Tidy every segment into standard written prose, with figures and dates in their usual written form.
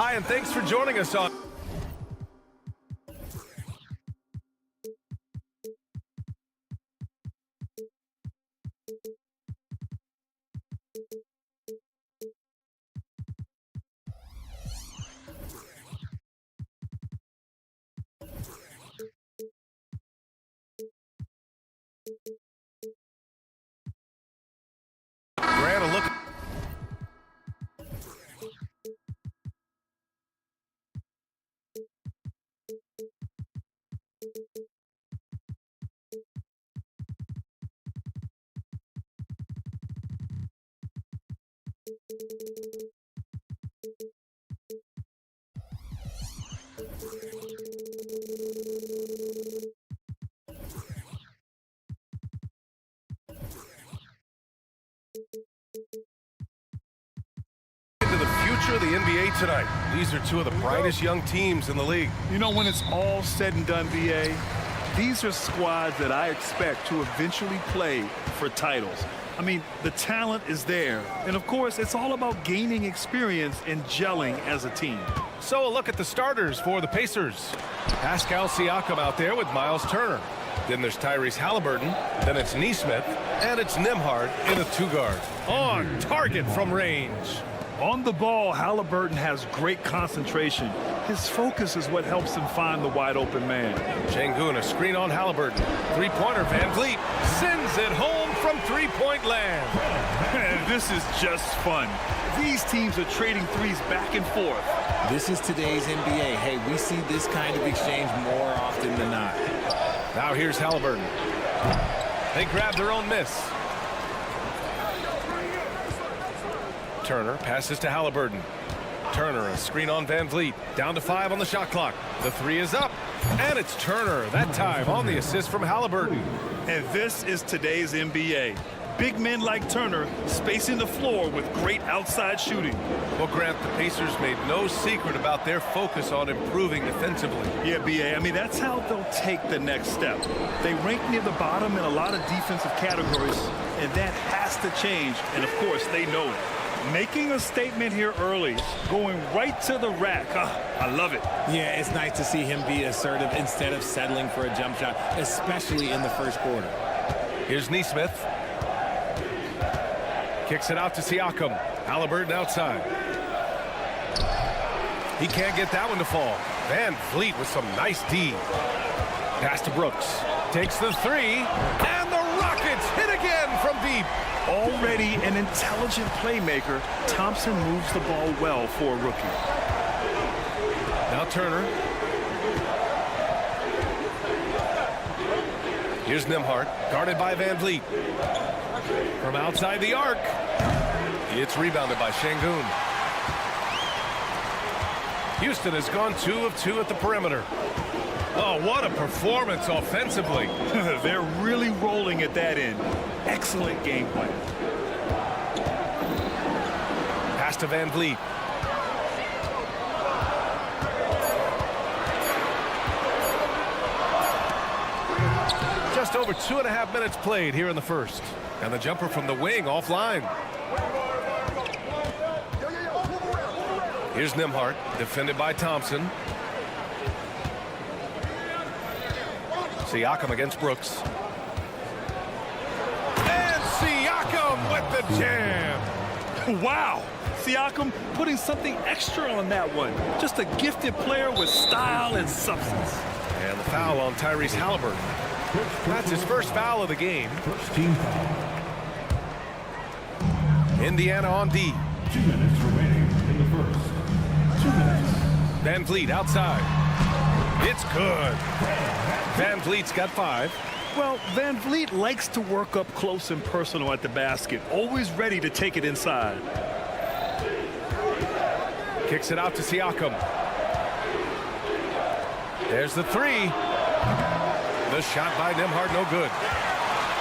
Hi, and thanks for joining us on... Grant, a look... into the future of the NBA tonight. These are two of the brightest young teams in the league. You know, when it's all said and done, BA, these are squads that I expect to eventually play for titles. I mean, the talent is there. And, of course, it's all about gaining experience and gelling as a team. So a look at the starters for the Pacers. Pascal Siakam out there with Miles Turner. Then there's Tyrese Halliburton. Then it's Nesmith. And it's Nembhard in a two-guard. On target from range. On the ball, Halliburton has great concentration. His focus is what helps him find the wide-open man. Şengün, a screen on Halliburton. Three-pointer, Van Vliet sends it home from three-point land. This is just fun. These teams are trading threes back and forth. This is today's NBA. Hey, we see this kind of exchange more often than not. Now here's Halliburton. They grab their own miss. Turner passes to Halliburton. Turner, a screen on Van Vliet. Down to 5 on the shot clock. The three is up. And it's Turner, that time on the assist from Halliburton. And this is today's NBA. Big men like Turner spacing the floor with great outside shooting. Well, Grant, the Pacers made no secret about their focus on improving defensively. Yeah, BA, I mean, that's how they'll take the next step. They rank near the bottom in a lot of defensive categories, and that has to change, and of course, they know it. Making a statement here early, going right to the rack. I love it. Yeah, it's nice to see him be assertive instead of settling for a jump shot, especially in the first quarter. Here's Nesmith. Kicks it out to Siakam. Halliburton outside. He can't get that one to fall. Van Vliet with some nice D. Pass to Brooks. Takes the three. And the Rockets hit again from deep. Already an intelligent playmaker, Thompson moves the ball well for a rookie. Now Turner. Here's Nembhard, guarded by Van Vliet. From outside the arc. It's rebounded by Şengün. Houston has gone 2 of 2 at the perimeter. Oh, what a performance offensively. They're really rolling at that end. Excellent game plan. Pass to Van Vliet. Just over 2.5 minutes played here in the first. And the jumper from the wing offline. Here's Nembhard, defended by Thompson. Siakam against Brooks. And Siakam with the jam. Wow. Siakam putting something extra on that one. Just a gifted player with style and substance. And the foul on Tyrese Halliburton. That's his first foul of the game. First team foul. Indiana on D. 2 minutes remaining in the first. 2 minutes. Van Vliet outside. It's good. Van Vliet's got 5. Well, Van Vliet likes to work up close and personal at the basket, always ready to take it inside. Kicks it out to Siakam. There's the three. The shot by Nembhard, no good.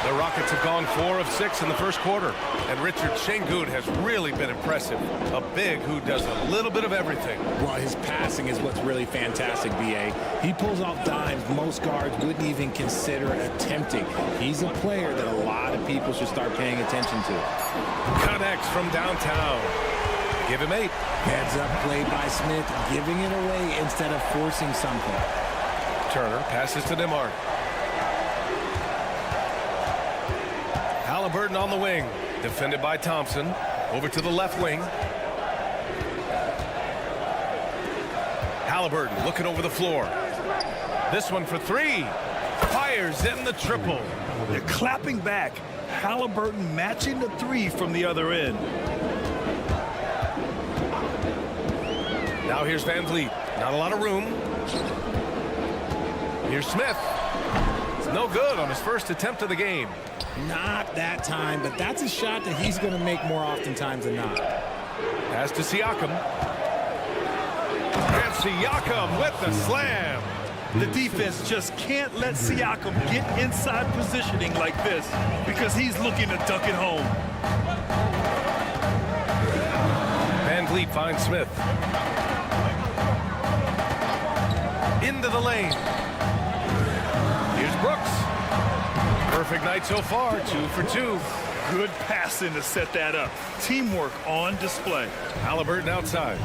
The Rockets have gone 4 of 6 in the first quarter. And Richard, Şengün has really been impressive. A big who does a little bit of everything. Well, his passing is what's really fantastic, BA. He pulls off dimes most guards wouldn't even consider attempting. He's a player that a lot of people should start paying attention to. Connects from downtown. give him 8. Heads up play by Smith, giving it away instead of forcing something. Turner passes to Nembhard. Halliburton on the wing, defended by Thompson. Over to the left wing. Halliburton looking over the floor. This one for 3. Fires in the triple. They're clapping back. Halliburton matching the 3 from the other end. Now here's Van Vliet. Not a lot of room. Here's Smith. It's no good on his first attempt of the game. Not that time, but that's a shot that he's going to make more oftentimes than not. Pass to Siakam. And Siakam with the slam. The defense just can't let Siakam get inside positioning like this because he's looking to dunk it home. Van Vliet finds Smith. Into the lane. Here's Brooks. Perfect night so far, 2 for 2. Good passing to set that up. Teamwork on display. Halliburton outside.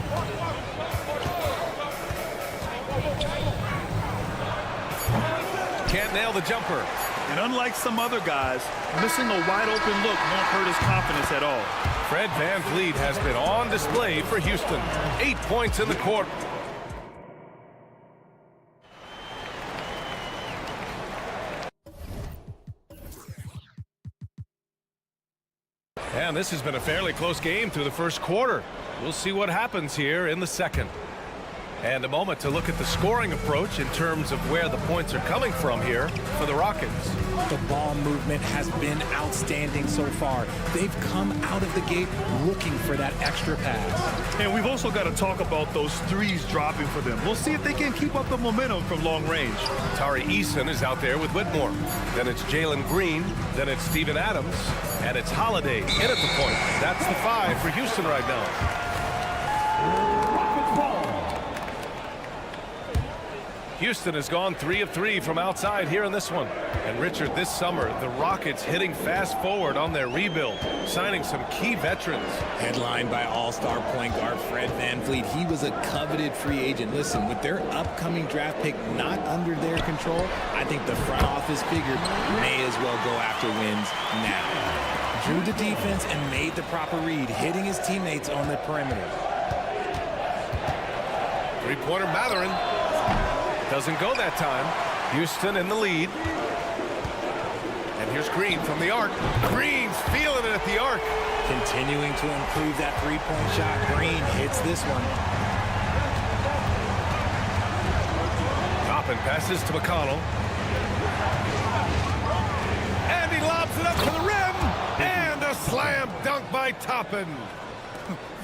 Can't nail the jumper. And unlike some other guys, missing a wide open look won't hurt his confidence at all. Fred Van Vliet has been on display for Houston. 8 points in the quarter. And this has been a fairly close game through the first quarter. We'll see what happens here in the second. And a moment to look at the scoring approach in terms of where the points are coming from here for the Rockets. The ball movement has been outstanding so far. They've come out of the gate looking for that extra pass. And we've also got to talk about those 3s dropping for them. We'll see if they can keep up the momentum from long range. Tari Eason is out there with Whitmore. Then it's Jalen Green. Then it's Steven Adams. And it's Holiday in at the point. That's the 5 for Houston right now. Houston has gone 3 of 3 from outside here in this one. And Richard, this summer, the Rockets hitting fast forward on their rebuild, signing some key veterans. Headlined by all-star point guard Fred Van Vliet. He was a coveted free agent. Listen, with their upcoming draft pick not under their control, I think the front office figured may as well go after wins now. Drew the defense and made the proper read, hitting his teammates on the perimeter. Three-pointer Mathurin. Doesn't go that time. Houston in the lead. And here's Green from the arc. Green's feeling it at the arc. Continuing to improve that three-point shot. Green hits this one. Toppin passes to McConnell. And he lobs it up to the rim. And a slam dunk by Toppin.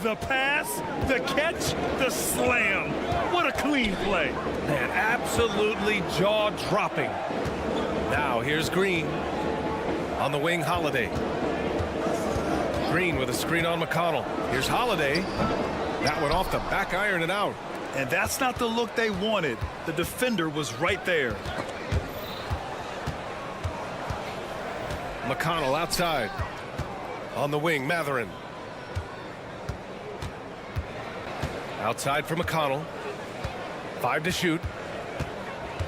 The pass, the catch, the slam. What a clean play. Man, absolutely jaw-dropping. Now here's Green. On the wing, Holiday. Green with a screen on McConnell. Here's Holiday. That one off the back iron and out. And that's not the look they wanted. The defender was right there. McConnell outside. On the wing, Mathurin. Outside for McConnell. 5 to shoot.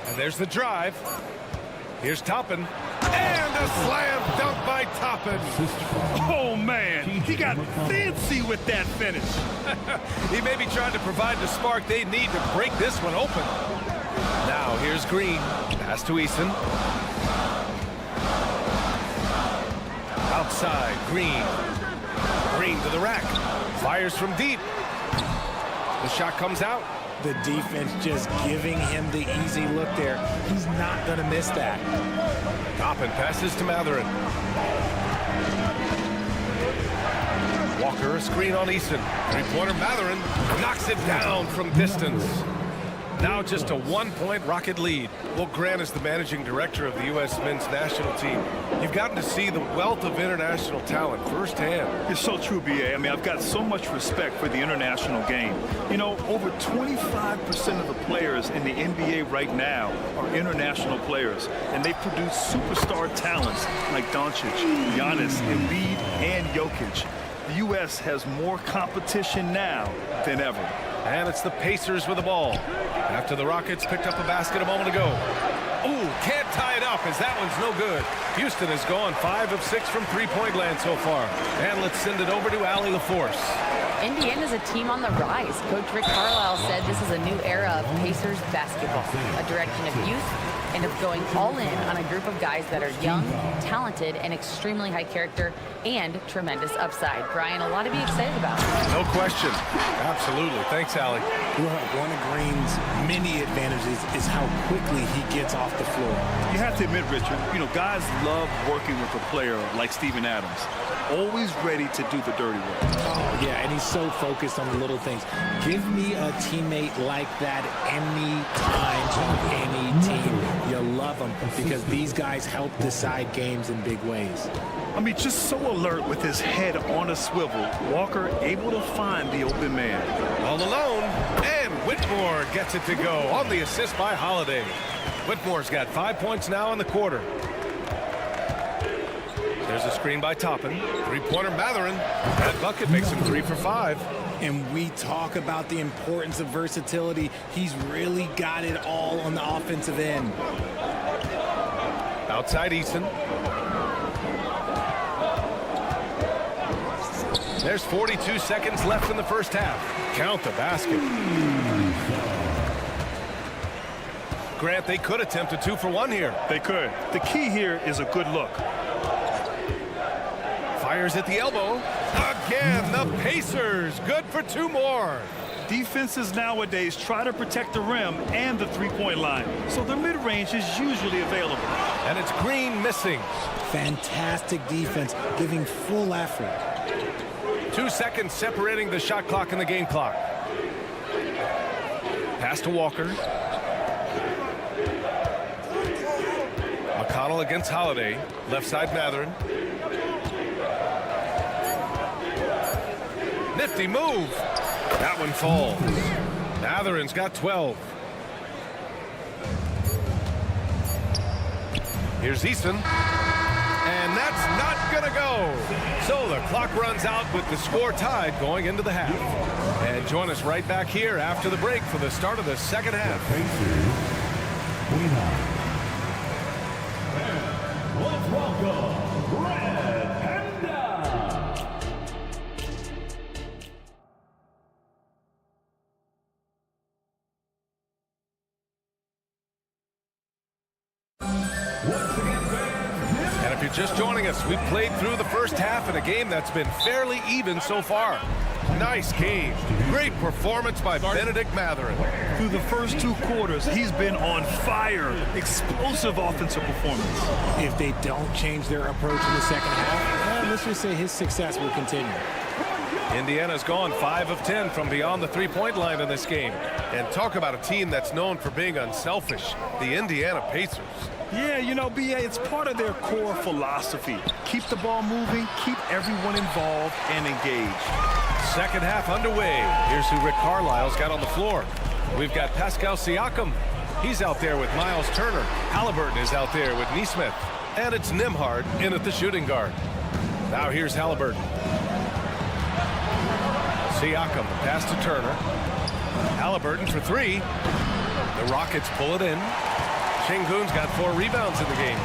And there's the drive. Here's Toppin. And a slam dunk by Toppin. Oh, man. He got fancy with that finish. He may be trying to provide the spark they need to break this one open. Now here's Green. Pass to Eason. Outside, Green. Green to the rack. Fires from deep. The shot comes out. The defense just giving him the easy look there. He's not going to miss that. Toppin passes to Mathurin. Walker, a screen on Eason. Three-pointer Mathurin knocks it down from distance. Now just a 1-point Rocket lead. Well, Grant is the managing director of the U.S. men's national team. You've gotten to see the wealth of international talent firsthand. It's so true, B.A. I mean, I've got so much respect for the international game. You know, over 25% of the players in the NBA right now are international players, and they produce superstar talents like Doncic, Giannis, Embiid, and Jokic. The U.S. has more competition now than ever. And it's the Pacers with the ball. After the Rockets picked up a basket a moment ago. Ooh, can't tie it up as that one's no good. Houston has gone 5 of 6 from three-point land so far. And let's send it over to Allie LaForce. Indiana's a team on the rise. Coach Rick Carlisle said this is a new era of Pacers basketball, a direction of youth and of going all in on a group of guys that are young, talented, and extremely high character and tremendous upside. Brian, a lot to be excited about. No question. Absolutely. Thanks, Allie. One of Green's many advantages is how quickly he gets off the floor. You have to admit, Richard, guys love working with a player like Steven Adams. Always ready to do the dirty work. Oh, yeah, and he's so focused on the little things. Give me a teammate like that anytime on any team. You love them because these guys help decide games in big ways. I mean, just so alert with his head on a swivel. Walker able to find the open man. All alone, and Whitmore gets it to go on the assist by Holiday. Whitmore's got 5 points now in the quarter. There's a screen by Toppin. Three-pointer Matherin. That bucket makes him 3 for 5. And we talk about the importance of versatility. He's really got it all on the offensive end. Outside Eason. There's 42 seconds left in the first half. Count the basket. Grant, they could attempt a 2 for 1 here. They could. The key here is a good look. Fires at the elbow. Again, the Pacers. Good for 2 more. Defenses nowadays try to protect the rim and the three-point line, so their mid-range is usually available. And it's Green missing. Fantastic defense, giving full effort. 2 seconds separating the shot clock and the game clock. Pass to Walker. McConnell against Holiday. Left side Matherin. Nifty move. That one falls. Matherin's got 12. Here's Eason. And that's not going to go. So the clock runs out with the score tied going into the half. And join us right back here after the break for the start of the second half. Let's welcome Red Panda. And if you're just joining us, we've played through the first half in a game that's been fairly even so far. Nice game. Great performance by Benedict Matherin. Through the first 2 quarters, he's been on fire. Explosive offensive performance. If they don't change their approach in the second half, let's just say his success will continue. Indiana's gone 5 of 10 from beyond the three-point line in this game. And talk about a team that's known for being unselfish, the Indiana Pacers. Yeah, B.A., it's part of their core philosophy. Keep the ball moving, keep everyone involved and engaged. Second half underway. Here's who Rick Carlisle's got on the floor. We've got Pascal Siakam. He's out there with Miles Turner. Halliburton is out there with Nesmith. And it's Nembhard in at the shooting guard. Now here's Halliburton. Siakam, pass to Turner. Halliburton for 3. The Rockets pull it in. Şengün's got 4 rebounds in the game.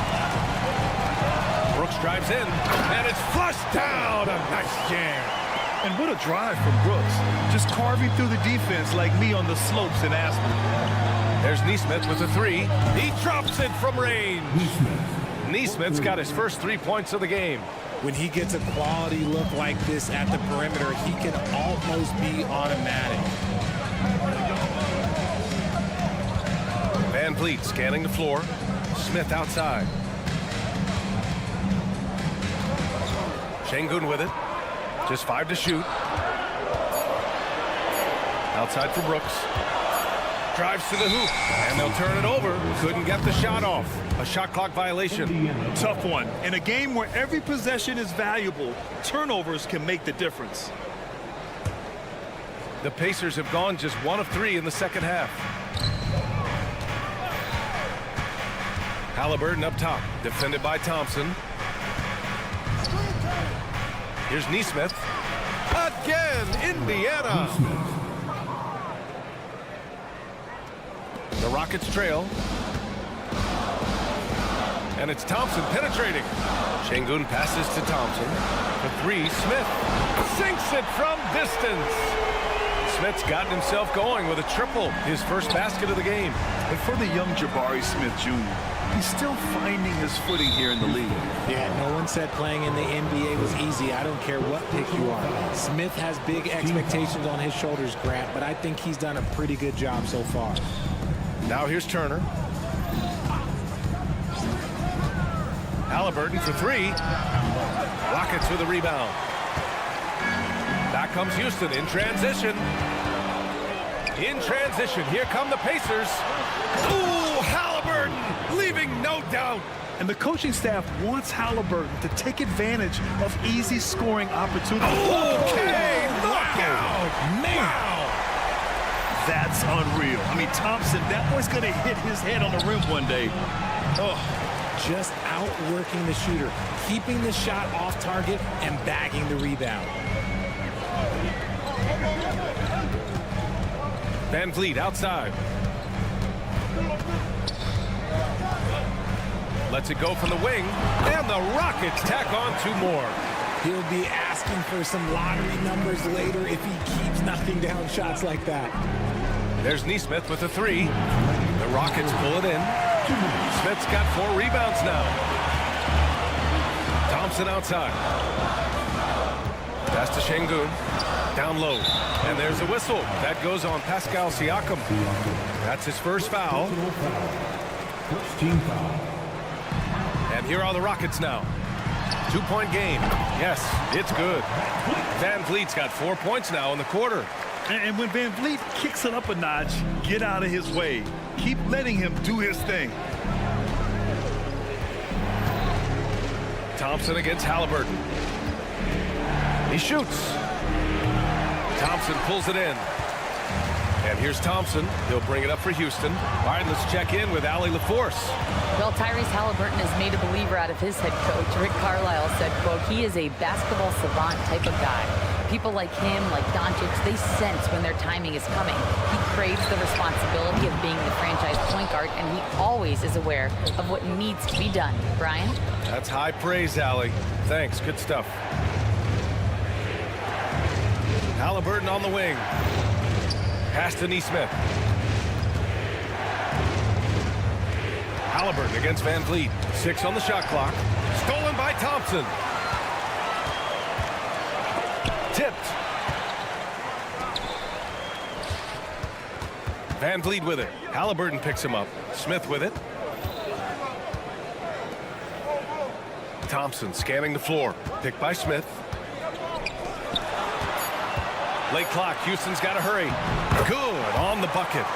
Brooks drives in, and it's flushed down. A nice jam. And what a drive from Brooks. Just carving through the defense like me on the slopes in Aspen. There's Nesmith with a 3. He drops it from range. Nesmith's got his first 3 points of the game. When he gets a quality look like this at the perimeter, he can almost be automatic. Van Vliet scanning the floor. Smith outside. Şengün with it. Just 5 to shoot. Outside for Brooks. Drives to the hoop. And they'll turn it over. Couldn't get the shot off. A shot clock violation. Tough one. In a game where every possession is valuable, turnovers can make the difference. The Pacers have gone just 1 of 3 in the second half. Halliburton up top, defended by Thompson. Here's Nesmith. again, Indiana. The Rockets trail. And it's Thompson penetrating. Şengün passes to Thompson. For three, Smith sinks it from distance. Smith's gotten himself going with a triple, his first basket of the game. And for the young Jabari Smith Jr., he's still finding his footing here in the league. Yeah, no one said playing in the NBA was easy. I don't care what pick you are. Smith has big expectations on his shoulders, Grant, but I think he's done a pretty good job so far. Now here's Turner. Halliburton for three. Rockets with a rebound. Back comes Houston in transition. In transition, here come the Pacers. Ooh, Halliburton, leaving no doubt. And the coaching staff wants Halliburton to take advantage of easy scoring opportunities. Okay, knockout. Man. Wow. That's unreal. I mean, Thompson, that boy's going to hit his head on the rim one day. Oh. Just outworking the shooter, keeping the shot off target and bagging the rebound. Van Vliet outside. Lets it go from the wing, and the Rockets tack on two more. He'll be asking for some lottery numbers later if he keeps knocking down shots like that. There's Nesmith with a three. The Rockets pull it in. Smith's got 4 rebounds now. Thompson outside. Pass to Şengün. Down low. And there's a whistle. That goes on Pascal Siakam. That's his first foul. First team foul. And here are the Rockets now. 2-point game. Yes, it's good. Van Vliet's got 4 points now in the quarter. And when Van Vliet kicks it up a notch, get out of his way. Keep letting him do his thing. Thompson against Halliburton. He shoots. Thompson pulls it in. And here's Thompson. He'll bring it up for Houston. All right, let's check in with Allie LaForce. Well, Tyrese Halliburton has made a believer out of his head coach. Rick Carlisle said, quote, he is a basketball savant type of guy. People like him, like Doncic, they sense when their timing is coming. He craves the responsibility of being the franchise point guard, and he always is aware of what needs to be done. Brian? That's high praise, Allie. Thanks, good stuff. Halliburton on the wing. Pass to Nesmith. Halliburton against Van Vliet. 6 on the shot clock. Stolen by Thompson. Tipped. Van Vliet with it. Halliburton picks him up. Smith with it. Thompson scanning the floor. Picked by Smith. Late clock. Houston's got to hurry. Good on the bucket.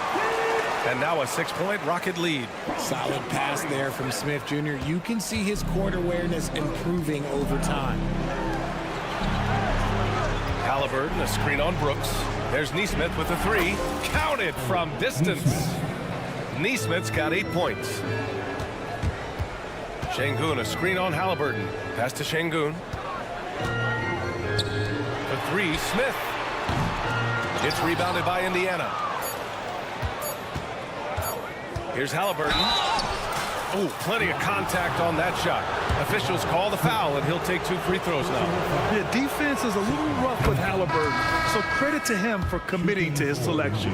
And now a 6-point Rocket lead. Solid pass there from Smith Jr. You can see his court awareness improving over time. Halliburton, a screen on Brooks. There's Nesmith with a three. Counted from distance. Nesmith's got 8 points. Şengün, a screen on Halliburton. Pass to Şengün. The three, Smith. It's rebounded by Indiana. Here's Halliburton. Oh, plenty of contact on that shot. Officials call the foul, and he'll take 2 free throws now. The defense is a little rough with Halliburton, so credit to him for committing to his selection.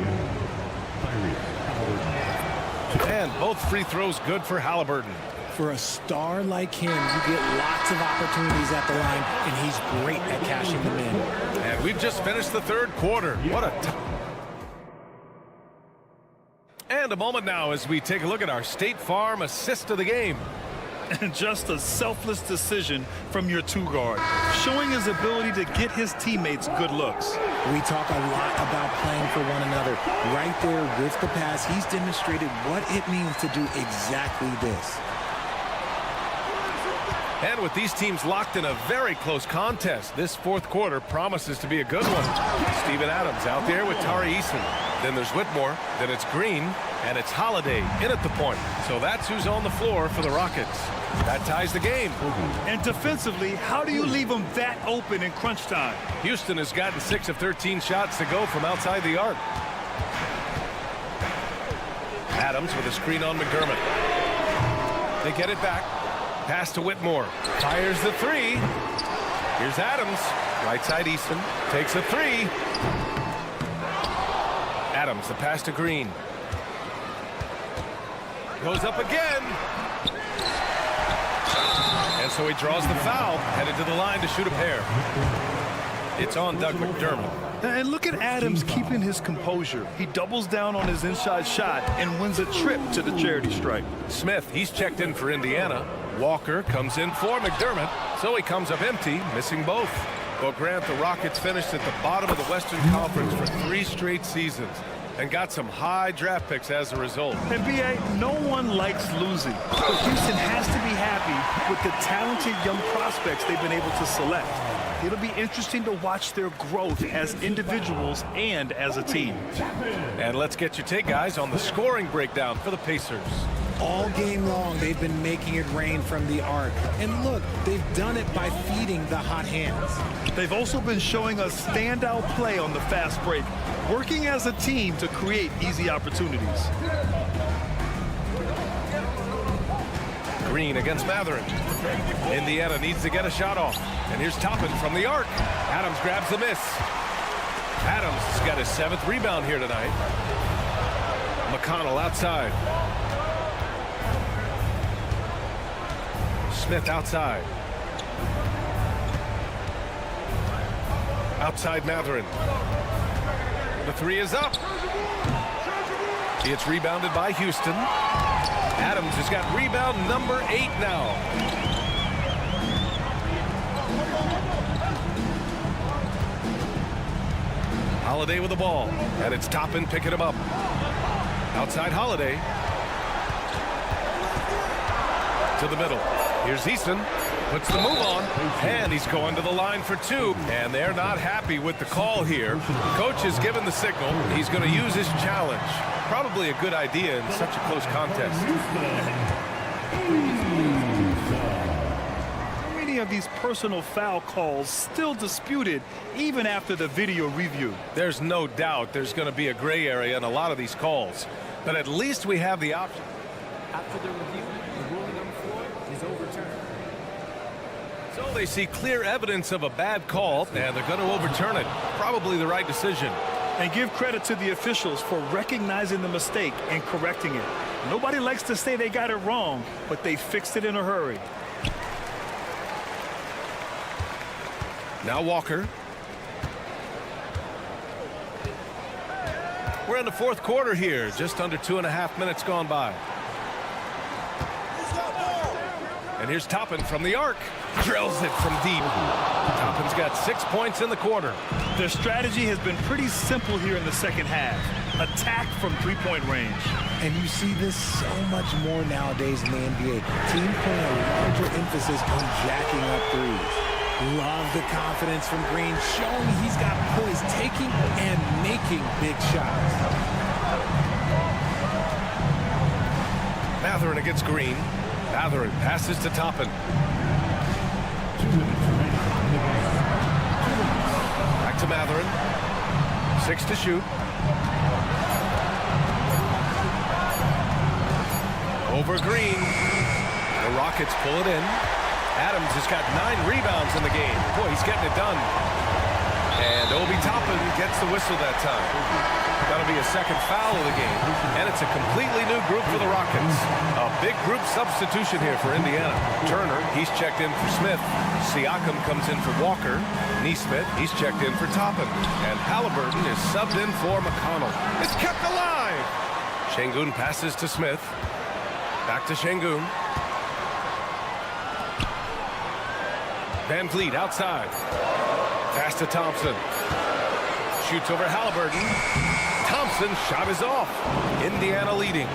And both free throws good for Halliburton. For a star like him, you get lots of opportunities at the line, and he's great at cashing them in. And we've just finished the third quarter. What a and a moment now as we take a look at our State Farm assist of the game. And just a selfless decision from your two-guard, showing his ability to get his teammates good looks. We talk a lot about playing for one another. Right there with the pass, he's demonstrated what it means to do exactly this. And with these teams locked in a very close contest, this fourth quarter promises to be a good one. Steven Adams out there with Tari Eason. Then there's Whitmore. Then it's Green. And it's Holiday in at the point. So that's who's on the floor for the Rockets. That ties the game. And defensively, how do you leave them that open in crunch time? Houston has gotten 6 of 13 shots to go from outside the arc. Adams with a screen on McDermott. They get it back. Pass to Whitmore. Fires the three. Here's Adams. Right side Easton. Takes a three. Adams, the pass to Green. Goes up again. And so he draws the foul. Headed to the line to shoot a pair. It's on Doug McDermott. And look at Adams keeping his composure. He doubles down on his inside shot and wins a trip to the charity stripe. Smith, he's checked in for Indiana. Walker comes in for McDermott. So he comes up empty, missing both. Well, Grant, the Rockets finished at the bottom of the Western Conference for 3 straight seasons and got some high draft picks as a result. And B.A., no one likes losing, but Houston has to be happy with the talented young prospects they've been able to select. It'll be interesting to watch their growth as individuals and as a team. And let's get your take, guys, on the scoring breakdown for the Pacers. All game long, they've been making it rain from the arc. And look, they've done it by feeding the hot hands. They've also been showing us standout play on the fast break, working as a team to create easy opportunities. Green against Matherin. Indiana needs to get a shot off. And here's Toppin from the arc. Adams grabs the miss. Adams has got his 7th rebound here tonight. McConnell outside. Smith outside. Outside Matherin. The three is up. It's rebounded by Houston. Adams has got rebound number 8 now. Holiday with the ball. And it's Toppin picking him up. Outside Holiday. To the middle. Here's Easton. Puts the move on. And he's going to the line for 2. And they're not happy with the call here. Coach has given the signal. He's going to use his challenge. Probably a good idea in such a close contest. Many of these personal foul calls still disputed even after the video review. There's no doubt there's going to be a gray area in a lot of these calls. But at least we have the option. After the review, the ruling on the floor is overturned. So they see clear evidence of a bad call, and they're going to overturn it. Probably the right decision. And give credit to the officials for recognizing the mistake and correcting it. Nobody likes to say they got it wrong, but they fixed it in a hurry. Now Walker. We're in the 4th quarter here. Just under 2.5 minutes gone by. And here's Toppin from the arc. Drills it from deep. Toppin's got 6 points in the quarter. Their strategy has been pretty simple here in the second half. Attack from 3-point range. And you see this so much more nowadays in the NBA. Team putting a larger emphasis on jacking up threes. Love the confidence from Green, showing he's got poise, taking and making big shots. Matherin against Green. Matherin passes to Toppin. Back to Matherin. 6 to shoot. Over Green. The Rockets pull it in. Adams has got 9 rebounds in the game. Boy, he's getting it done. And Obi Toppin gets the whistle that time. That'll be a 2nd foul of the game. And it's a completely new group for the Rockets. A big group substitution here for Indiana. Turner, he's checked in for Smith. Siakam comes in for Walker. Neesmith, he's checked in for Toppin. And Halliburton is subbed in for McConnell. It's kept alive. Şengün passes to Smith. Back to Şengün. Van Vliet outside. Pass to Thompson. Shoots over Halliburton. Thompson's shot is off. Indiana leading.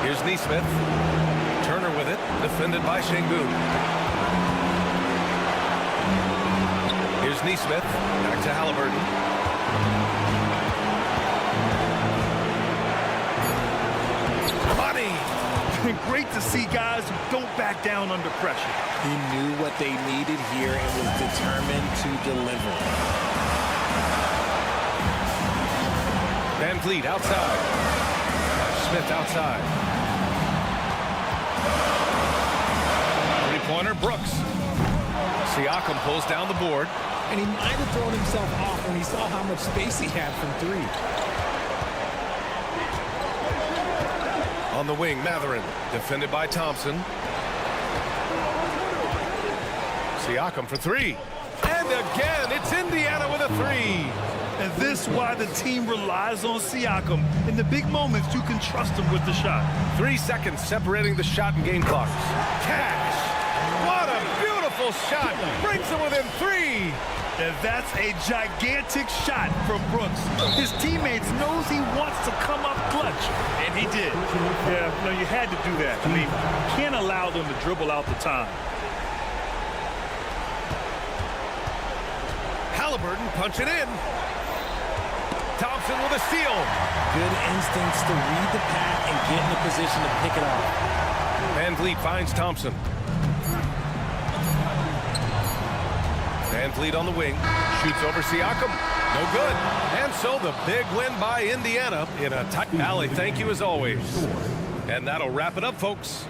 Here's Neesmith. Turner with it. Defended by Şengün. Here's Neesmith. Back to Halliburton. Money. Great to see guys who don't back down under pressure. He knew what they needed here and was determined to deliver. Van Vliet outside. Smith outside. Three-pointer, Brooks. Siakam pulls down the board. And he might have thrown himself off when he saw how much space he had from three. On the wing, Matherin, defended by Thompson. Siakam for three. And again, it's Indiana with a three. And this is why the team relies on Siakam. In the big moments, you can trust him with the shot. 3 seconds separating the shot and game clocks. Cash. What a beautiful shot. Brings him within three. And that's a gigantic shot from Brooks. His teammates knows he wants to come up clutch, and he did. Yeah, no, you had to do that. I mean, you can't allow them to dribble out the time. Halliburton punching in. Thompson with a steal. Good instincts to read the path and get in a position to pick it off. Van Vliet finds Thompson. Van Vliet on the wing. Shoots over Siakam. No good. And so the big win by Indiana in a tight alley. Thank you as always. And that'll wrap it up, folks.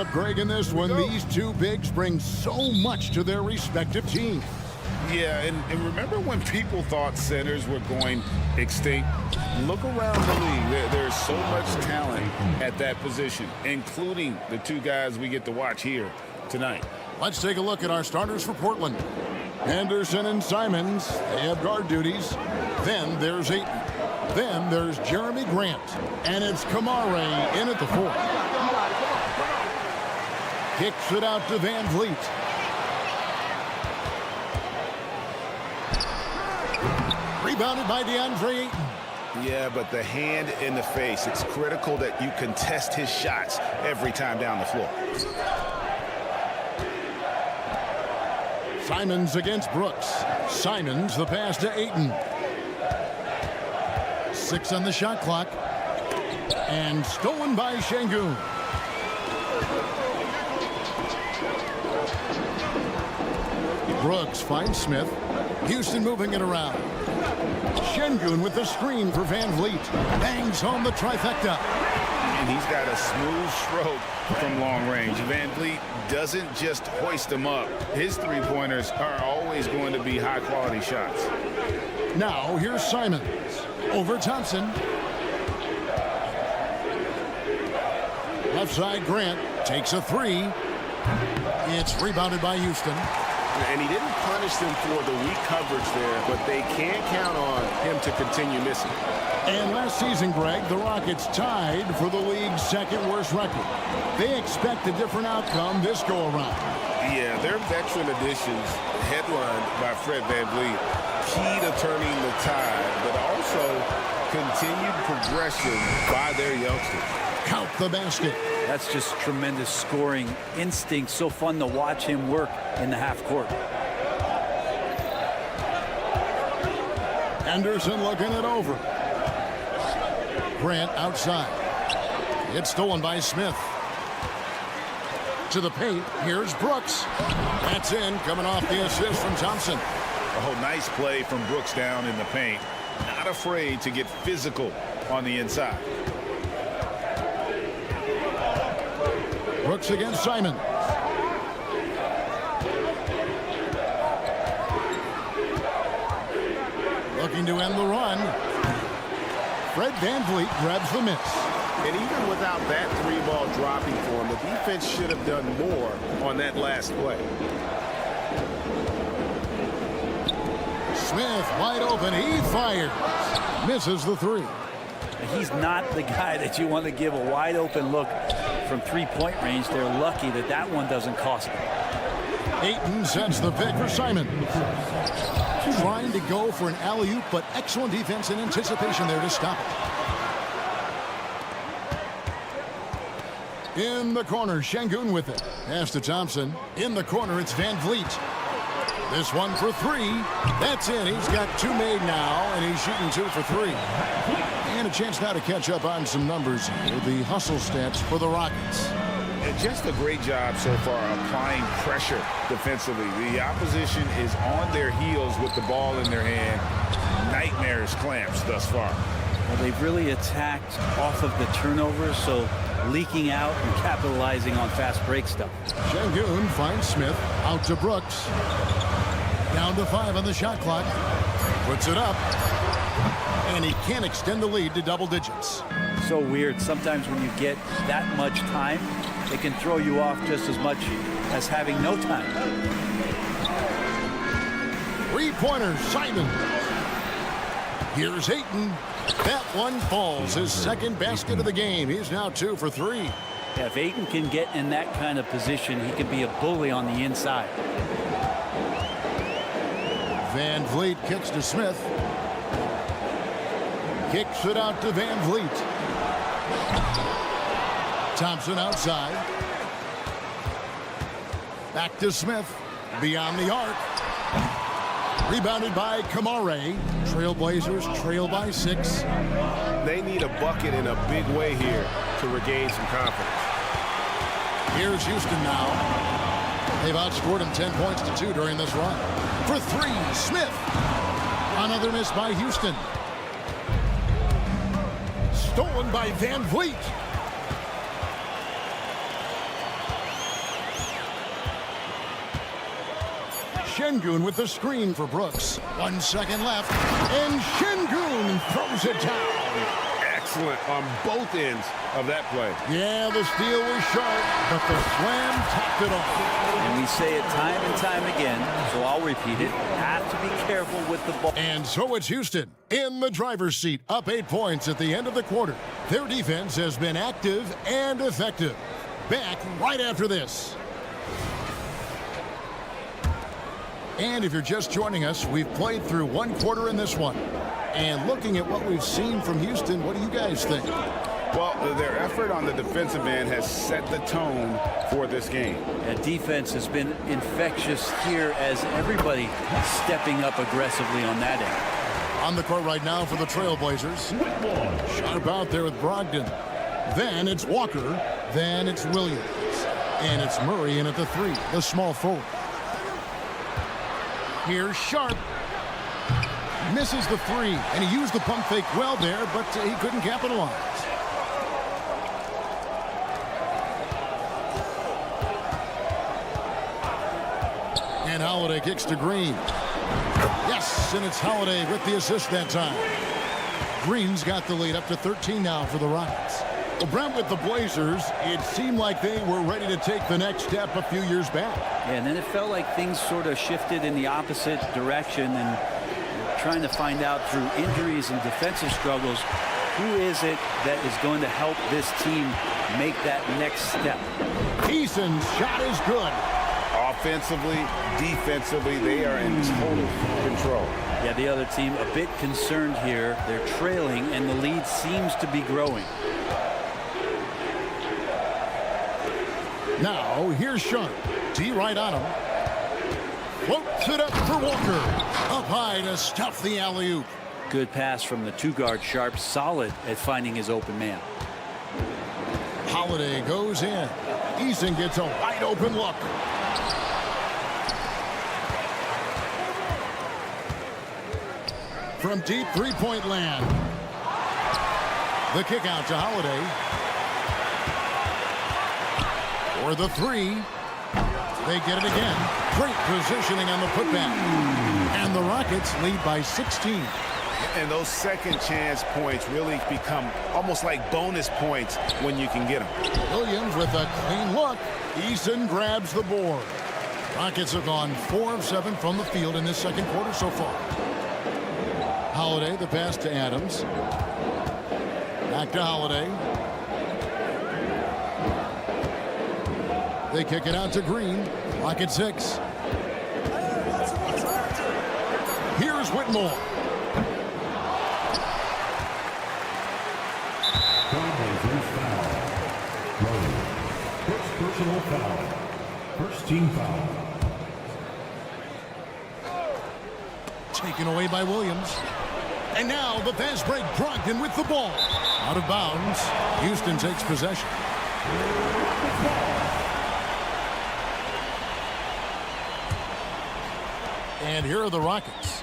matchup, Greg, in this one. These two bigs bring so much to their respective teams. Yeah, and remember when people thought centers were going extinct? Look around the league. There's so much talent at that position, including the two guys we get to watch here tonight. Let's take a look at our starters for Portland. Anderson and Simons, they have guard duties. Then there's Ayton. Then there's Jeremy Grant. And it's Kamare in at the 4. Kicks it out to Van Vliet. Rebounded by DeAndre Ayton. Yeah, but the hand in the face, it's critical that you contest his shots every time down the floor. Simons against Brooks. Simons, the pass to Ayton. 6 on the shot clock. And stolen by Şengün. Brooks finds Smith. Houston moving it around. Şengün with the screen for Van Vliet. Bangs home the trifecta. And he's got a smooth stroke from long range. Van Vliet doesn't just hoist them up. His three-pointers are always going to be high-quality shots. Now here's Simons. Over Thompson. Left side, Grant takes a 3. It's rebounded by Houston. And he didn't punish them for the weak coverage there, but they can't count on him to continue missing. And last season, Greg, the Rockets tied for the league's second worst record. They expect a different outcome this go-around. Yeah, their veteran additions, headlined by Fred VanVleet, key to turning the tide, but also continued progression by their youngsters. Count the basket. That's just tremendous scoring instinct. So fun to watch him work in the half court. Anderson looking it over. Grant outside. It's stolen by Smith. To the paint. Here's Brooks. That's in, coming off the assist from Thompson. Oh, nice play from Brooks down in the paint. Not afraid to get physical on the inside. Brooks against Simon. Looking to end the run. Fred VanVleet grabs the miss. And even without that 3-ball dropping for him, the defense should have done more on that last play. Smith wide open. He fires. Misses the 3. He's not the guy that you want to give a wide open look from 3-point range. They're lucky that that one doesn't cost them. Ayton sets the pick for Simon. Trying to go for an alley-oop, but excellent defense and anticipation there to stop it. In the corner, Şengün with it. Pass to Thompson. In the corner, it's Van Vliet. This one for 3. That's in. He's got 2 made now, and he's shooting 2 for 3. And a chance now to catch up on some numbers with the hustle stats for the Rockets. And just a great job so far applying pressure defensively. The opposition is on their heels with the ball in their hand. Nightmares clamps thus far. Well, they've really attacked off of the turnovers, so leaking out and capitalizing on fast break stuff. Şengün finds Smith. Out to Brooks. Down to 5 on the shot clock. Puts it up. And he can't extend the lead to double digits. So weird. Sometimes when you get that much time, it can throw you off just as much as having no time. 3-pointer, Simon. Here's Ayton. That one falls. His second basket of the game. He's now 2 for 3. Yeah, if Ayton can get in that kind of position, he can be a bully on the inside. Van Vliet kicks to Smith. Kicks it out to Van Vliet. Thompson outside. Back to Smith. Beyond the arc. Rebounded by Kamare. Trailblazers trail by 6. They need a bucket in a big way here to regain some confidence. Here's Houston now. They've outscored him 10 points to 2 during this run. For 3, Smith. Another miss by Houston. Stolen by Van Vliet. Şengün with the screen for Brooks. 1 second left, and Şengün throws it down. Excellent on both ends of that play. Yeah, the steal was sharp, but the slam topped it off. And we say it time and time again, so I'll repeat it. Have to be careful with the ball. And so it's Houston in the driver's seat, up 8 points at the end of the quarter. Their defense has been active and effective. Back right after this. And if you're just joining us, we've played through 1 quarter in this one. And looking at what we've seen from Houston, what do you guys think? Well, their effort on the defensive end has set the tone for this game. And defense has been infectious here as everybody stepping up aggressively on that end. On the court right now for the Trailblazers. Sharp out there with Brogdon. Then it's Walker. Then it's Williams. And it's Murray in at the 3, the small forward. Here's Sharp. Misses the 3, and he used the pump fake well there, but he couldn't capitalize. And Holiday kicks to Green. Yes, and it's Holiday with the assist that time. Green's got the lead up to 13 now for the Rockets. Well, Brent, with the Blazers, it seemed like they were ready to take the next step a few years back. Yeah, and then it felt like things sort of shifted in the opposite direction, and trying to find out through injuries and defensive struggles, who is it that is going to help this team make that next step? Eason's shot is good. Offensively, defensively, they are in total control. Yeah, the other team a bit concerned here. They're trailing, and the lead seems to be growing. Now, here's Sharp. D right on him. Floats it up for Walker. Up high to stuff the alley-oop. Good pass from the 2-guard Sharp, solid at finding his open man. Holiday goes in. Eason gets a wide open look. From deep three-point land. The kick out to Holiday. For the 3. They get it again. Great positioning on the putback. And the Rockets lead by 16. And those second chance points really become almost like bonus points when you can get them. Williams with a clean look. Eason grabs the board. Rockets have gone 4 of 7 from the field in this second quarter so far. Holiday, the pass to Adams. Back to Holiday. They kick it out to Green. Rocket 6. Here's Whitmore. Blazers foul. First personal foul. First team foul. Taken away by Williams. And now the fast break. Brogdon with the ball. Out of bounds. Houston takes possession. And here are the Rockets.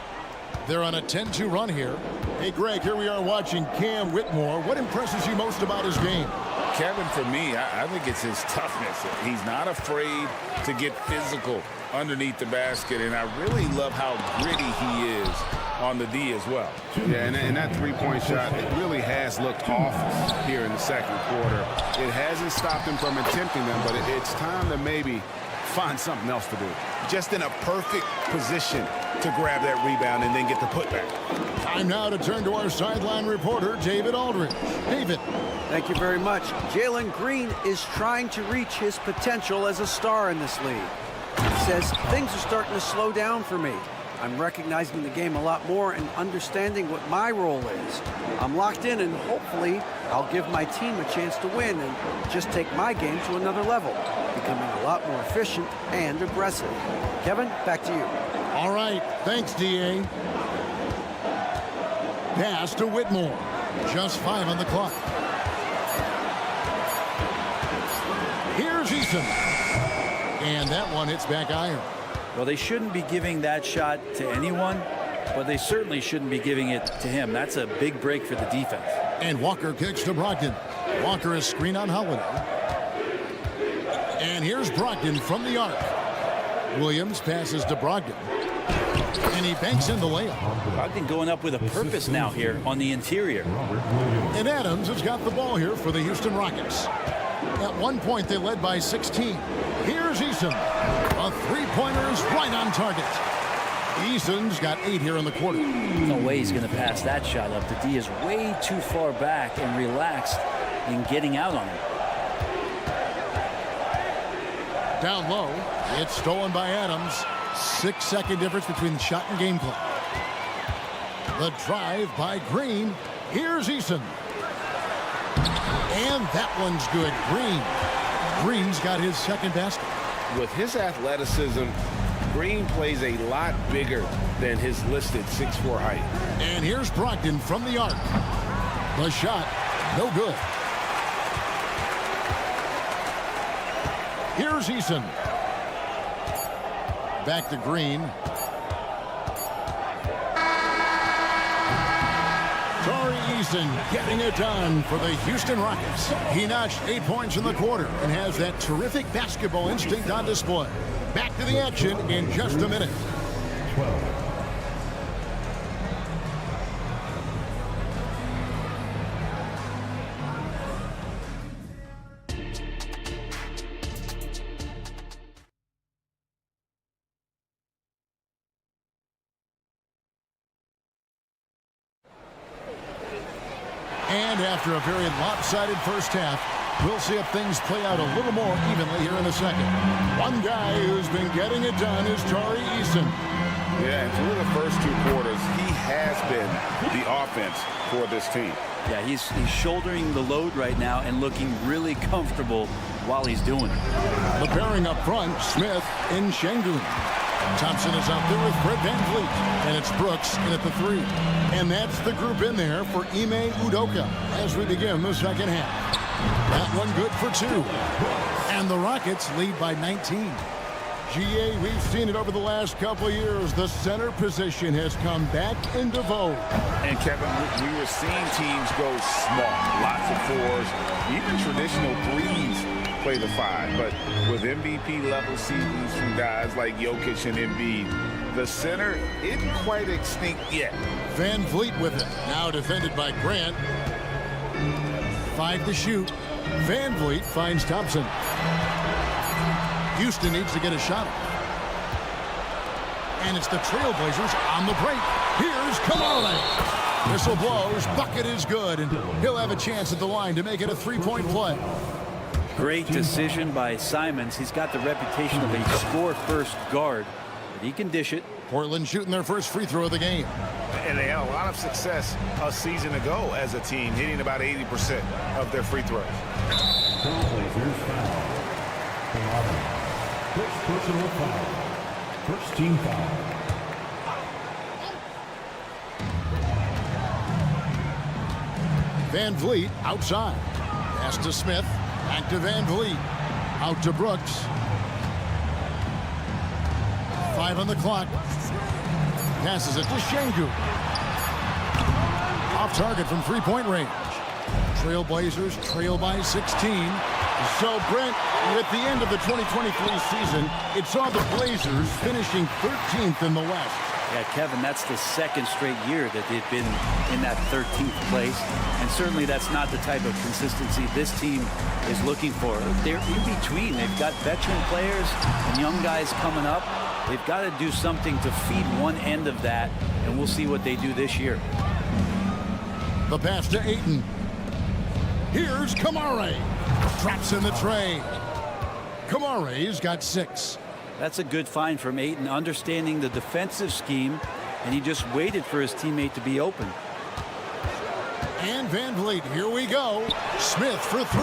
They're on a 10-2 run here. Hey, Greg, here we are watching Cam Whitmore. What impresses you most about his game? Kevin, for me, I think it's his toughness. He's not afraid to get physical underneath the basket, and I really love how gritty he is on the D as well. Yeah, and that three-point shot, it really has looked off here in the second quarter. It hasn't stopped him from attempting them, but it's time to maybe find something else to do. Just in a perfect position to grab that rebound and then get the putback. Time now to turn to our sideline reporter, David Aldridge. David. Thank you very much. Jalen Green is trying to reach his potential as a star in this league. He says things are starting to slow down for me. I'm recognizing the game a lot more and understanding what my role is. I'm locked in, and hopefully I'll give my team a chance to win and just take my game to another level, becoming a lot more efficient and aggressive. Kevin, back to you. All right. Thanks, D.A. Pass to Whitmore. Just 5 on the clock. Here's Eason. And that one hits back iron. Well, they shouldn't be giving that shot to anyone, but they certainly shouldn't be giving it to him. That's a big break for the defense. And Walker kicks to Brogdon. Walker is screen on Holiday. And here's Brogdon from the arc. Williams passes to Brogdon. And he banks in the layup. Brogdon going up with a purpose now here on the interior. And Adams has got the ball here for the Houston Rockets. At one point, they led by 16. Here's Eason. A three-pointer is right on target. Eason's got 8 here in the quarter. No way he's going to pass that shot up. The D is way too far back and relaxed in getting out on him. Down low, it's stolen by Adams. 6-second difference between the shot and game clock. The drive by Green. Here's Eason. And that one's good. Green's got his second basket. With his athleticism, Green plays a lot bigger than his listed 6'4" height. And here's Brogdon from the arc. The shot, no good. Here's Eason. Back to Green. Tari Eason getting it done for the Houston Rockets. He notched 8 points in the quarter and has that terrific basketball instinct on display. Back to the action in just a minute. 12. And after a very lopsided first half, we'll see if things play out a little more evenly here in the second. One guy who's been getting it done is Tari Eason. Yeah, and through the first 2 quarters, he has been the offense for this team. Yeah, he's shouldering the load right now and looking really comfortable while he's doing it. The pairing up front, Smith and Şengün. Thompson is out there with Fred VanVleet. And it's Brooks in at the 3. And that's the group in there for Ime Udoka as we begin the second half. That one good for 2. And the Rockets lead by 19. GA, we've seen it over the last couple of years. The center position has come back into vogue. And Kevin, we were seeing teams go small. Lots of 4s, even traditional 3s play the 5. But with MVP-level seasons from guys like Jokic and Embiid, the center isn't quite extinct yet. VanVleet with it. Now defended by Grant. 5 to shoot. VanVleet finds Thompson. Houston needs to get a shot. And it's the Trailblazers on the break. Here's Kamale. Whistle blows. Bucket is good. And he'll have a chance at the line to make it a 3-point play. Great decision by Simons. He's got the reputation of a score-first guard, but he can dish it. Portland shooting their first free throw of the game. And they had a lot of success a season ago as a team, hitting about 80% of their free throws. Trailblazers foul. First personal foul. First team foul. VanVleet outside. Pass to Smith. Back to VanVleet. Out to Brooks. 5 on the clock. Passes it to Şengün. Off target from 3-point range. Trailblazers trail by 16. So, Brent, at the end of the 2023 season, it saw the Blazers finishing 13th in the West. Yeah, Kevin, that's the second straight year that they've been in that 13th place. And certainly that's not the type of consistency this team is looking for. They're in between. They've got veteran players and young guys coming up. They've got to do something to feed one end of that, and we'll see what they do this year. The pass to Ayton. Here's Kamare. Traps in the tray. Kamare's got 6. That's a good find from Ayton, understanding the defensive scheme, and he just waited for his teammate to be open. And VanVleet, here we go. Smith for 3.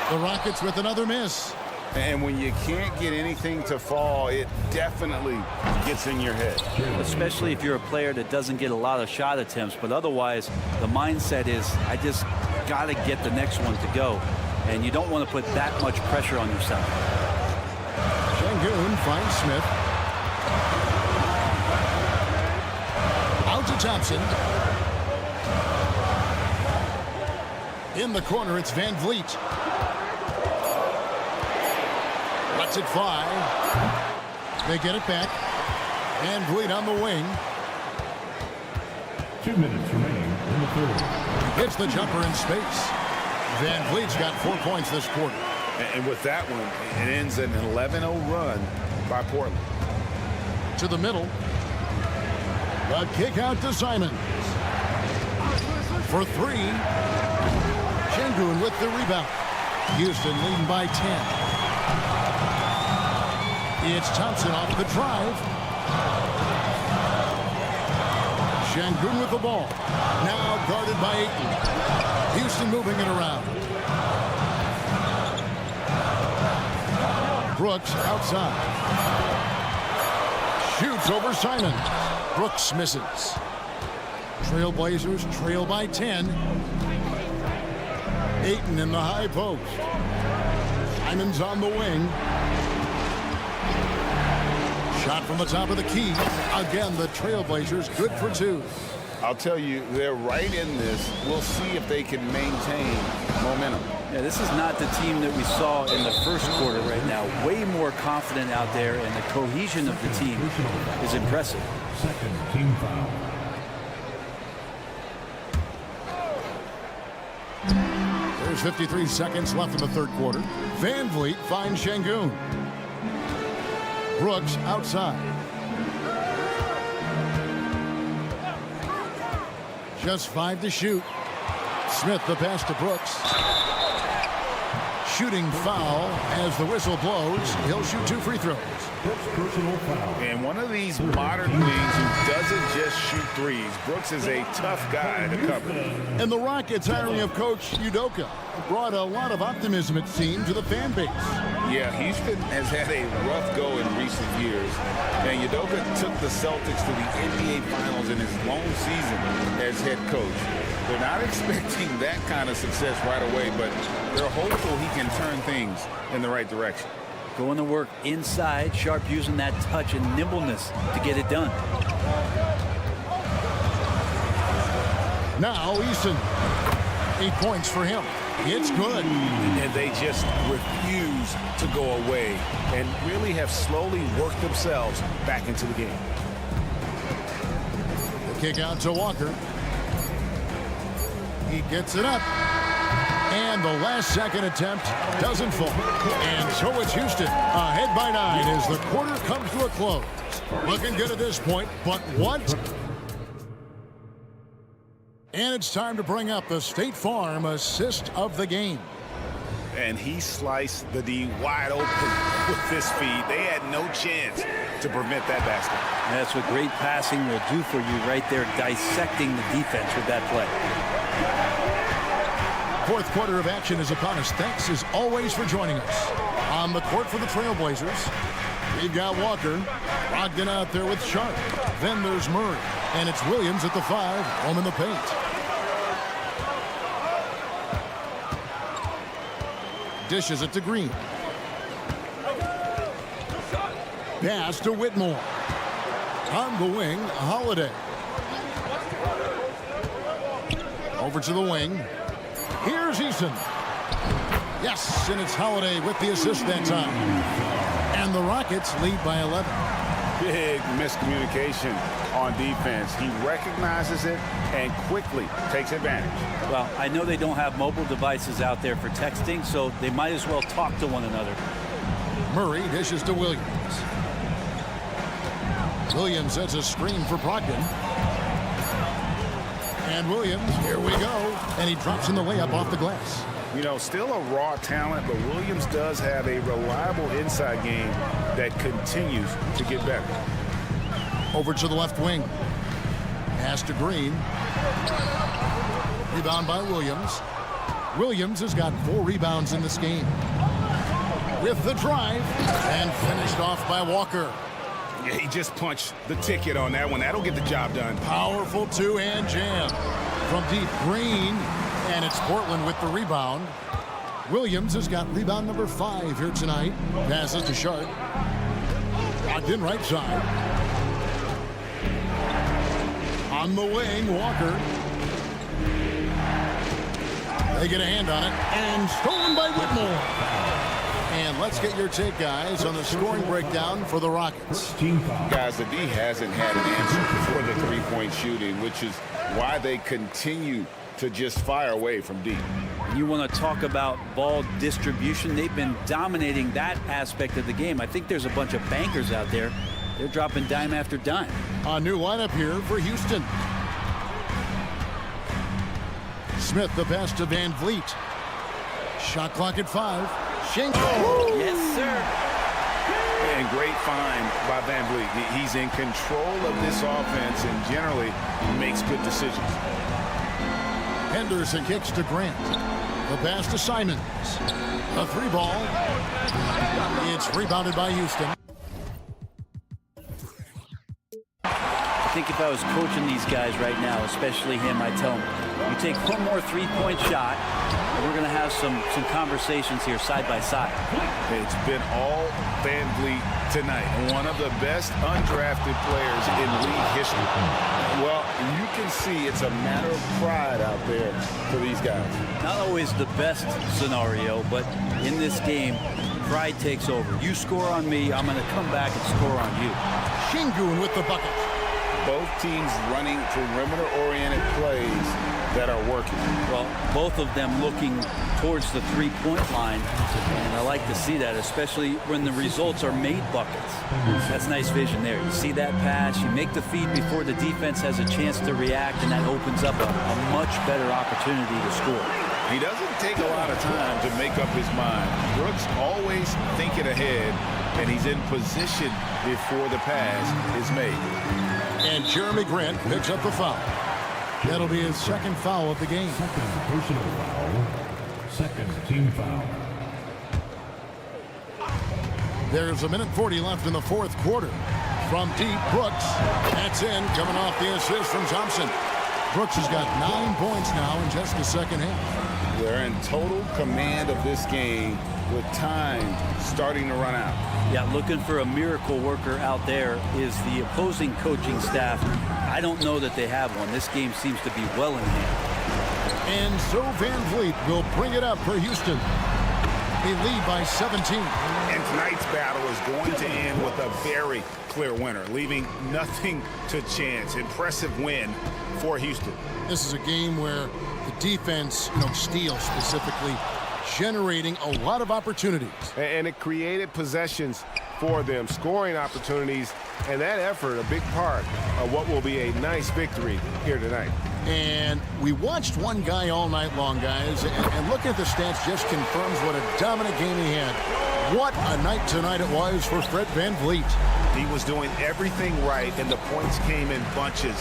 The Rockets with another miss. And when you can't get anything to fall, it definitely gets in your head. Especially if you're a player that doesn't get a lot of shot attempts, but otherwise the mindset is, I just got to get the next one to go. And you don't want to put that much pressure on yourself. Şengün finds Smith. Out to Thompson. In the corner, it's VanVleet. Lets it fly. They get it back. Van Vliet on the wing. 2 minutes remaining in the third. Hits the jumper in space. Van Vliet's got 4 points this quarter. And with that one, it ends an 11-0 run by Portland. To the middle. The kick out to Simons. For 3. Şengün with the rebound. Houston leading by 10. It's Thompson off the drive. Şengün with the ball. Now guarded by Ayton. Houston moving it around. Brooks outside. Shoots over Simon. Brooks misses. Trailblazers trail by 10. Ayton in the high post. Simons on the wing. Shot from the top of the key. Again, the Trailblazers good for 2. I'll tell you, they're right in this. We'll see if they can maintain momentum. Yeah, this is not the team that we saw in the first quarter right now. Way more confident out there, and the cohesion of the team is impressive. Second team foul. There's 53 seconds left in the third quarter. Van Vliet finds Şengün. Brooks outside. Just 5 to shoot. Smith the pass to Brooks. Shooting foul as the whistle blows. He'll shoot 2 free throws. Personal foul. And one of these modern leagues who doesn't just shoot threes. Brooks is a tough guy to cover. And the Rockets hiring of coach Udoka brought a lot of optimism, it seemed, to the fan base. Yeah, Houston has had a rough go in recent years. And Udoka took the Celtics to the NBA Finals in his long season as head coach. They're not expecting that kind of success right away, but they're hopeful he can turn things in the right direction. Going to work inside, Sharp using that touch and nimbleness to get it done. Now Eason. 8 points for him. It's good. And they just refuse to go away and really have slowly worked themselves back into the game. The kick out to Walker. He gets it up. And the last second attempt doesn't fall. And so it's Houston ahead by 9 as the quarter comes to a close. Looking good at this point, but what? And it's time to bring up the State Farm assist of the game. And he sliced the D wide open with this feed. They had no chance to prevent that basket. And that's what great passing will do for you right there, dissecting the defense with that play. Fourth quarter of action is upon us. Thanks as always for joining us. On the court for the Trailblazers, we've got Walker. Brogdon out there with Sharp. Then there's Murray. And it's Williams at the 5, home in the paint. Dishes it to Green. Pass to Whitmore. On the wing, Holiday. Over to the wing. Here's Eason. Yes, and it's Holiday with the assist that time. And the Rockets lead by 11. Big miscommunication on defense. He recognizes it and quickly takes advantage. Well, I know they don't have mobile devices out there for texting, so they might as well talk to one another. Murray dishes to Williams. Williams sets a screen for Brogdon. And Williams, here we go. And he drops in the layup off the glass. You know, still a raw talent, but Williams does have a reliable inside game that continues to get better. Over to the left wing. Pass to Green. Rebound by Williams. Williams has got 4 rebounds in this game. With the drive. And finished off by Walker. Yeah, he just punched the ticket on that one. That'll get the job done. Powerful two-hand jam. From deep, Green. And it's Portland with the rebound. Williams has got rebound number 5 here tonight. Passes to Sharp. Brogdon right side. On the wing, Walker. They get a hand on it. And stolen by Whitmore. And let's get your take, guys, on the scoring breakdown for the Rockets. Guys, the D hasn't had an answer for the three-point shooting, which is why they continue to just fire away from deep. You want to talk about ball distribution. They've been dominating that aspect of the game. I think there's a bunch of bankers out there. They're dropping dime after dime. A new lineup here for Houston. Smith, the pass to Van Vliet. Shot clock at 5. Schengen. Yes, sir. And great find by Van Vliet. He's in control of this offense and generally makes good decisions. Henderson kicks to Grant. The pass to Simons. A 3-ball. It's rebounded by Houston. I think if I was coaching these guys right now, especially him, I'd tell him, you take one more three-point shot, and we're going to have some conversations here side by side. It's been all Van Vliet tonight. One of the best undrafted players in league history. Well, you can see it's a matter of pride out there for these guys. Not always the best scenario, but in this game, pride takes over. You score on me, I'm going to come back and score on you. Schengen with the bucket. Both teams running perimeter-oriented plays that are working. Well, both of them looking towards the three-point line, and I like to see that, especially when the results are made buckets. That's nice vision there. You see that pass, you make the feed before the defense has a chance to react, and that opens up a much better opportunity to score. He doesn't take a lot of time to make up his mind. Brooks always thinking ahead, and he's in position before the pass is made. And Jeremy Grant picks up the foul. That'll be his second foul of the game. Second personal foul. Second team foul. There's 1:40 left in the fourth quarter. From deep, Brooks. That's in, coming off the assist from Thompson. Brooks has got 9 points now in just the second half. They're in total command of this game with time starting to run out. Yeah, looking for a miracle worker out there is the opposing coaching staff. I don't know that they have one. This game seems to be well in hand. And so Van Vliet will bring it up for Houston. They lead by 17. And tonight's battle is going to end with a very clear winner, leaving nothing to chance. Impressive win for Houston. This is a game where the defense, steals specifically, generating a lot of opportunities. And it created possessions for them, scoring opportunities, and that effort a big part of what will be a nice victory here tonight. And we watched one guy all night long, guys, and looking at the stats just confirms what a dominant game he had. What a night tonight it was for Fred Van Vliet. He was doing everything right, and the points came in bunches.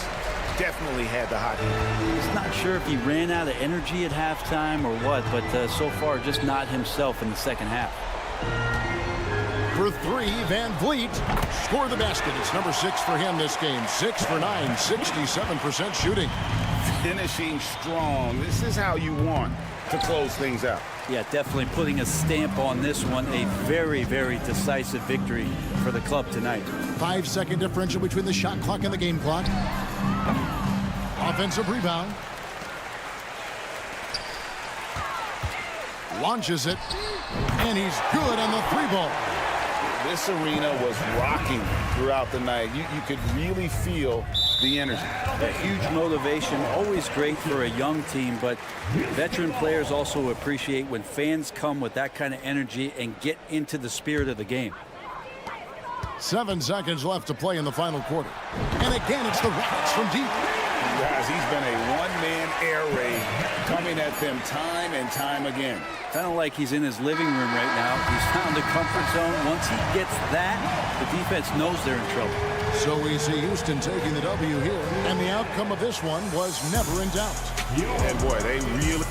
Definitely had the hot hand. He's not sure if he ran out of energy at halftime or what, but so far just not himself in the second half. For 3, Van Vliet scored the basket. It's number 6 for him this game. 6 for 9, 67% shooting. Finishing strong. This is how you want to close things out. Yeah, definitely putting a stamp on this one. A very, very decisive victory for the club tonight. 5-second differential between the shot clock and the game clock. Offensive rebound. Launches it. And he's good on the 3-ball. This arena was rocking throughout the night. You could really feel the energy. A huge motivation, always great for a young team, but veteran players also appreciate when fans come with that kind of energy and get into the spirit of the game. 7 seconds left to play in the final quarter. And again, it's the Rockets from deep. Guys, he's been a one-man air raid coming at them time and time again. Kind of like he's in his living room right now. He's found a comfort zone. Once he gets that, the defense knows they're in trouble. So we see Houston taking the W here, and the outcome of this one was never in doubt. And boy, they really...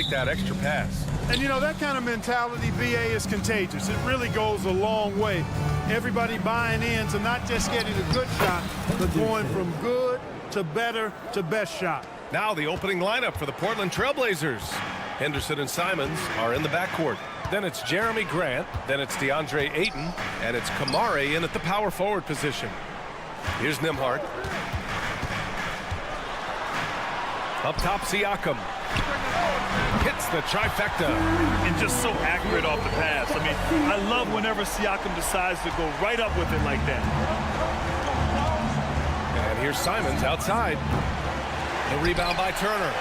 make that extra pass. And, you know, that kind of mentality, BA, is contagious. It really goes a long way. Everybody buying in to not just getting a good shot, but going from good to better to best shot. Now the opening lineup for the Portland Trailblazers. Henderson and Simons are in the backcourt. Then it's Jeremy Grant. Then it's DeAndre Ayton. And it's Kamari in at the power forward position. Here's Nembhard. Up top, Siakam. Hits the trifecta. And just so accurate off the pass. I mean, I love whenever Siakam decides to go right up with it like that. And here's Simons outside. The rebound by Turner.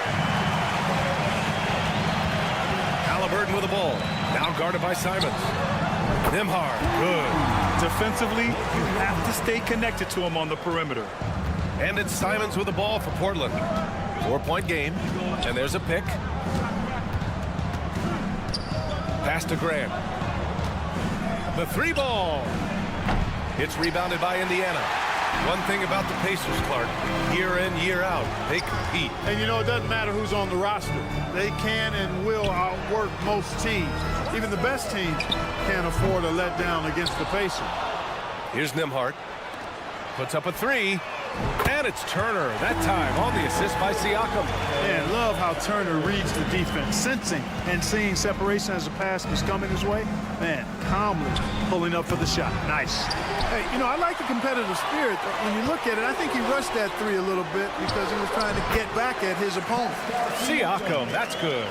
Halliburton with the ball. Now guarded by Simons. Nembhard, good. Defensively, you have to stay connected to him on the perimeter. And it's Simons with the ball for Portland. 4-point game. And there's a pick. Pass to Grant. The three ball. It's rebounded by Indiana. One thing about the Pacers, Clark, year in, year out, they compete. And, you know, it doesn't matter who's on the roster. They can and will outwork most teams. Even the best teams can't afford a letdown against the Pacers. Here's Nembhard. Puts up a three. And it's Turner, that time on the assist by Siakam. Man, love how Turner reads the defense, sensing and seeing separation as the pass was coming his way. Man, calmly pulling up for the shot. Nice. Hey, you know, I like the competitive spirit. When you look at it, I think he rushed that three a little bit because he was trying to get back at his opponent. Siakam, that's good.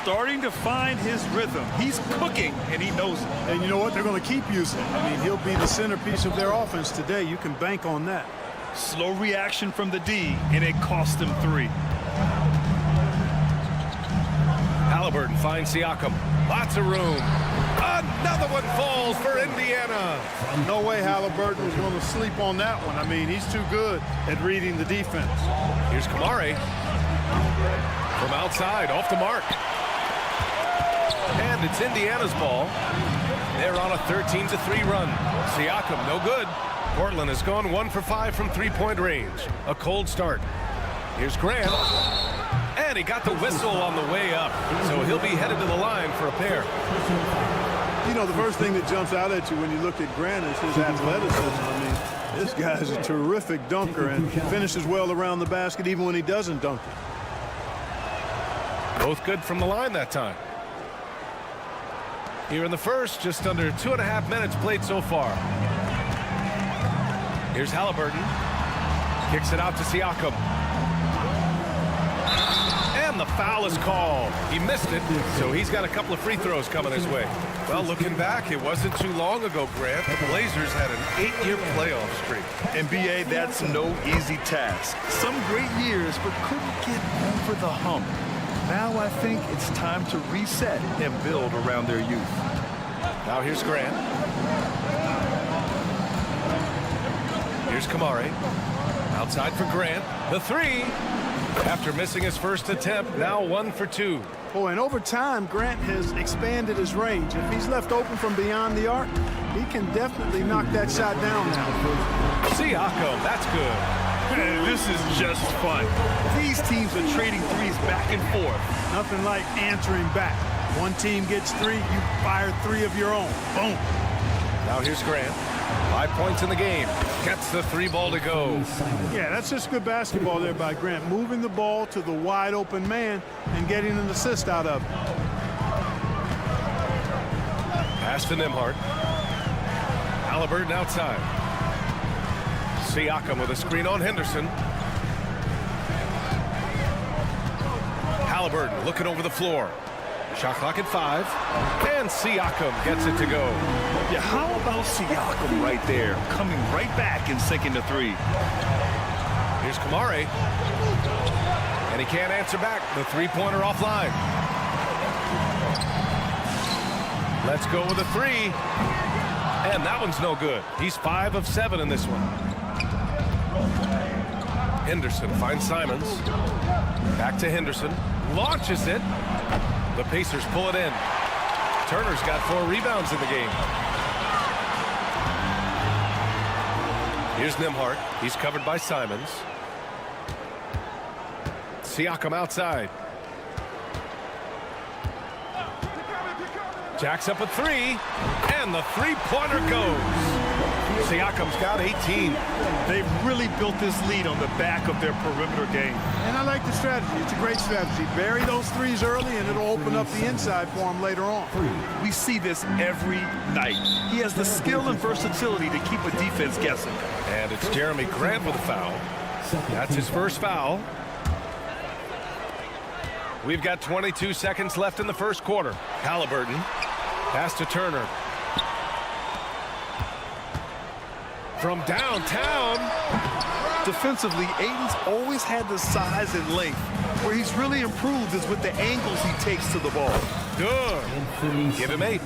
Starting to find his rhythm. He's cooking, and he knows it. And you know what? They're going to keep using him. I mean, he'll be the centerpiece of their offense today. You can bank on that. Slow reaction from the D, and it cost him three. Halliburton finds Siakam. Lots of room. Another one falls for Indiana. No way Halliburton was going to sleep on that one. I mean, he's too good at reading the defense. Here's Kamari. From outside, off the mark. And it's Indiana's ball. They're on a 13-3 run. Siakam, no good. Portland has gone 1 for 5 from three-point range. A cold start. Here's Grant. And he got the whistle on the way up. So he'll be headed to the line for a pair. You know, the first thing that jumps out at you when you look at Grant is his athleticism. I mean, this guy's a terrific dunker and finishes well around the basket even when he doesn't dunk it. Both good from the line that time. Here in the first, just under 2.5 minutes played so far. Here's Halliburton. Kicks it out to Siakam. And the foul is called. He missed it, so he's got a couple of free throws coming his way. Well, looking back, it wasn't too long ago, Grant. The Blazers had an 8-year playoff streak. And, B.A., that's no easy task. Some great years, but couldn't get over the hump. Now I think it's time to reset and build around their youth. Now here's Grant. Here's Kamari. Outside for Grant. The three. After missing his first attempt, now 1 for 2. Oh, and over time, Grant has expanded his range. If he's left open from beyond the arc, he can definitely knock that shot down now. Siakam, that's good. Man, this is just fun. These teams are trading threes back and forth. Nothing like answering back. One team gets 3, you fire 3 of your own. Boom. Now here's Grant. 5 points in the game. Gets the 3 ball to go. Yeah, that's just good basketball there by Grant. Moving the ball to the wide open man and getting an assist out of it. Pass to Nembhard. Halliburton outside. Siakam with a screen on Henderson. Halliburton looking over the floor. Shot clock at 5. And Siakam gets it to go. Yeah, how about Siakam right there, coming right back and sinking the 3. Here's Kamari. And he can't answer back. The three-pointer offline. Let's go with a 3. And that one's no good. He's 5 of 7 in this one. Henderson finds Simons. Back to Henderson. Launches it. The Pacers pull it in. Turner's got 4 rebounds in the game. Here's Nembhard. He's covered by Simons. Siakam outside. Jacks up a three, and the three-pointer goes. Siakam's got 18. They've really built this lead on the back of their perimeter game. And I like the strategy. It's a great strategy. Bury those threes early, and it'll open up the inside for him later on. We see this every night. He has the skill and versatility to keep a defense guessing. And it's Jeremy Grant with a foul. That's his first foul. We've got 22 seconds left in the first quarter. Halliburton. Pass to Turner. From downtown. Defensively, Ayton's always had the size and length. Where he's really improved is with the angles he takes to the ball. Good. Give him 8.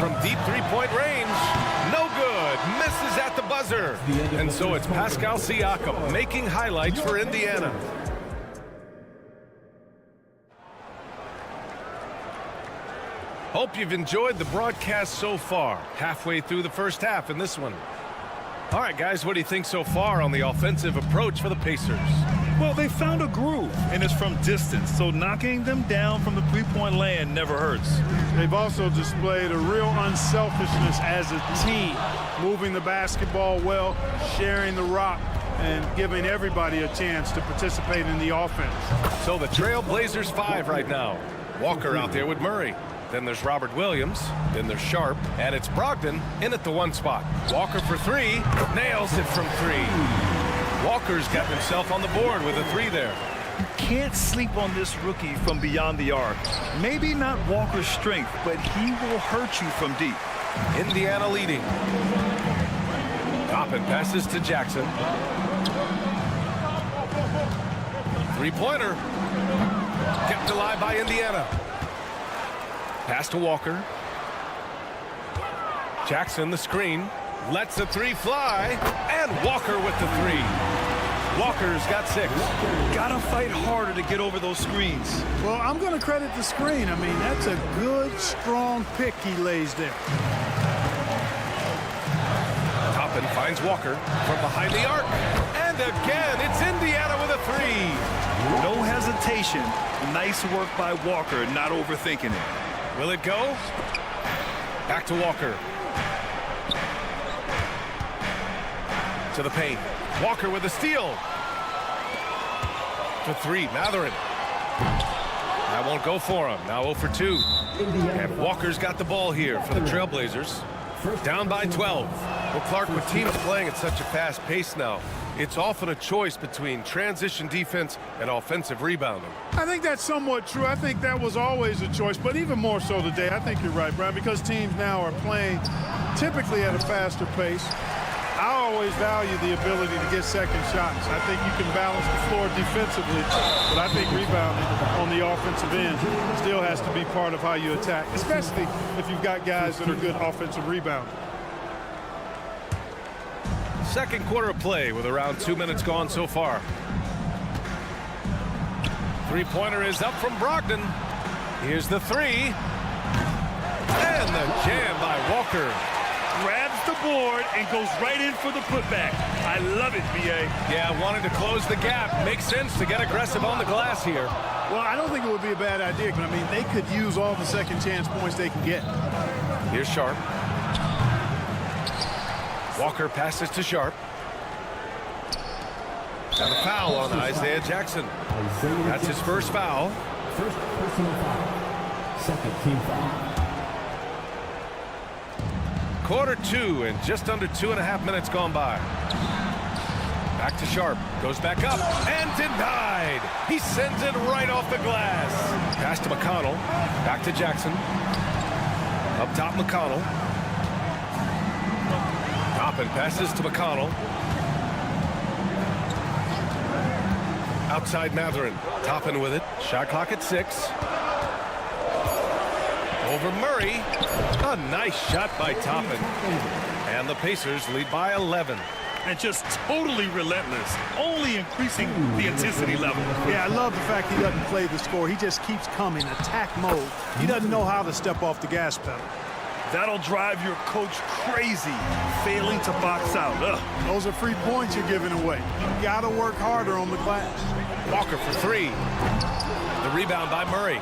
From deep three-point range. No good. Misses at the buzzer. And so it's Pascal Siakam making highlights for Indiana. Hope you've enjoyed the broadcast so far. Halfway through the first half in this one. All right, guys, what do you think so far on the offensive approach for the Pacers? Well, they found a groove, and it's from distance, so knocking them down from the three-point land never hurts. They've also displayed a real unselfishness as a team, moving the basketball well, sharing the rock, and giving everybody a chance to participate in the offense. So the Trail Blazers 5 right now. Walker out there with Murray. Then there's Robert Williams. Then there's Sharp. And it's Brogdon in at the 1 spot. Walker for 3. Nails it from 3. Walker's got himself on the board with a 3 there. You can't sleep on this rookie from beyond the arc. Maybe not Walker's strength, but he will hurt you from deep. Indiana leading. Toppin passes to Jackson. Three-pointer. Kept alive by Indiana. Pass to Walker. Jackson the screen. Lets the 3 fly. And Walker with the 3. Walker's got 6. Gotta fight harder to get over those screens. Well, I'm going to credit the screen. I mean, that's a good, strong pick he lays there. Toppin finds Walker from behind the arc. And again, it's Indiana with a 3. No hesitation. Nice work by Walker, not overthinking it. Will it go? Back to Walker. To the paint. Walker with a steal. To 3, Matherin. That won't go for him. Now 0 for 2. And Walker's got the ball here for the Trailblazers. Down by 12. Well, Clark, with teams playing at such a fast pace now, it's often a choice between transition defense and offensive rebounding. I think that's somewhat true. I think that was always a choice, but even more so today. I think you're right, Brian, because teams now are playing typically at a faster pace. I always value the ability to get second shots. I think you can balance the floor defensively, but I think rebounding on the offensive end still has to be part of how you attack, especially if you've got guys that are good offensive rebounders. Second quarter of play with around 2 minutes gone so far. Three-pointer is up from Brogdon. Here's the 3. And the jam by Walker. Grabs the board and goes right in for the putback. I love it, B.A. Yeah, wanting to close the gap. Makes sense to get aggressive on the glass here. Well, I don't think it would be a bad idea, but I mean, they could use all the second chance points they can get. Here's Sharp. Walker passes to Sharp. Got a foul on Isaiah Jackson. That's his first foul. First personal foul. Second team foul. Quarter 2 and just under 2.5 minutes gone by. Back to Sharp. Goes back up and denied. He sends it right off the glass. Pass to McConnell. Back to Jackson. Up top, McConnell. Toppin passes to McConnell. Outside Matherin. Toppin with it. Shot clock at 6. Over Murray. A nice shot by Toppin. And the Pacers lead by 11. And just totally relentless, only increasing the intensity level. Yeah, I love the fact he doesn't play the score. He just keeps coming, attack mode. He doesn't know how to step off the gas pedal. That'll drive your coach crazy, failing to box out. Ugh. Those are free points you're giving away. You got to work harder on the glass. Walker for three. The rebound by Murray.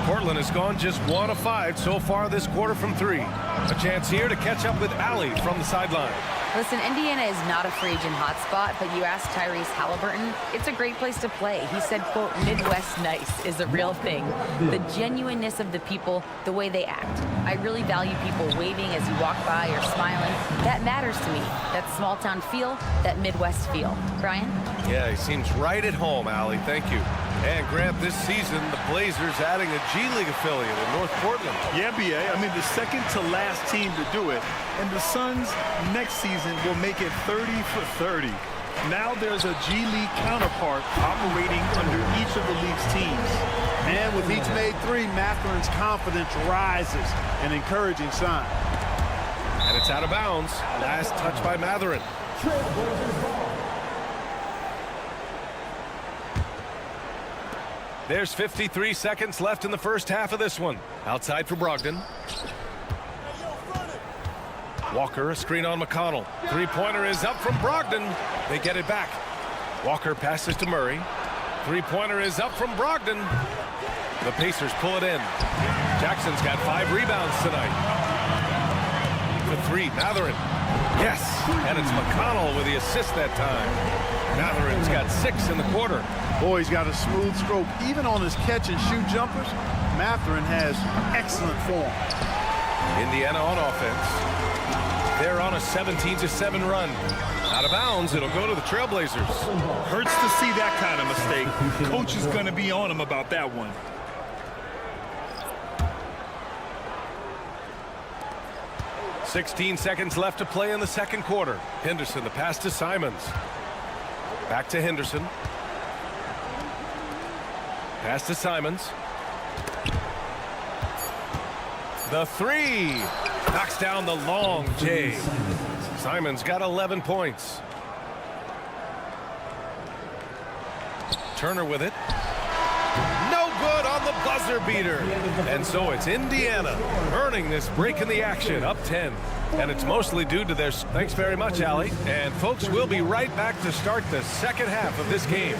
Portland has gone just 1 of 5 so far this quarter from three. A chance here to catch up with Allie from the sideline. Listen, Indiana is not a free agent hotspot, but you ask Tyrese Halliburton, it's a great place to play. He said, quote, Midwest nice is a real thing. The genuineness of the people, the way they act. I really value people waving as you walk by or smiling. That matters to me. That small town feel, that Midwest feel. Brian? Yeah, he seems right at home, Allie. Thank you. And Grant, this season, the Blazers adding a G League affiliate in North Portland. Yeah, BA. I mean, the second to last team to do it. And the Suns next season will make it 30 for 30. Now there's a G League counterpart operating under each of the league's teams. And with each made three, Matherin's confidence rises, an encouraging sign. And it's out of bounds. Last touch by Matherin. There's 53 seconds left in the first half of this one. Outside for Brogdon. Walker, a screen on McConnell. Three-pointer is up from Brogdon. They get it back. Walker passes to Murray. Three-pointer is up from Brogdon. The Pacers pull it in. Jackson's got 5 rebounds tonight. For three, Matherin. Yes, and it's McConnell with the assist that time. Matherin's got 6 in the quarter. Boy, he's got a smooth stroke. Even on his catch-and-shoot jumpers, Matherin has excellent form. Indiana on offense. They're on a 17-7 run. Out of bounds, it'll go to the Trailblazers. Hurts to see that kind of mistake. Coach is going to be on him about that one. $16 seconds left to play in the second quarter. Henderson, the pass to Simons. Back to Henderson. Pass to Simons. The three. Knocks down the long J. Simons got 11 points. Turner with it. No good on the buzzer beater. And so it's Indiana earning this break in the action, up 10. And it's mostly due to their... Thanks very much, Allie. And folks, we'll be right back to start the second half of this game.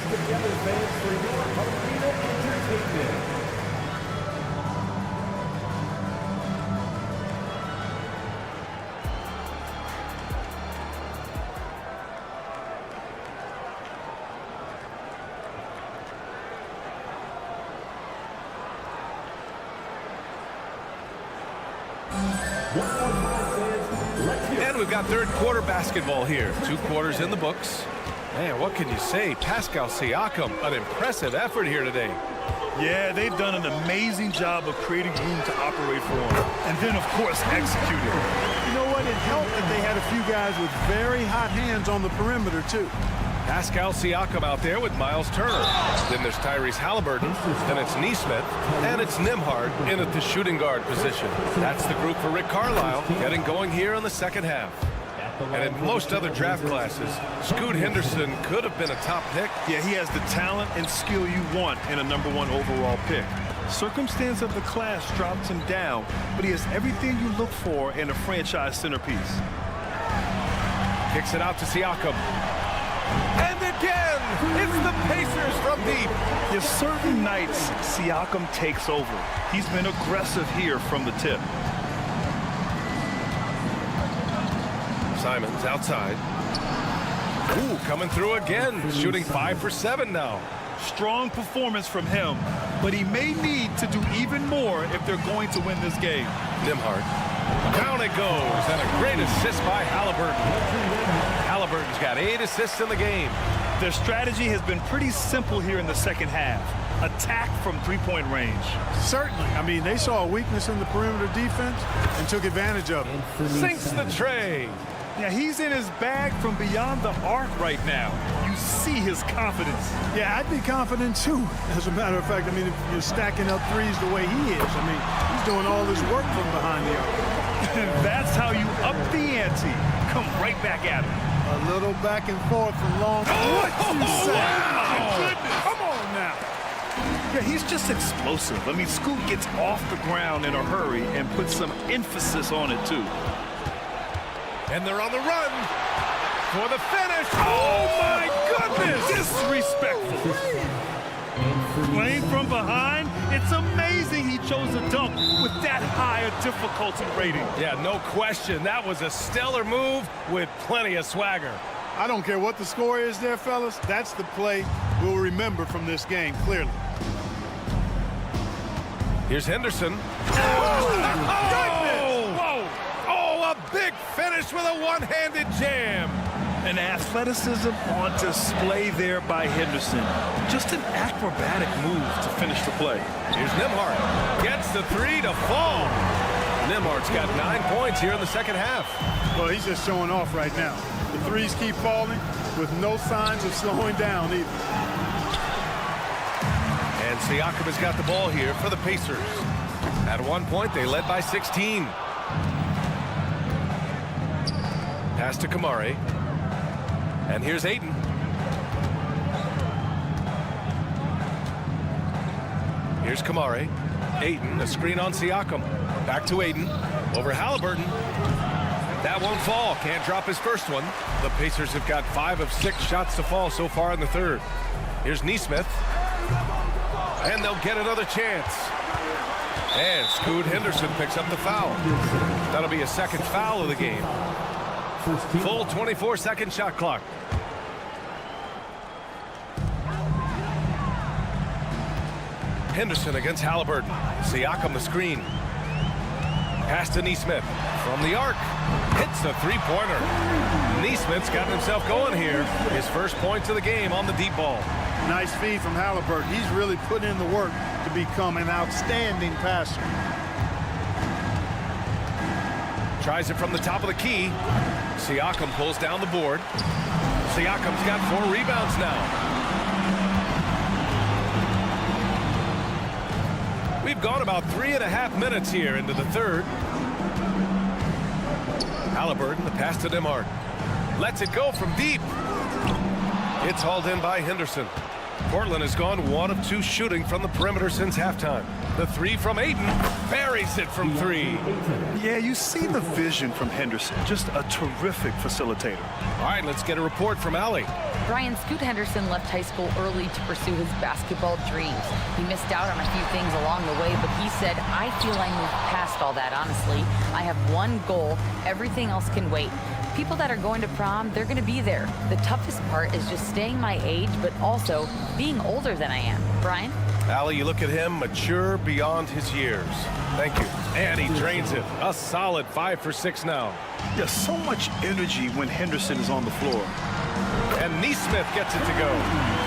And we've got third quarter basketball here. 2 quarters in the books. Man, what can you say? Pascal Siakam, an impressive effort here today. Yeah, they've done an amazing job of creating room to operate for him. And then, of course, executing. You know what? It helped that they had a few guys with very hot hands on the perimeter, too. Pascal Siakam out there with Miles Turner. Then there's Tyrese Halliburton. Then it's Neesmith. And it's Nembhard in at the shooting guard position. That's the group for Rick Carlisle getting going here in the second half. And in most other draft classes, Scoot Henderson could have been a top pick. Yeah, he has the talent and skill you want in a #1 overall pick. Circumstance of the class dropped him down, but he has everything you look for in a franchise centerpiece. Kicks it out to Siakam. And again, it's the Pacers from deep. There's certain nights Siakam takes over. He's been aggressive here from the tip. Simons outside. Ooh, coming through again. Shooting 5 for 7 now. Strong performance from him, but he may need to do even more if they're going to win this game. Nembhard. Down it goes, and a great assist by Halliburton. Halliburton's got 8 assists in the game. Their strategy has been pretty simple here in the second half. Attack from three-point range. Certainly. I mean, they saw a weakness in the perimeter defense and took advantage of it. Sinks the tray. Yeah, he's in his bag from beyond the arc right now. You see his confidence. Yeah, I'd be confident too. As a matter of fact, I mean, if you're stacking up threes the way he is, I mean, he's doing all his work from behind the arc. And that's how you up the ante. Come right back at him. A little back and forth from long. What you say? Wow. My goodness. Come on now. Yeah, he's just explosive. I mean, Scoot gets off the ground in a hurry and puts some emphasis on it too. And they're on the run for the finish. Oh, my goodness! goodness! Disrespectful. Playing from behind, it's amazing he chose a dunk with that high a difficulty rating. Yeah, no question. That was a stellar move with plenty of swagger. I don't care what the score is there, fellas. That's the play we'll remember from this game, clearly. Here's Henderson. Whoa! Oh, a big finish with a one-handed jam. An athleticism on display there by Henderson. Just an acrobatic move to finish the play. Here's Nembhard. Gets the three to fall. Nembhard's got 9 points here in the second half. Well, he's just showing off right now. The threes keep falling with no signs of slowing down either. And Siakam has got the ball here for the Pacers. At one point, they led by 16. Pass to Kamari. And here's Ayton. Here's Kamari. Ayton, a screen on Siakam. Back to Ayton. Over Halliburton. That won't fall. Can't drop his first one. The Pacers have got 5 of 6 shots to fall so far in the third. Here's Nesmith. And they'll get another chance. And Scoot Henderson picks up the foul. That'll be a second foul of the game. Full 24-second shot clock. Henderson against Halliburton. Siakam the screen. Pass to Nesmith. From the arc. Hits the three-pointer. Nesmith's gotten himself going here. His first points of the game on the deep ball. Nice feed from Halliburton. He's really putting in the work to become an outstanding passer. Tries it from the top of the key. Siakam pulls down the board. Siakam's got 4 rebounds now. We've gone about 3.5 minutes here into the third. Halliburton, the pass to Nembhard. Lets it go from deep. It's hauled in by Henderson. Portland has gone 1 of 2 shooting from the perimeter since halftime. The three from Ayton. Buries it from 3. Yeah, you see the vision from Henderson. Just a terrific facilitator. All right, let's get a report from Allie. Brian, Scoot Henderson left high school early to pursue his basketball dreams. He missed out on a few things along the way, but he said, I feel I moved past all that, honestly. I have one goal. Everything else can wait. People that are going to prom, they're going to be there. The toughest part is just staying my age, but also being older than I am. Brian? Allie, you look at him, mature beyond his years. Thank you. And he drains it. A solid 5 for 6 now. There's so much energy when Henderson is on the floor. And Nesmith gets it to go.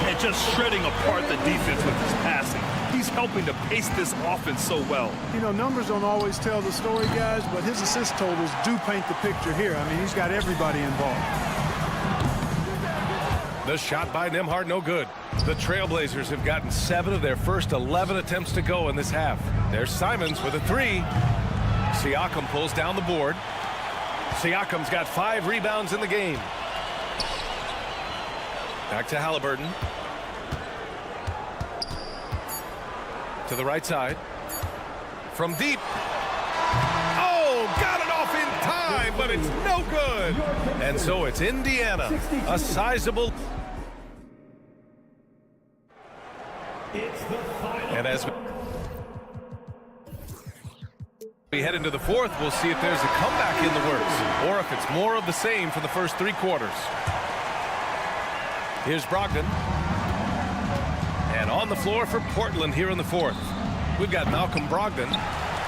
And just shredding apart the defense with his passing. He's helping to pace this offense so well. You know, numbers don't always tell the story, guys, but his assist totals do paint the picture here. I mean, he's got everybody involved. The shot by Nembhard, no good. The Trailblazers have gotten 7 of their first 11 attempts to go in this half. There's Simons with a 3. Siakam pulls down the board. Siakam's got 5 rebounds in the game. Back to Halliburton. To the right side. From deep. Oh, got it off in time, but it's no good. And so it's Indiana. A sizable. And as we head into the fourth, we'll see if there's a comeback in the works or if it's more of the same for the first 3 quarters. Here's Brogdon. And on the floor for Portland here in the fourth. We've got Malcolm Brogdon.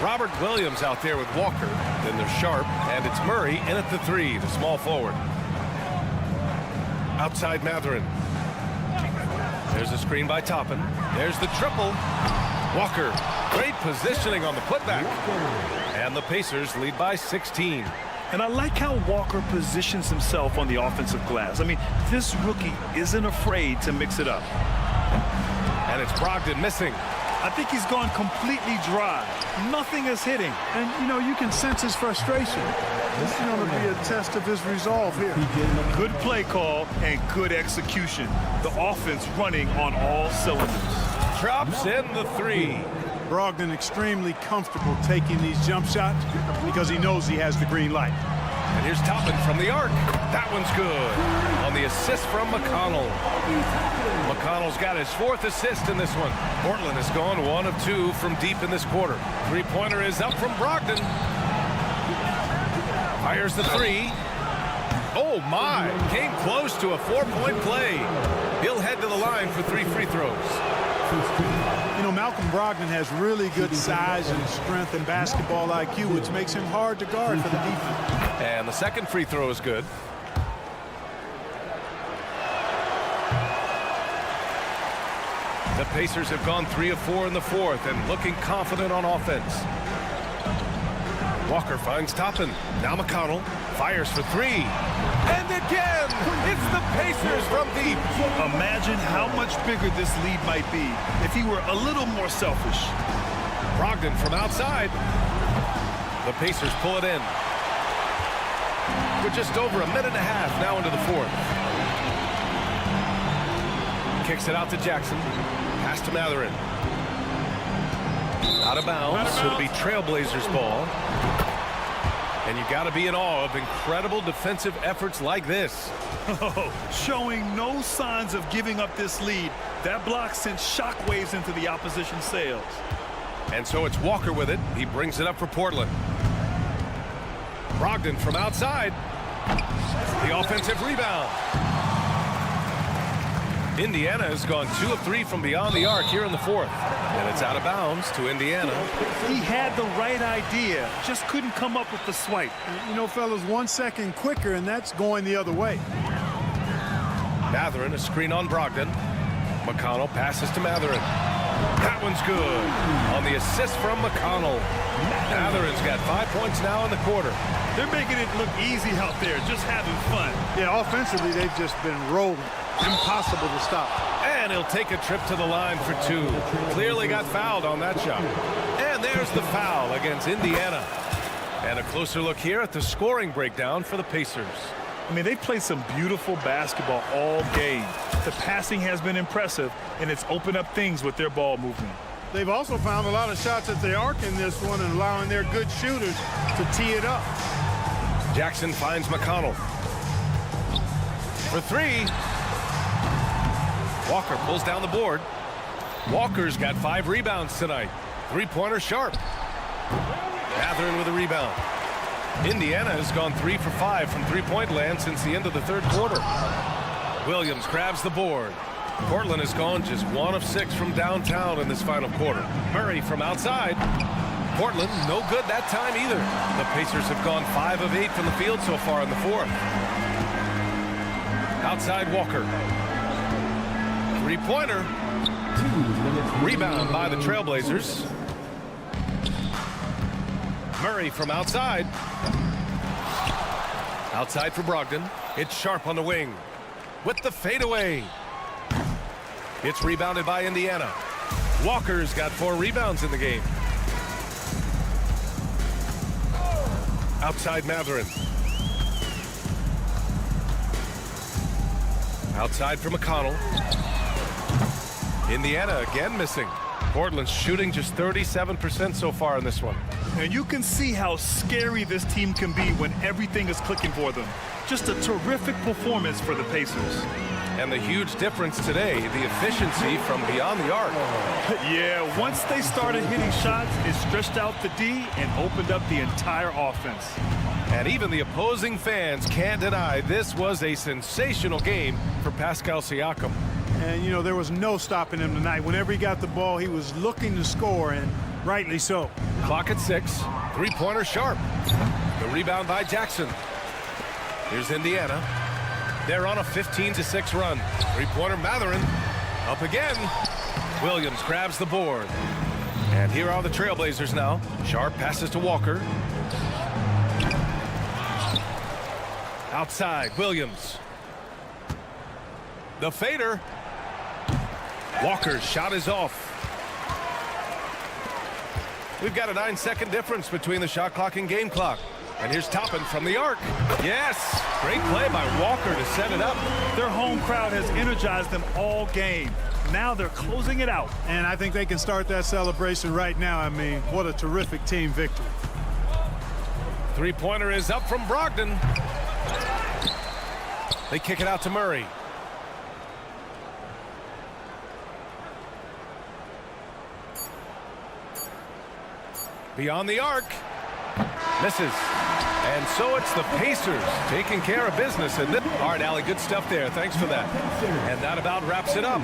Robert Williams out there with Walker. Then there's Sharp. And it's Murray in at the 3, the small forward. Outside Mathurin. There's a screen by Toppin. There's the triple. Walker. Great positioning on the putback. And the Pacers lead by 16. And I like how Walker positions himself on the offensive glass. I mean, this rookie isn't afraid to mix it up. And it's Brogdon missing. I think he's gone completely dry. Nothing is hitting. And, you know, you can sense his frustration. This is going to be a test of his resolve here. Good play call and good execution. The offense running on all cylinders. Drops in the 3. Brogdon extremely comfortable taking these jump shots because he knows he has the green light. And here's Toppin from the arc. That one's good. On the assist from McConnell. McConnell's got his 4th assist in this one. Portland has gone 1 of 2 from deep in this quarter. Three-pointer is up from Brogdon. Fires the 3. Oh, my. Came close to a 4-point play. He'll head to the line for 3 free throws. You know, Malcolm Brogdon has really good size and strength and basketball IQ, which makes him hard to guard for the defense. And the second free throw is good. The Pacers have gone 3 of 4 in the 4th and looking confident on offense. Walker finds Toppin. Now McConnell fires for 3. And again, it's the Pacers from deep. Imagine how much bigger this lead might be if he were a little more selfish. Brogdon from outside. The Pacers pull it in. We're just over a minute and a half now into the 4th. Kicks it out to Jackson. Pass to Matherin. Out of bounds. It'll be Trailblazers ball. And you got to be in awe of incredible defensive efforts like this. Showing no signs of giving up this lead. That block sent shockwaves into the opposition sails. And so it's Walker with it. He brings it up for Portland. Brogdon from outside. The offensive rebound. Indiana has gone 2 of 3 from beyond the arc here in the 4th. And it's out of bounds to Indiana. He had the right idea, just couldn't come up with the swipe. You know, fellas, 1 second quicker, and that's going the other way. Matherin, a screen on Brogdon. McConnell passes to Matherin. That one's good. On the assist from McConnell. Matherin's got 5 points now in the quarter. They're making it look easy out there, just having fun. Yeah, offensively, they've just been rolling. Impossible to stop. And he'll take a trip to the line for 2. Clearly got fouled on that shot. And there's the foul against Indiana. And a closer look here at the scoring breakdown for the Pacers. I mean, they've played some beautiful basketball all game. The passing has been impressive, and it's opened up things with their ball movement. They've also found a lot of shots at the arc in this one and allowing their good shooters to tee it up. Jackson finds McConnell. For 3. Walker pulls down the board. Walker's got 5 rebounds tonight. Three-pointer sharp. Matherin with a rebound. Indiana has gone 3 for 5 from three-point land since the end of the 3rd quarter. Williams grabs the board. Portland has gone just 1 of 6 from downtown in this final quarter. Murray from outside. Portland no good that time either. The Pacers have gone 5 of 8 from the field so far in the 4th. Outside Walker. Three-pointer. Rebound by the Trailblazers. Murray from outside. Outside for Brogdon. It's Sharp on the wing. With the fadeaway. It's rebounded by Indiana. Walker's got 4 rebounds in the game. Outside Matherin. Outside for McConnell. Indiana again missing. Portland's shooting just 37% so far in this one. And you can see how scary this team can be when everything is clicking for them. Just a terrific performance for the Pacers. And the huge difference today, the efficiency from beyond the arc. Yeah, once they started hitting shots, it stretched out the D and opened up the entire offense. And even the opposing fans can't deny this was a sensational game for Pascal Siakam. And, you know, there was no stopping him tonight. Whenever he got the ball, he was looking to score, and rightly so. Clock at 6. Three-pointer Sharp. The rebound by Jackson. Here's Indiana. They're on a 15-6 run. Three-pointer Matherin. Up again. Williams grabs the board. And here are the Trailblazers now. Sharp passes to Walker. Outside, Williams. The fader. Walker's shot is off. We've got a 9-second difference between the shot clock and game clock. And here's Toppin from the arc. Yes, great play by Walker to set it up. Their home crowd has energized them all game. Now they're closing it out. And I think they can start that celebration right now. I mean, what a terrific team victory. Three-pointer is up from Brogdon. They kick it out to Murray. Beyond the arc. Misses. And so it's the Pacers taking care of business. And all right, Allie, good stuff there. Thanks for that. And that about wraps it up.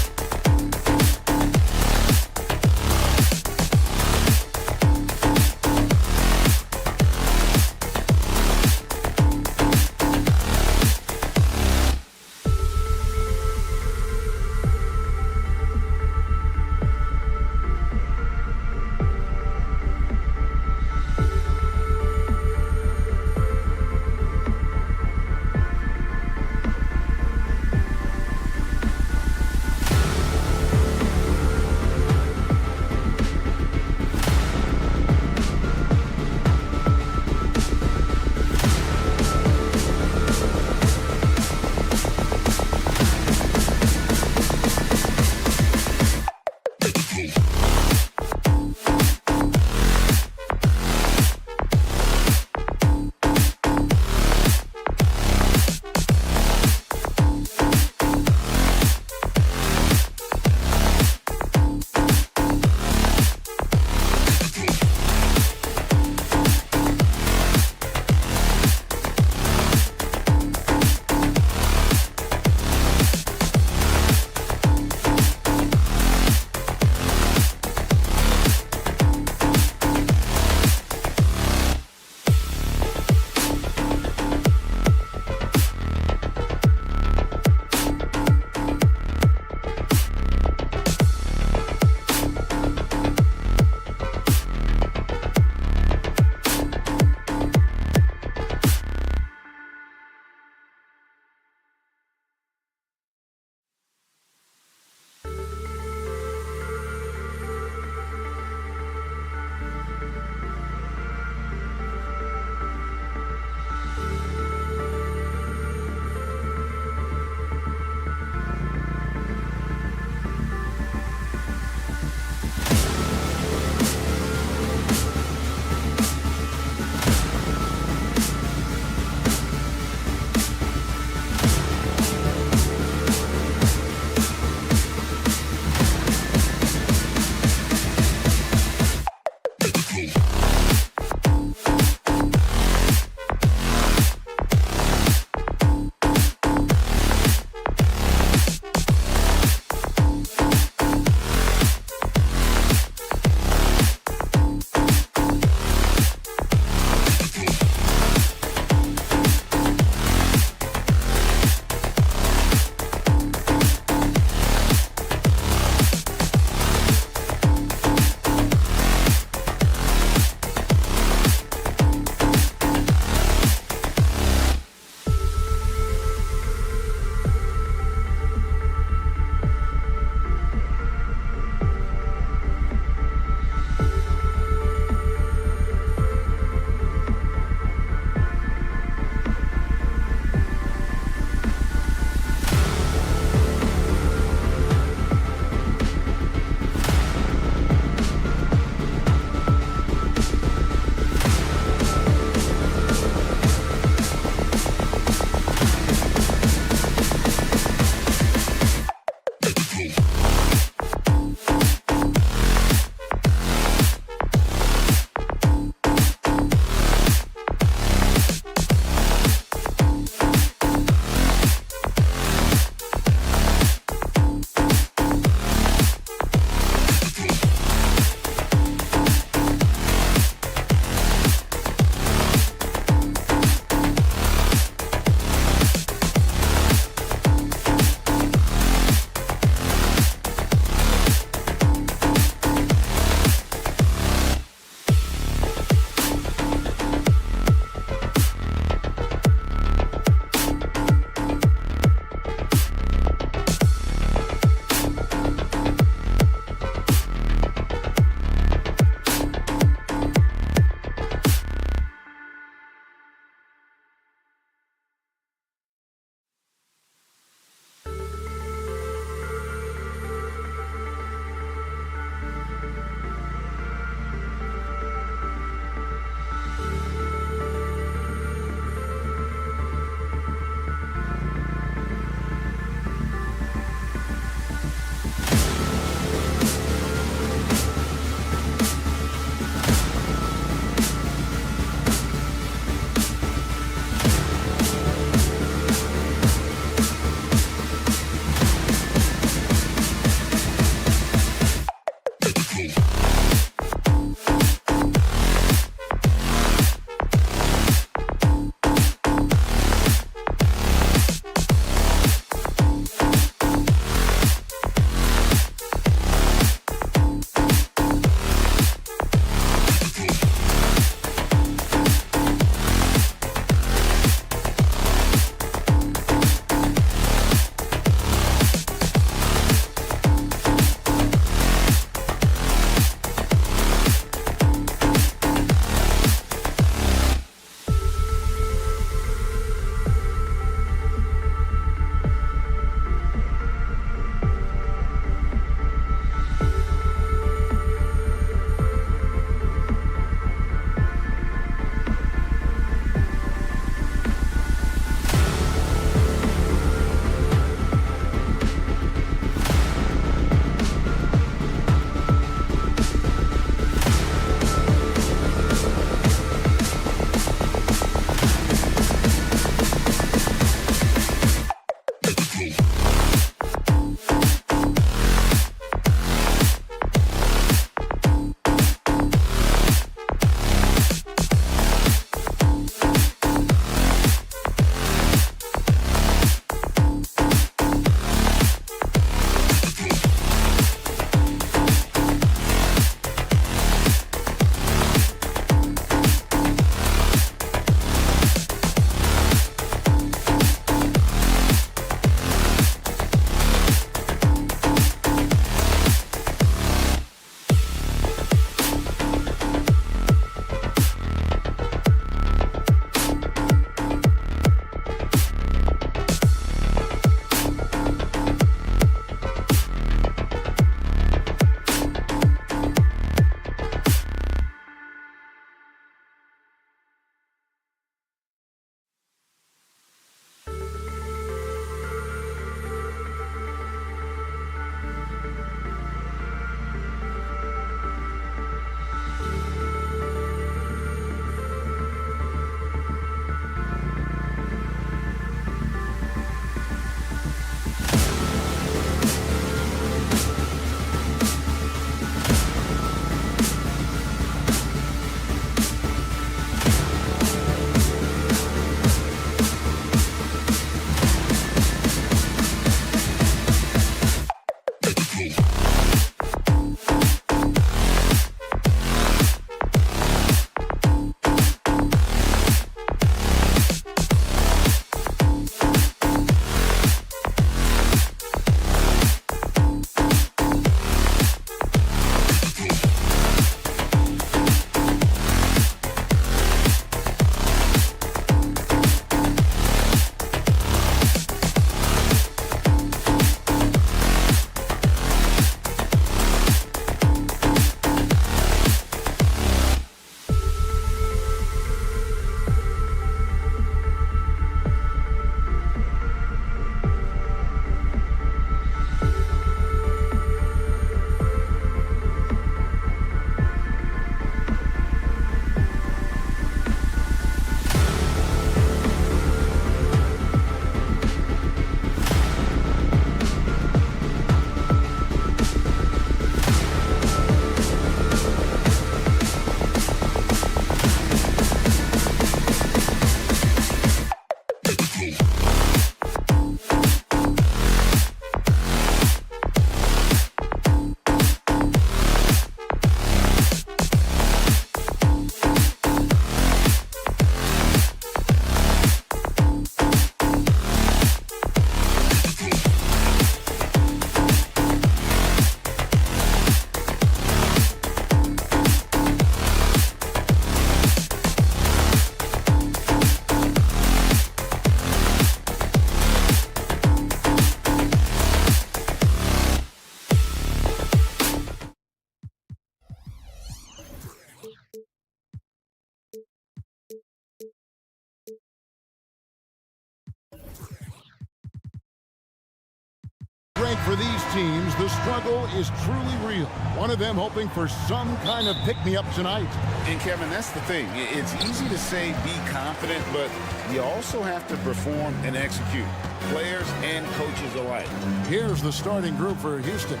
think for these teams, the struggle is truly real. One of them hoping for some kind of pick-me-up tonight. And, Kevin, that's the thing. It's easy to say be confident, but you also have to perform and execute, players and coaches alike. Here's the starting group for Houston.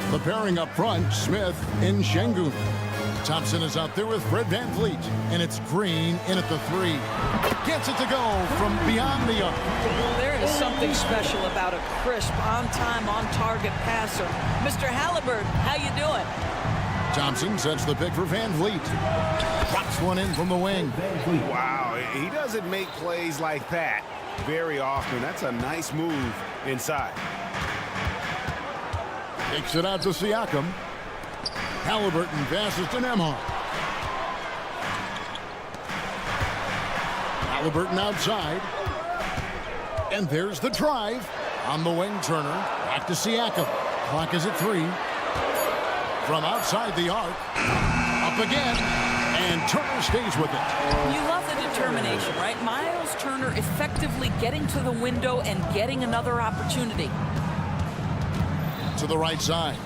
The pairing up front, Smith and Şengün. Thompson is out there with Fred VanVleet, and it's Green in at the 3. Gets it to go from beyond the arc. There is something special about a crisp, on-time, on-target passer. Mr. Halliburton, how you doing? Thompson sets the pick for VanVleet. Drops one in from the wing. Wow, he doesn't make plays like that very often. That's a nice move inside. Takes it out to Siakam. Halliburton passes to Nembhard. Halliburton outside. And there's the drive. On the wing, Turner. Back to Siakam. Clock is at 3. From outside the arc. Up again. And Turner stays with it. You love the determination, right? Miles Turner effectively getting to the window and getting another opportunity. To the right side.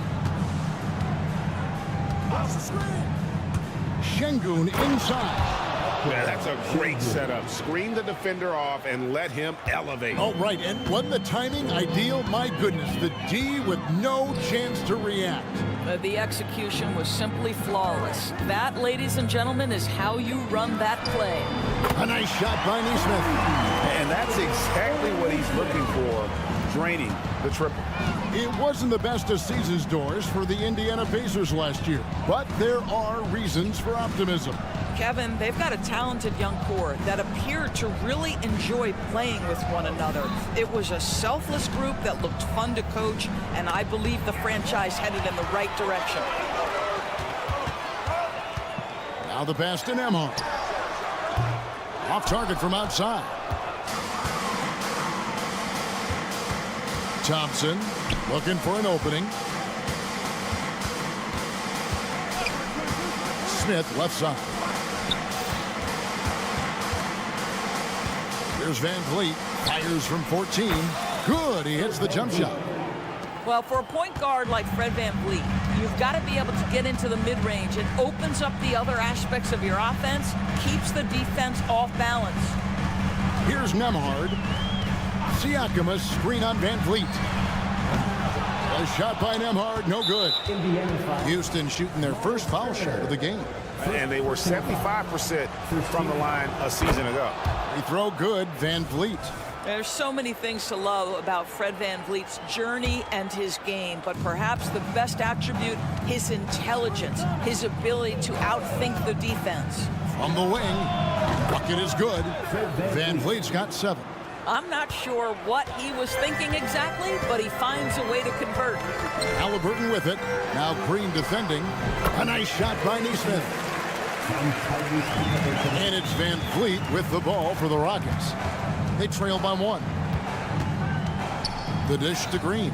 Şengün inside. Yeah, that's a great setup. Screen the defender off and let him elevate. Oh, right. And wasn't the timing ideal? My goodness, the D with no chance to react. The execution was simply flawless. That, ladies and gentlemen, is how you run that play. A nice shot by Nesmith. And that's exactly what he's looking for, draining the triple. It wasn't the best of season's doors for the Indiana Pacers last year, but there are reasons for optimism. Kevin, they've got a talented young core that appeared to really enjoy playing with one another. It was a selfless group that looked fun to coach, and I believe the franchise headed in the right direction. Now the pass to Nembhard. Off target from outside. Thompson looking for an opening. Smith left side. Here's VanVleet. Fires from 14. Good. He hits the jump shot. Well, for a point guard like Fred VanVleet, you've got to be able to get into the mid-range. It opens up the other aspects of your offense, keeps the defense off balance. Here's Nembhard. Siakam, a screen on VanVleet. A shot by Nembhard, no good. Houston shooting their first foul shot of the game. And they were 75% from the line a season ago. Free throw good, VanVleet. There's so many things to love about Fred VanVleet's journey and his game, but perhaps the best attribute, his intelligence, his ability to outthink the defense. From the wing, bucket is good. VanVleet's got 7. I'm not sure what he was thinking exactly, but he finds a way to convert. Halliburton with it. Now Green defending. A nice shot by Nesmith. And it's VanVleet with the ball for the Rockets. They trail by 1. The dish to Green.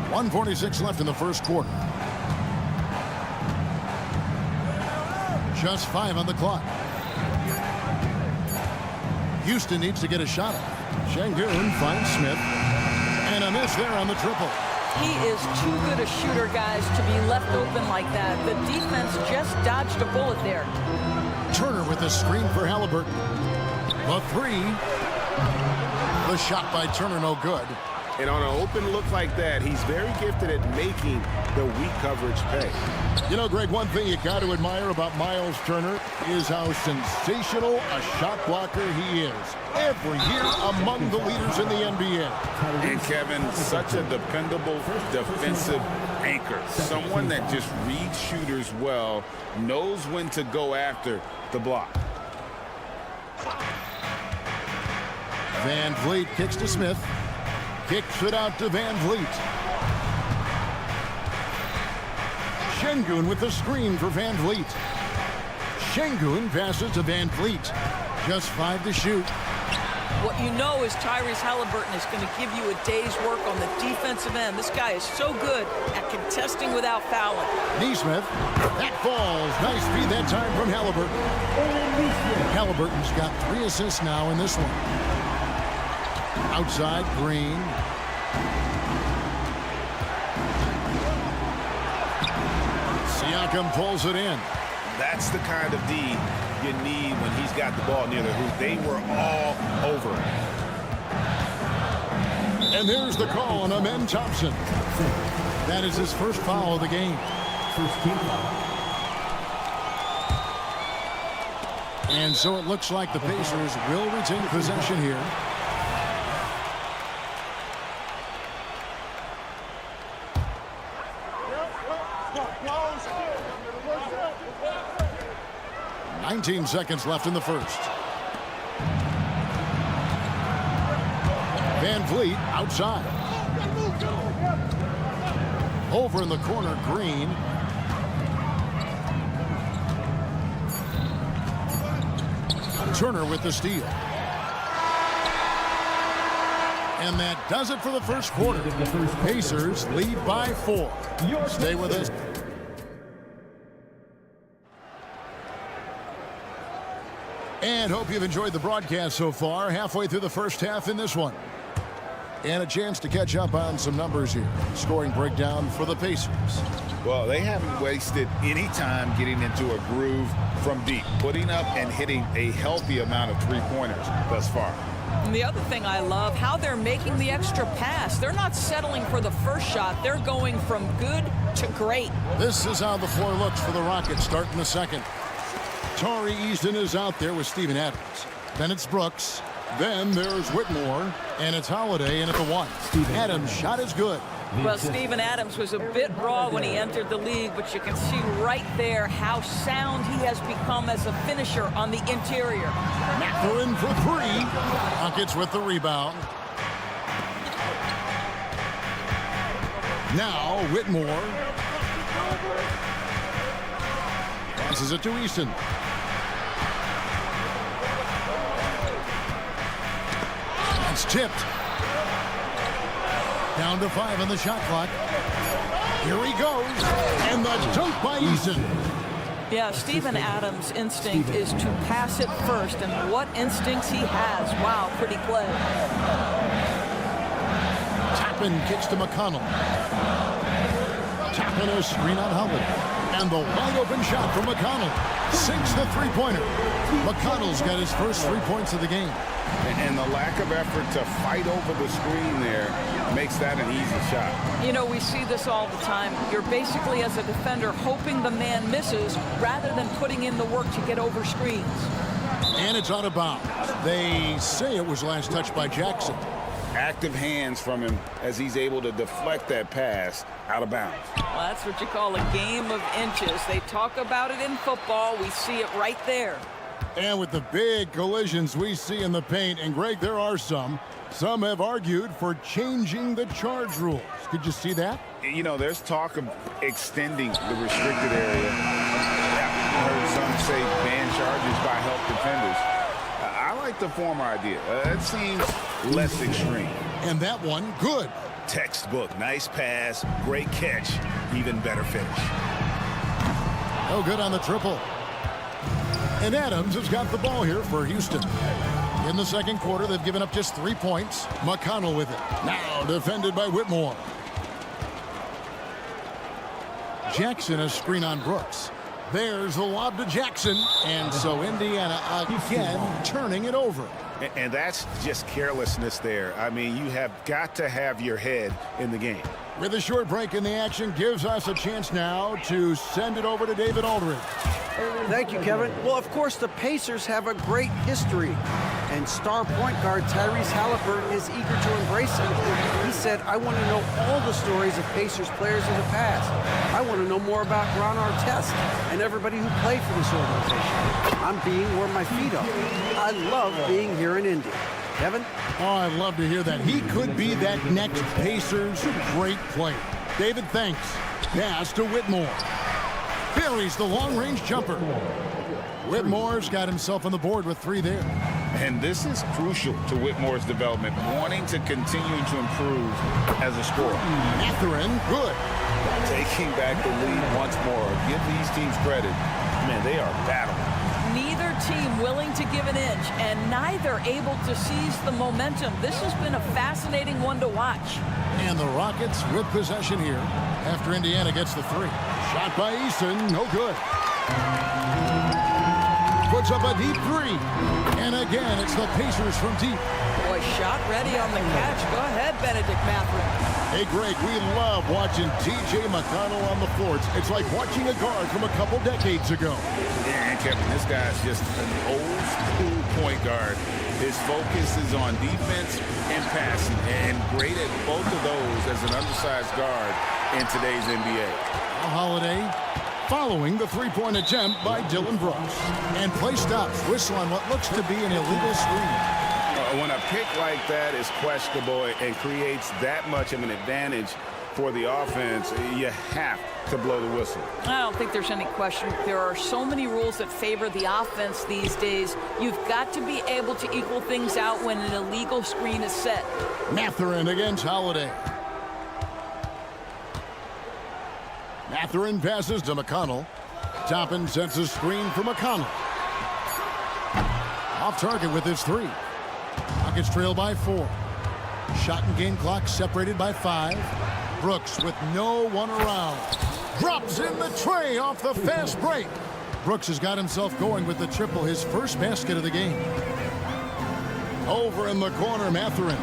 .146 left in the first quarter. Just 5 on the clock. Houston needs to get a shot up. Şengün finds Smith. And a miss there on the triple. He is too good a shooter, guys, to be left open like that. The defense just dodged a bullet there. Turner with the screen for Halliburton. The 3. The shot by Turner, no good. And on an open look like that, he's very gifted at making the weak coverage pay. You know, Greg, one thing you got to admire about Miles Turner is how sensational a shot blocker he is. Every year among the leaders in the NBA. And Kevin, such a dependable defensive anchor. Someone that just reads shooters well, knows when to go after the block. VanVleet kicks to Smith. Kicks it out to VanVleet. Şengün with the screen for VanVleet. Şengün passes to VanVleet. Just 5 to shoot. What you know is Tyrese Halliburton is going to give you a day's work on the defensive end. This guy is so good at contesting without fouling. Nesmith, that falls. Nice feed that time from Halliburton. Halliburton's got 3 assists now in this one. Outside, Green. Siakam pulls it in. That's the kind of D you need when he's got the ball near the hoop. They were all over him. And there's the call on Amen Thompson. That is his first foul of the game. First team foul. And so it looks like the Pacers will retain possession here. "19 seconds left in the first. Van Vliet outside. Over in the corner, Green. Turner with the steal. And that does it for the first quarter. Pacers lead by 4. Stay with us. And hope you've enjoyed the broadcast so far. Halfway through the first half in this one. And a chance to catch up on some numbers here. Scoring breakdown for the Pacers. Well, they haven't wasted any time getting into a groove from deep, putting up and hitting a healthy amount of three-pointers thus far. And the other thing I love, how they're making the extra pass. They're not settling for the first shot. They're going from good to great. This is how the floor looks for the Rockets starting the second. Tari Easton is out there with Steven Adams. Then it's Brooks. Then there's Whitmore. And it's Holiday in at the 1. Adams' shot is good. Well, Steven Adams was a bit raw when he entered the league, but you can see right there how sound he has become as a finisher on the interior. Mathurin for 3. Rockets with the rebound. Now Whitmore. Passes it to Easton. It's tipped. Down to 5 on the shot clock. Here he goes. And the dunk by Easton. Yeah, Steven Adams' instinct is to pass it first, and what instincts he has. Wow, pretty play. Tappan kicks to McConnell. Tappan a screen on Holiday. And the wide open shot from McConnell. Sinks the three-pointer. McConnell's got his first 3 points of the game. And the lack of effort to fight over the screen there makes that an easy shot. You know, we see this all the time. You're basically, as a defender, hoping the man misses rather than putting in the work to get over screens. And it's out of bounds. They say it was last touched by Jackson. Active hands from him as he's able to deflect that pass out of bounds. Well, that's what you call a game of inches. They talk about it in football. We see it right there. And with the big collisions we see in the paint, and Greg, there are some have argued for changing the charge rules. Could you see that? You know, there's talk of extending the restricted area. I heard some say ban charges by help defenders. I like the former idea. It seems less extreme. And that one, good. Textbook, nice pass, great catch, even better finish. No good on the triple. And Adams has got the ball here for Houston. In the second quarter, they've given up just 3 points. McConnell with it. Now defended by Whitmore. Jackson a screen on Brooks. There's the lob to Jackson. And so Indiana again turning it over. And that's just carelessness there. I mean, you have got to have your head in the game. With a short break in the action, gives us a chance now to send it over to David Aldridge. Thank you, Kevin. Well, of course, the Pacers have a great history, and star point guard Tyrese Halliburton is eager to embrace it. He said, I want to know all the stories of Pacers players in the past. I want to know more about Ron Artest and everybody who played for this organization. I'm being where my feet are. I love being here in Indy. Kevin? Oh, I'd love to hear that. He could be that next Pacers great player. David, thanks. Pass to Whitmore. Buries the long-range jumper. Whitmore's got himself on the board with 3 there. And this is crucial to Whitmore's development, wanting to continue to improve as a scorer. Mathurin, good. Taking back the lead once more. Give these teams credit. Man, they are battling. Neither team willing to give an inch and neither able to seize the momentum. This has been a fascinating one to watch. And the Rockets with possession here after Indiana gets the three. Shot by Easton, no good. Puts up a deep three. And again, it's the Pacers from deep. Boy, shot ready on the catch. Go ahead, Benedict Mathurin. Hey, Greg, we love watching T.J. McConnell on the floor. It's like watching a guard from a couple decades ago. Yeah, and Kevin, this guy's just an old school point guard. His focus is on defense and passing, and great at both of those as an undersized guard in today's NBA. Holiday following the three-point attempt by Dylan Brooks. And play stops. Whistle on what looks to be an illegal screen. When a pick like that is questionable and creates that much of an advantage for the offense, you have to blow the whistle. I don't think there's any question. There are so many rules that favor the offense these days. You've got to be able to equal things out when an illegal screen is set. Mathurin against Holiday. Mathurin passes to McConnell. Toppin sets a screen for McConnell. Off target with his three. Rockets trail by 4. Shot and game clock separated by 5. Brooks with no one around. Drops in the tray off the fast break. Brooks has got himself going with the triple, his first basket of the game. Over in the corner, Mathurin.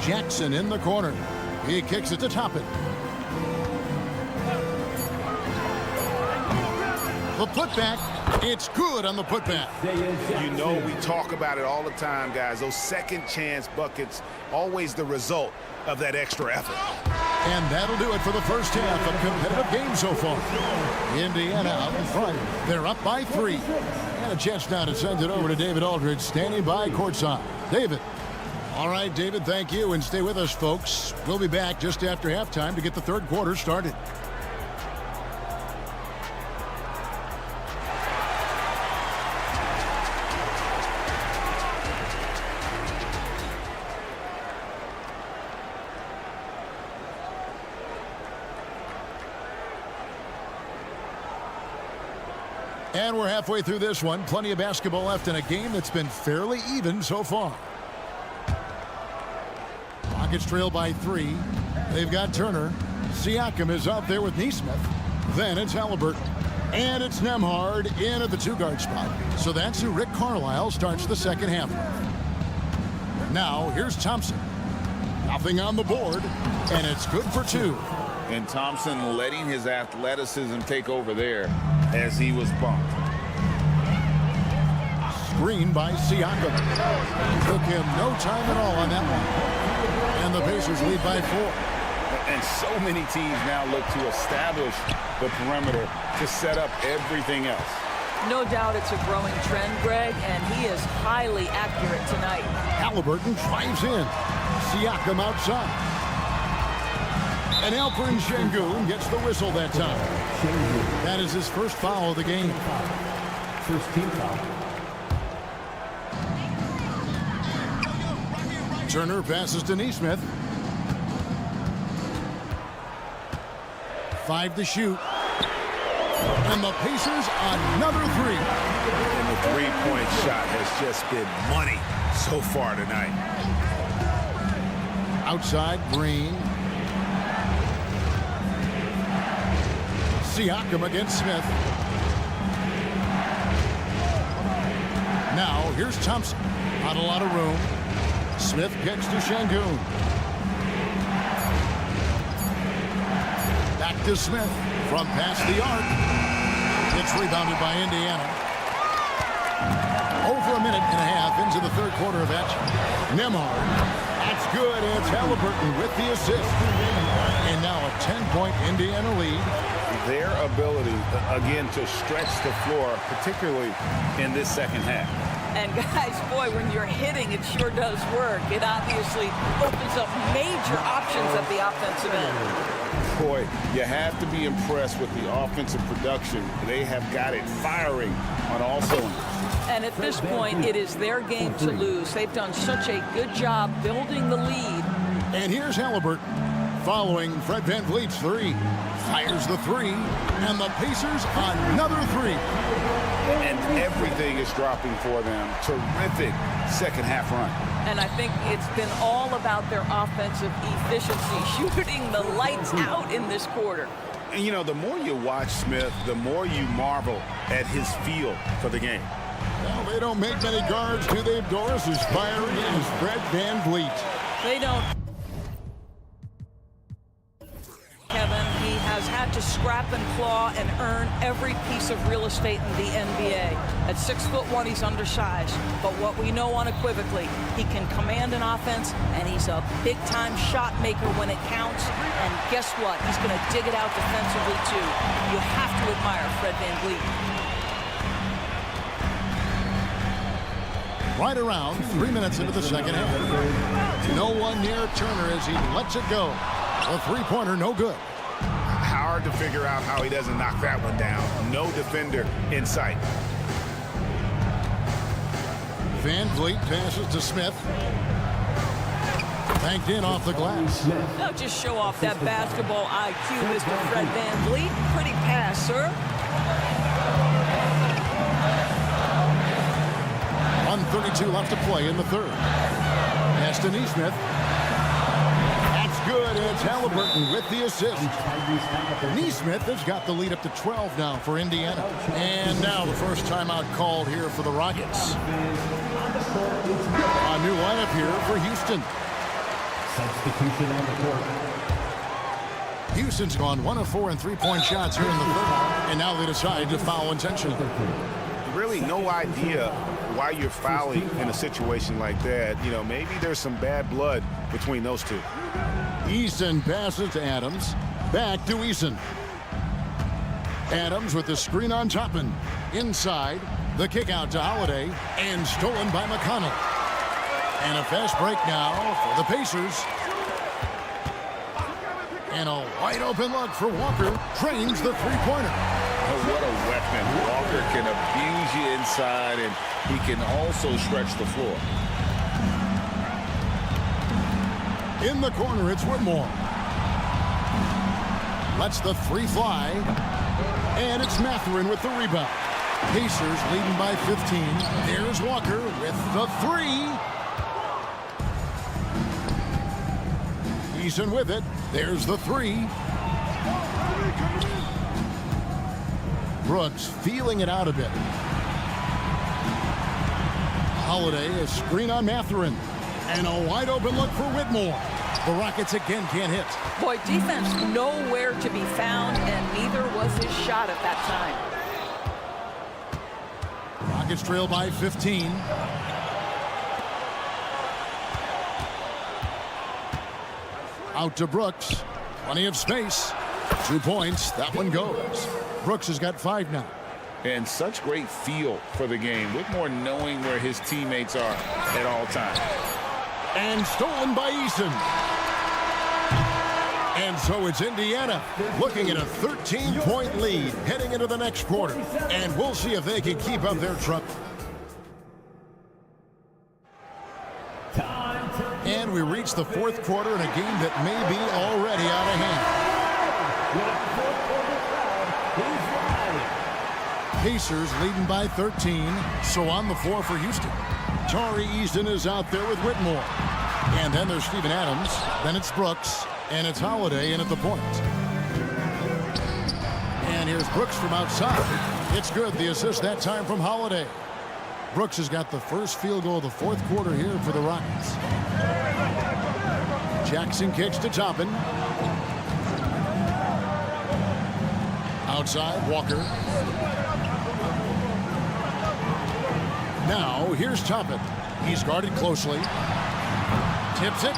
Jackson in the corner. He kicks it to Toppin. The putback, it's good on the putback. You know we talk about it all the time, guys. Those second chance buckets, always the result of that extra effort. And that'll do it for the first half of competitive game so far. Indiana out in front. They're up by 3. And a chance now to send it over to David Aldridge, standing by courtside. David. All right, David, thank you. And stay with us, folks. We'll be back just after halftime to get the third quarter started. And we're halfway through this one. Plenty of basketball left in a game that's been fairly even so far. Rockets trail by 3. They've got Turner. Siakam is out there with Nesmith. Then it's Halliburton. And it's Nembhard in at the 2-guard spot. So that's who Rick Carlisle starts the second half with. Now here's Thompson. Nothing on the board. And it's good for 2. And Thompson letting his athleticism take over there as he was bumped. Screen by Siakam. Took him no time at all on that one. And the Pacers lead by 4. And so many teams now look to establish the perimeter to set up everything else. No doubt it's a growing trend, Greg, and he is highly accurate tonight. Halliburton drives in. Siakam outside. And Alperen Sengun gets the whistle that time. That is his first foul of the game. First team foul. Turner passes to Nesmith. 5 to shoot. And the Pacers another 3. And the three-point shot has just been money so far tonight. Outside, Green. Siakam against Smith. Now, here's Thompson. Not a lot of room. Smith gets to Sengun. Back to Smith from past the arc. It's rebounded by Indiana. Over a minute and a half into the third quarter of action. Nembhard. That's good. It's Halliburton with the assist. And now a 10-point Indiana lead. Their ability, again, to stretch the floor, particularly in this second half. And guys, boy, when you're hitting, it sure does work. It obviously opens up major options at the offensive end. Boy, you have to be impressed with the offensive production. They have got it firing on all cylinders. And at this point, it is their game to lose. They've done such a good job building the lead. And here's Halliburton. Following Fred VanVleet's three. Fires the three. And the Pacers another three. And everything is dropping for them. Terrific second half run. And I think it's been all about their offensive efficiency, shooting the lights out in this quarter. And, you know, the more you watch Smith, the more you marvel at his feel for the game. Well, they don't make many guards, do they, Doris? As firing is Fred VanVleet. They don't. Kevin, he has had to scrap and claw and earn every piece of real estate in the NBA. At 6'1", he's undersized. But what we know unequivocally, he can command an offense, and he's a big-time shot maker when it counts. And guess what? He's going to dig it out defensively, too. You have to admire Fred VanVleet. Right around 3 minutes into the second half. No one near Turner as he lets it go. A three-pointer, no good. Hard to figure out how he doesn't knock that one down. No defender in sight. VanVleet passes to Smith. Banked in off the glass. Now just show off that basketball IQ, Mr. Fred VanVleet. Pretty pass, sir. 1:32 left to play in the third. Pass to Neesmith. That's good. It's Halliburton with the assist. Neesmith has got the lead up to 12 now for Indiana. And now the first timeout called here for the Rockets. A new lineup here for Houston. Substitution on the court. Houston's gone 1 of 4 in three-point shots here in the third. And now they decide to foul intentionally. Really no idea why you're fouling in a situation like that. You know, maybe there's some bad blood between those two. Eason passes to Adams. Back to Eason. Adams with the screen on Toppin. Inside. The kick out to Holiday. And stolen by McConnell. And a fast break now for the Pacers. And a wide open look for Walker. Trains the three-pointer. Oh, what a weapon. Walker can abuse you inside, and he can also stretch the floor. In the corner, it's Whitmore. Lets the three fly. And it's Mathurin with the rebound. Pacers leading by 15. There's Walker with the three. Eason with it. There's the three. Brooks feeling it out a bit. Holiday, a screen on Mathurin. And a wide open look for Whitmore. The Rockets again can't hit. Boy, defense nowhere to be found, and neither was his shot at that time. Rockets trail by 15. Out to Brooks. Plenty of space. 2 points. That one goes. Brooks has got 5 now. And such great feel for the game. Whitmore knowing where his teammates are at all times. And stolen by Eason. And so it's Indiana looking at a 13-point lead heading into the next quarter. And we'll see if they can keep up their trump. And we reach the fourth quarter in a game that may be already out of hand. Pacers leading by 13, so on the floor for Houston. Tari Eason is out there with Whitmore. And then there's Steven Adams. Then it's Brooks. And it's Holiday in at the point. And here's Brooks from outside. It's good. The assist that time from Holiday. Brooks has got the first field goal of the fourth quarter here for the Rockets. Jackson kicks to Toppin. Outside, Walker. Now, here's Toppin. He's guarded closely. Tips it,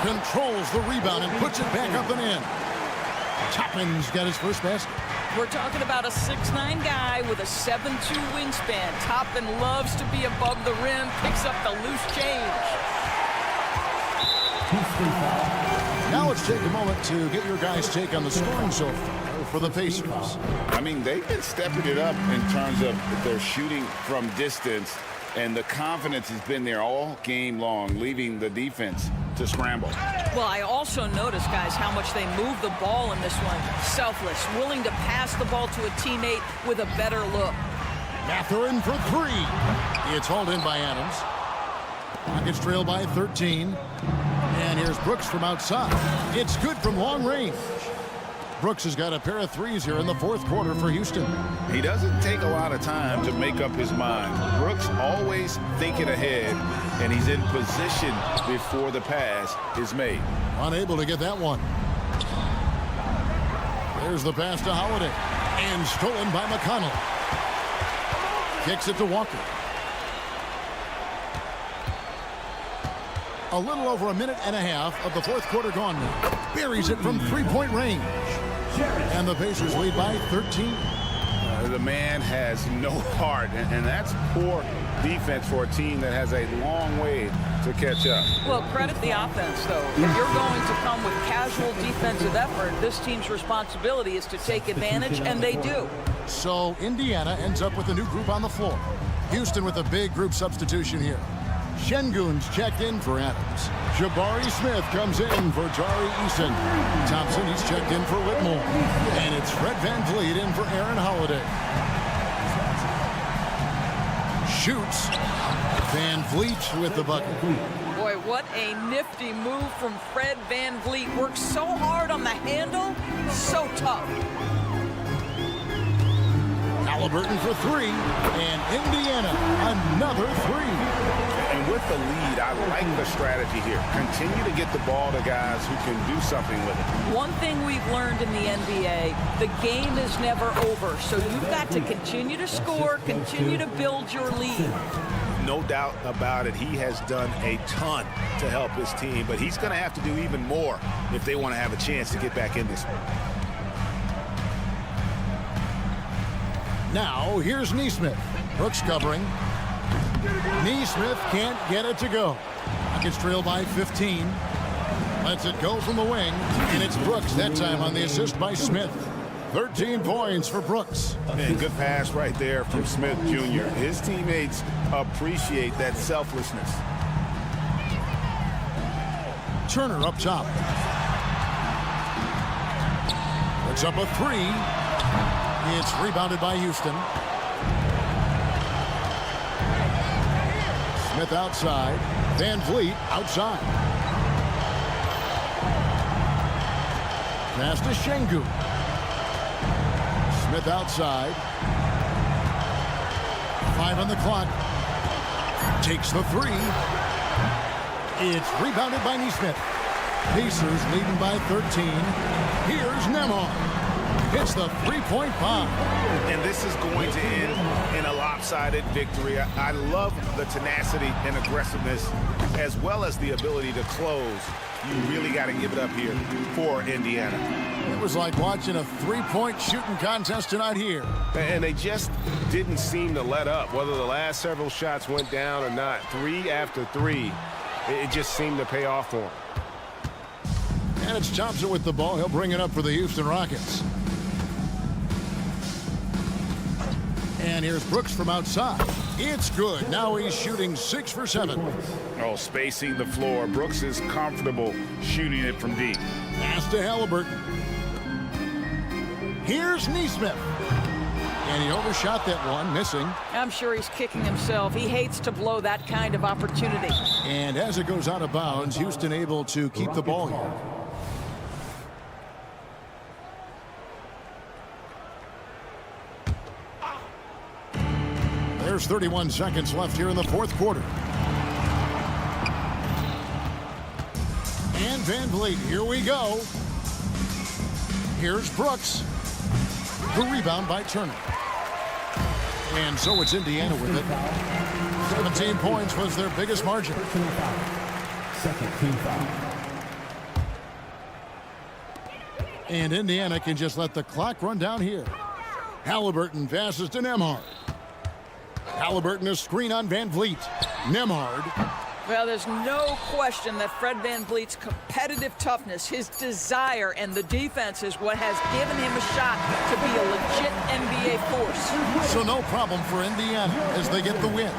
controls the rebound, and puts it back up and in. Toppin's got his first basket. We're talking about a 6'9" guy with a 7'2" wingspan. Toppin loves to be above the rim, picks up the loose change. Now let's take a moment to get your guys' take on the scoring so far for the Pacers. I mean, they've been stepping it up in terms of their shooting from distance. And the confidence has been there all game long, leaving the defense to scramble. Well, I also noticed, guys, how much they move the ball in this one. Selfless, willing to pass the ball to a teammate with a better look. Mathurin for three. It's hauled in by Adams. Rockets trail by 13. And here's Brooks from outside. It's good from long range. Brooks has got a pair of threes here in the fourth quarter for Houston. He doesn't take a lot of time to make up his mind. Brooks always thinking ahead, and he's in position before the pass is made. Unable to get that one. There's the pass to Holiday. And stolen by McConnell. Kicks it to Walker. A little over a minute and a half of the fourth quarter gone now. Buries it from three-point range. And the Pacers lead by 13. The man has no heart, and that's poor defense for a team that has a long way to catch up. Well, credit the offense, though. If you're going to come with casual defensive effort, this team's responsibility is to take advantage, and they do. So Indiana ends up with a new group on the floor. Houston with a big group substitution here. Şengün's checked in for Adams. Jabari Smith comes in for Tari Eason. Thompson, he's checked in for Whitmore. And it's Fred VanVleet in for Aaron Holiday. Shoots. VanVleet with the bucket. Boy, what a nifty move from Fred VanVleet. Works so hard on the handle, so tough. Halliburton for three. And Indiana, another three. And with the lead, I like the strategy here. Continue to get the ball to guys who can do something with it. One thing we've learned in the NBA, the game is never over. So you've got to continue to score, continue to build your lead. No doubt about it. He has done a ton to help his team, but he's going to have to do even more if they want to have a chance to get back in this one. Now, here's Nesmith. Brooks covering. Nesmith can't get it to go. Rockets trail by 15. Lets it go from the wing. And it's Brooks that time on the assist by Smith. 13 points for Brooks. And good pass right there from Smith Jr. His teammates appreciate that selflessness. Turner up top. Puts up a three. It's rebounded by Houston. Smith outside. VanVleet outside. Pass to Şengün. Smith outside. 5 on the clock. Takes the three. It's rebounded by Nesmith. Pacers leading by 13. Here's Nembhard. It's the three-point bomb. And this is going to end in a lopsided victory. I love the tenacity and aggressiveness as well as the ability to close. You really got to give it up here for Indiana. It was like watching a three-point shooting contest tonight here. And they just didn't seem to let up, whether the last several shots went down or not. Three after three, it just seemed to pay off for them. And it's Thompson with the ball. He'll bring it up for the Houston Rockets. And here's Brooks from outside. It's good. Now he's shooting 6 for 7. Oh, spacing the floor. Brooks is comfortable shooting it from deep. Pass to Halliburton. Here's Nesmith. And he overshot that one, missing. I'm sure he's kicking himself. He hates to blow that kind of opportunity. And as it goes out of bounds, Houston able to keep the ball here. There's 31 seconds left here in the fourth quarter. And VanVleet, here we go. Here's Brooks. The rebound by Turner. And so it's Indiana with it. 17 points was their biggest margin. Second team foul. And Indiana can just let the clock run down here. Halliburton passes to Nembhard. Halliburton a screen on VanVleet. Nembhard. Well, there's no question that Fred VanVleet's competitive toughness, his desire, and the defense is what has given him a shot to be a legit NBA force. So no problem for Indiana as they get the win.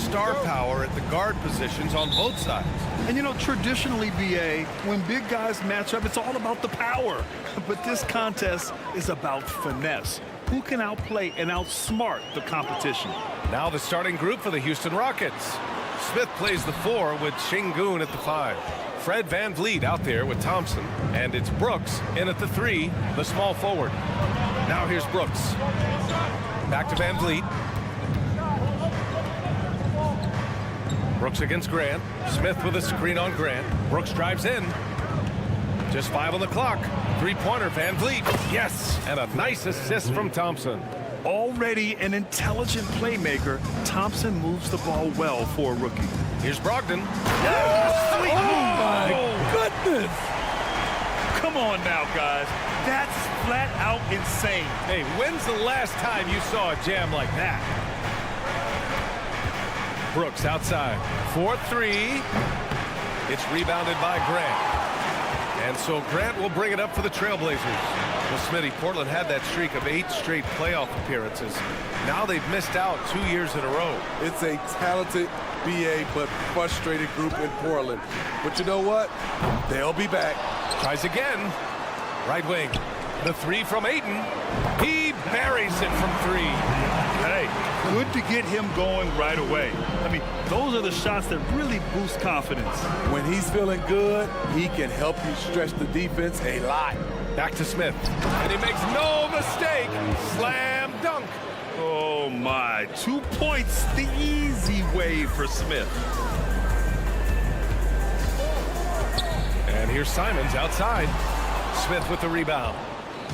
star power at the guard positions on both sides. And, you know, traditionally, BA, when big guys match up, it's all about the power. But this contest is about finesse. Who can outplay and outsmart the competition? Now the starting group for the Houston Rockets. Smith plays the 4 with Şengün at the 5. Fred VanVleet out there with Thompson. And it's Brooks in at the 3, the small forward. Now here's Brooks. Back to VanVleet. Brooks against Grant. Smith with a screen on Grant. Brooks drives in. Just 5 on the clock. Three-pointer, VanVleet. Yes, and a nice assist from Thompson. Already an intelligent playmaker, Thompson moves the ball well for a rookie. Here's Brogdon. Sweet move. My Goodness. Come on now, guys. That's flat out insane. Hey, when's the last time you saw a jam like that? Brooks outside. 4-3. It's rebounded by Grant. And so Grant will bring it up for the Trailblazers. Well, Smitty, Portland had that streak of 8 straight playoff appearances. Now they've missed out 2 years in a row. It's a talented BA but frustrated group in Portland. But you know what? They'll be back. Tries again. Right wing. The 3 from Ayton. He buries it from 3. Hey, good to get him going right away. I mean, those are the shots that really boost confidence. When he's feeling good, he can help you stretch the defense a lot. Back to Smith. And he makes no mistake. Slam dunk. Oh, my. 2 points the easy way for Smith. And here's Simons outside. Smith with the rebound.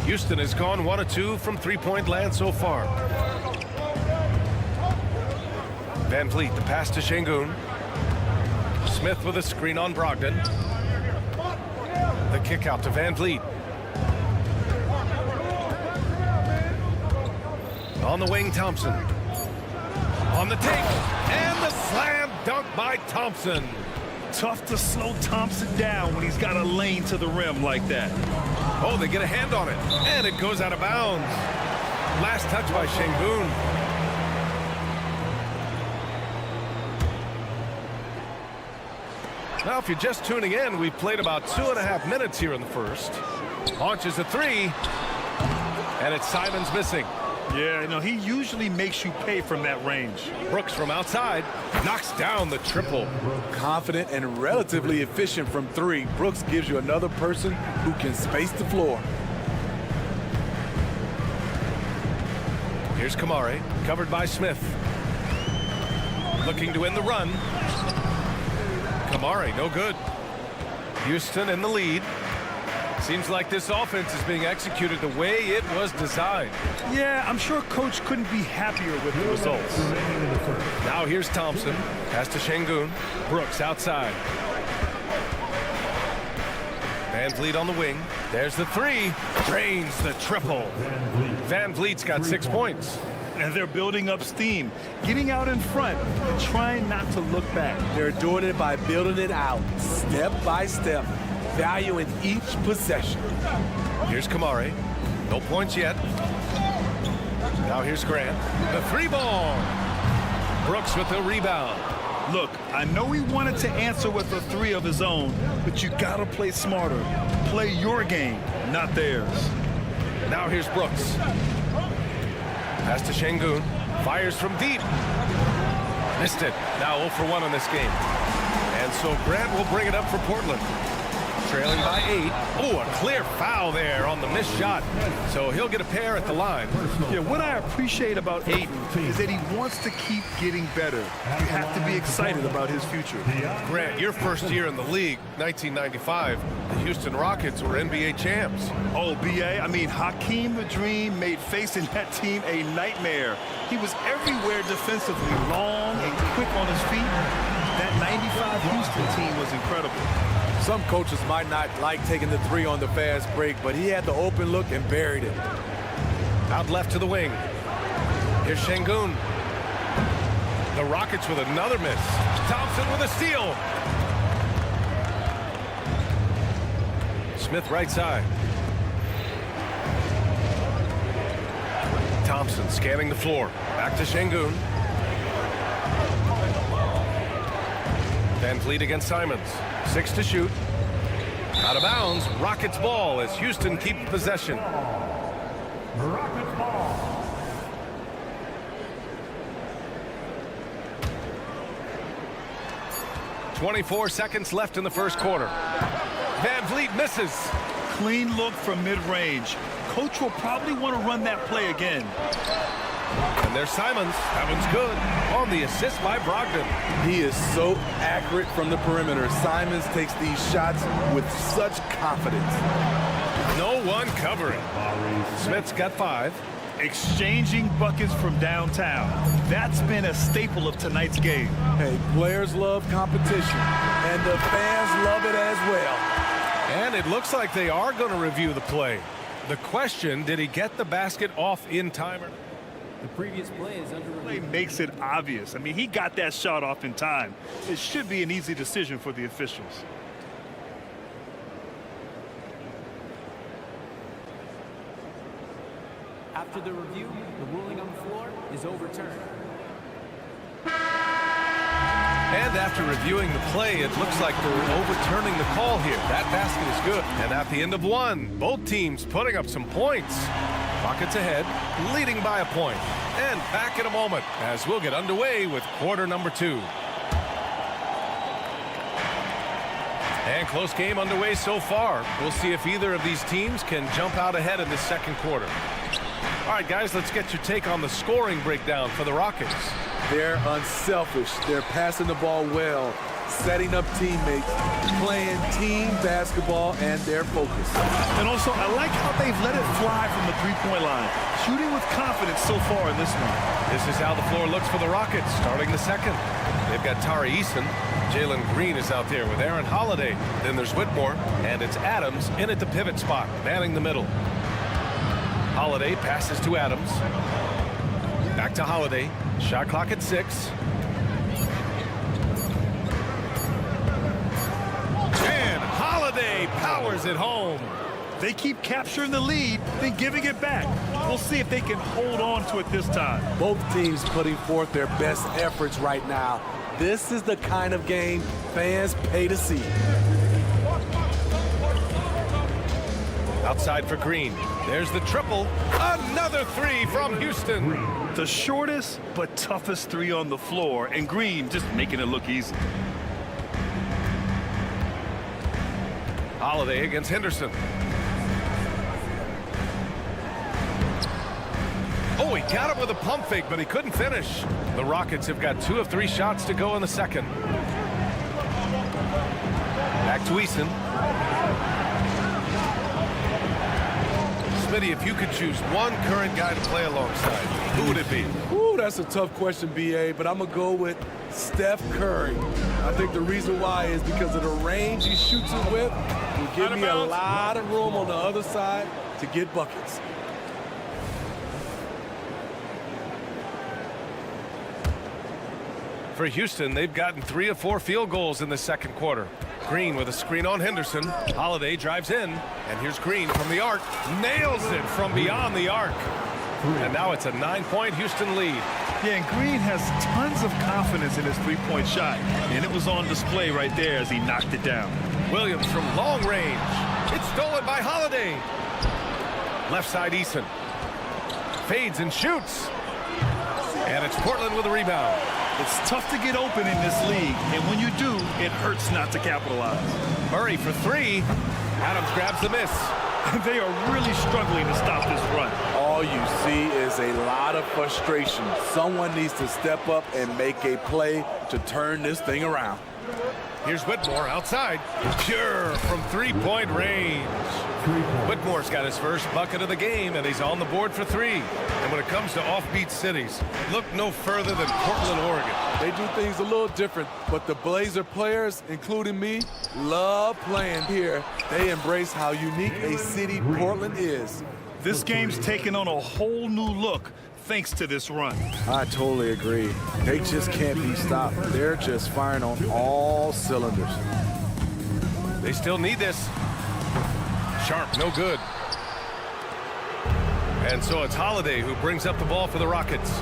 Houston has gone 1 of 2 from three-point land so far. VanVleet, the pass to Şengün. Smith with a screen on Brogdon. The kick out to VanVleet. On the wing, Thompson. On the take, and the slam dunk by Thompson. Tough to slow Thompson down when he's got a lane to the rim like that. Oh, they get a hand on it, and it goes out of bounds. Last touch by Şengün. Now, if you're just tuning in, we've played about 2.5 minutes here in the first. Launches a 3, and it's Simons missing. Yeah, you know, he usually makes you pay from that range. Brooks from outside knocks down the triple. Confident and relatively efficient from 3. Brooks gives you another person who can space the floor. Here's Kamare, covered by Smith. Looking to end the run. Kamare, no good. Houston in the lead. Seems like this offense is being executed the way it was designed. Yeah, I'm sure Coach couldn't be happier with the results. Now here's Thompson. Pass to Şengün. Brooks outside. VanVleet on the wing. There's the 3. Drains the triple. VanVleet's got 6 points. And they're building up steam, getting out in front and trying not to look back. They're doing it by building it out, step by step, valuing each possession. Here's Kamare. No points yet. Now here's Grant. The 3 ball. Brooks with the rebound. Look, I know he wanted to answer with a 3 of his own, but you gotta play smarter. Play your game, not theirs. Now here's Brooks. Pass to Şengün. Fires from deep. Missed it. Now 0 for 1 in this game. And so Grant will bring it up for Portland. Trailing by 8. Oh, a clear foul there on the missed shot. So he'll get a pair at the line. Yeah, what I appreciate about Ayton is that he wants to keep getting better. You have to be excited about his future. Grant, your first year in the league, 1995, the Houston Rockets were NBA champs. Oh, BA, I mean, Hakeem the Dream made facing that team a nightmare. He was everywhere defensively, long and quick on his feet. That 95 Houston team was incredible. Some coaches might not like taking the 3 on the fast break, but he had the open look and buried it. Out left to the wing. Here's Şengün. The Rockets with another miss. Thompson with a steal. Smith right side. Thompson scanning the floor. Back to Şengün. Van Vliet against Simons. 6 to shoot. Out of bounds. Rockets ball as Houston keep possession. Rockets ball. 24 seconds left in the first quarter. Van Vliet misses. Clean look from mid-range. Coach will probably want to run that play again. And there's Simons. That one's good. On the assist by Brogdon. He is so accurate from the perimeter. Simons takes these shots with such confidence. No one covering. Smith's got 5. Exchanging buckets from downtown. That's been a staple of tonight's game. Hey, players love competition, and the fans love it as well. And it looks like they are going to review the play. The question, did he get the basket off in time? The previous play is under review. Play makes it obvious. I mean, he got that shot off in time. It should be an easy decision for the officials. After the review, the ruling on the floor is overturned. And after reviewing the play, it looks like they're overturning the call here. That basket is good. And at the end of one, both teams putting up some points. Rockets ahead, leading by a point. And back in a moment as we'll get underway with quarter number 2. And close game underway so far. We'll see if either of these teams can jump out ahead in this second quarter. All right, guys, let's get your take on the scoring breakdown for the Rockets. They're unselfish. They're passing the ball well, setting up teammates, playing team basketball, and they're focused. And also, I like how they've let it fly from the three-point line, shooting with confidence so far in this one. This is how the floor looks for the Rockets starting the second. They've got Tari Eason. Jalen Green is out there with Aaron Holiday. Then there's Whitmore, and it's Adams in at the pivot spot, manning the middle. Holiday passes to Adams. Back to Holiday. Shot clock at 6. And Holiday powers it home. They keep capturing the lead, then giving it back. We'll see if they can hold on to it this time. Both teams putting forth their best efforts right now. This is the kind of game fans pay to see. Outside for Green. There's the triple. Another 3 from Houston. The shortest but toughest 3 on the floor, and Green just making it look easy. Holiday against Henderson. Oh, he got it with a pump fake, but he couldn't finish. The Rockets have got 2 of 3 shots to go in the second. Back to Eason. Smitty, if you could choose one current guy to play alongside, who would it be? Ooh, that's a tough question, BA, but I'm going to go with Steph Curry. I think the reason why is because of the range he shoots it with. Will give me a lot of room on the other side to get buckets. For Houston, they've gotten 3 of 4 field goals in the second quarter. Green with a screen on Henderson. Holiday drives in, and here's Green from the arc. Nails it from beyond the arc. And now it's a 9-point Houston lead. Yeah, and Green has tons of confidence in his three-point shot, and it was on display right there as he knocked it down. Williams from long range. It's stolen by Holiday. Left side Eason. Fades and shoots. And it's Portland with a rebound. It's tough to get open in this league, and when you do, it hurts not to capitalize. Murray for 3. Adams grabs the miss. They are really struggling to stop this run. All you see is a lot of frustration. Someone needs to step up and make a play to turn this thing around. Here's Whitmore outside. Pure from 3-point range. Whitmore's got his first bucket of the game, and he's on the board for 3. And when it comes to offbeat cities, look no further than Portland, Oregon. They do things a little different, but the Blazer players, including me, love playing here. They embrace how unique a city Portland is. This game's taken on a whole new look thanks to this run. I totally agree. They just can't be stopped. They're just firing on all cylinders. They still need this. Sharp, no good. And so it's Holiday who brings up the ball for the Rockets.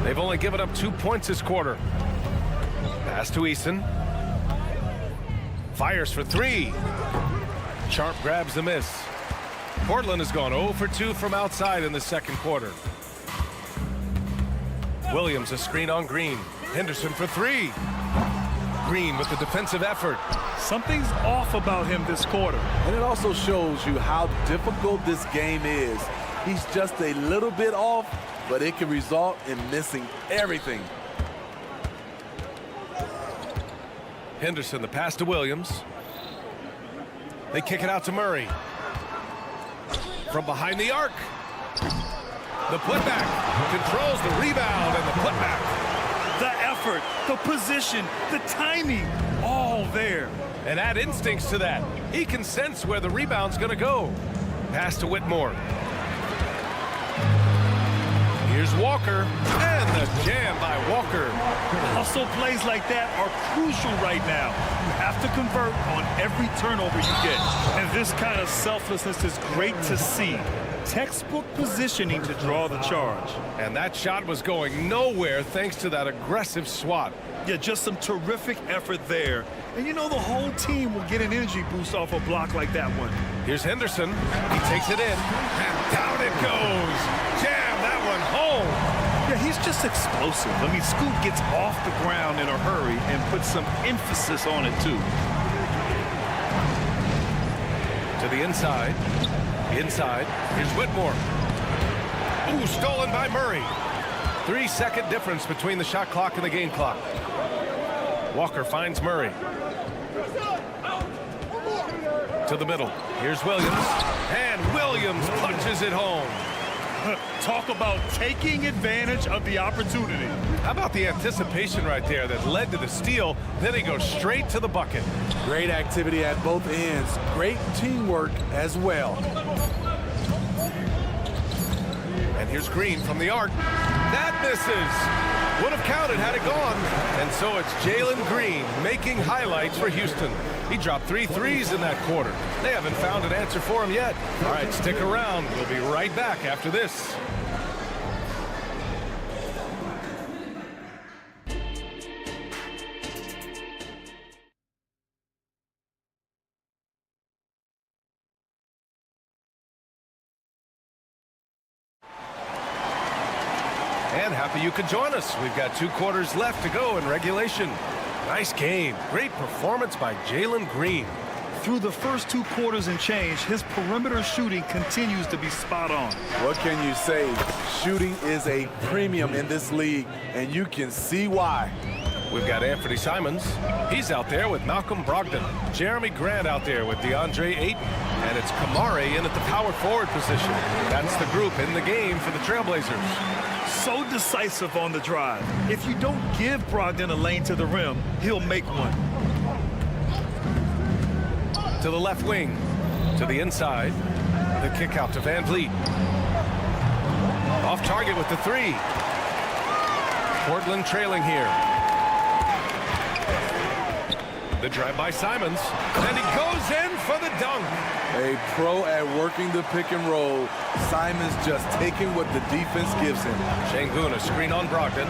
They've only given up 2 points this quarter. Pass to Eason. Fires for three. Sharp grabs the miss. Portland has gone 0 for 2 from outside in the second quarter. Williams a screen on Green. Henderson for three. Green with the defensive effort. Something's off about him this quarter. And it also shows you how difficult this game is. He's just a little bit off, but it can result in missing everything. Henderson, the pass to Williams. They kick it out to Murray. From behind the arc. The putback. Controls the rebound and the putback. The effort, the position, the timing, all there. And add instincts to that. He can sense where the rebound's going to go. Pass to Whitmore. Here's Walker. And the jam by Walker. Hustle plays like that are crucial right now. You have to convert on every turnover you get. And this kind of selflessness is great to see. Textbook positioning to draw the charge. And that shot was going nowhere thanks to that aggressive swat. Yeah, just some terrific effort there. And you know the whole team will get an energy boost off a block like that one. Here's Henderson. He takes it in. And down it goes. Jam that one home. Yeah, he's just explosive. I mean, Scoot gets off the ground in a hurry and puts some emphasis on it, too. To the inside. Inside. Here's Whitmore. Ooh, stolen by Murray. 3-second difference between the shot clock and the game clock. Walker finds Murray. To the middle. Here's Williams. And Williams punches it home. Talk about taking advantage of the opportunity. How about the anticipation right there that led to the steal? Then he goes straight to the bucket. Great activity at both ends. Great teamwork as well. And here's Green from the arc. That misses. Would have counted had it gone. And so it's Jalen Green making highlights for Houston. He dropped 3 threes in that quarter. They haven't found an answer for him yet. All right, stick around. We'll be right back after this. And happy you could join us. We've got 2 quarters left to go in regulation. Nice game. Great performance by Jalen Green. Through the first 2 quarters and change, his perimeter shooting continues to be spot on. What can you say? Shooting is a premium in this league, and you can see why. We've got Anthony Simons. He's out there with Malcolm Brogdon. Jeremy Grant out there with DeAndre Ayton. And it's Kamari in at the power forward position. That's the group in the game for the Trailblazers. So decisive on the drive. If you don't give Brogdon a lane to the rim, he'll make one. To the left wing. To the inside. The kick out to Van Vliet. Off target with the 3. Portland trailing here. The drive by Simons. And he goes in for the dunk. A pro at working the pick and roll. Simons just taking what the defense gives him. Şengün a screen on Brogdon.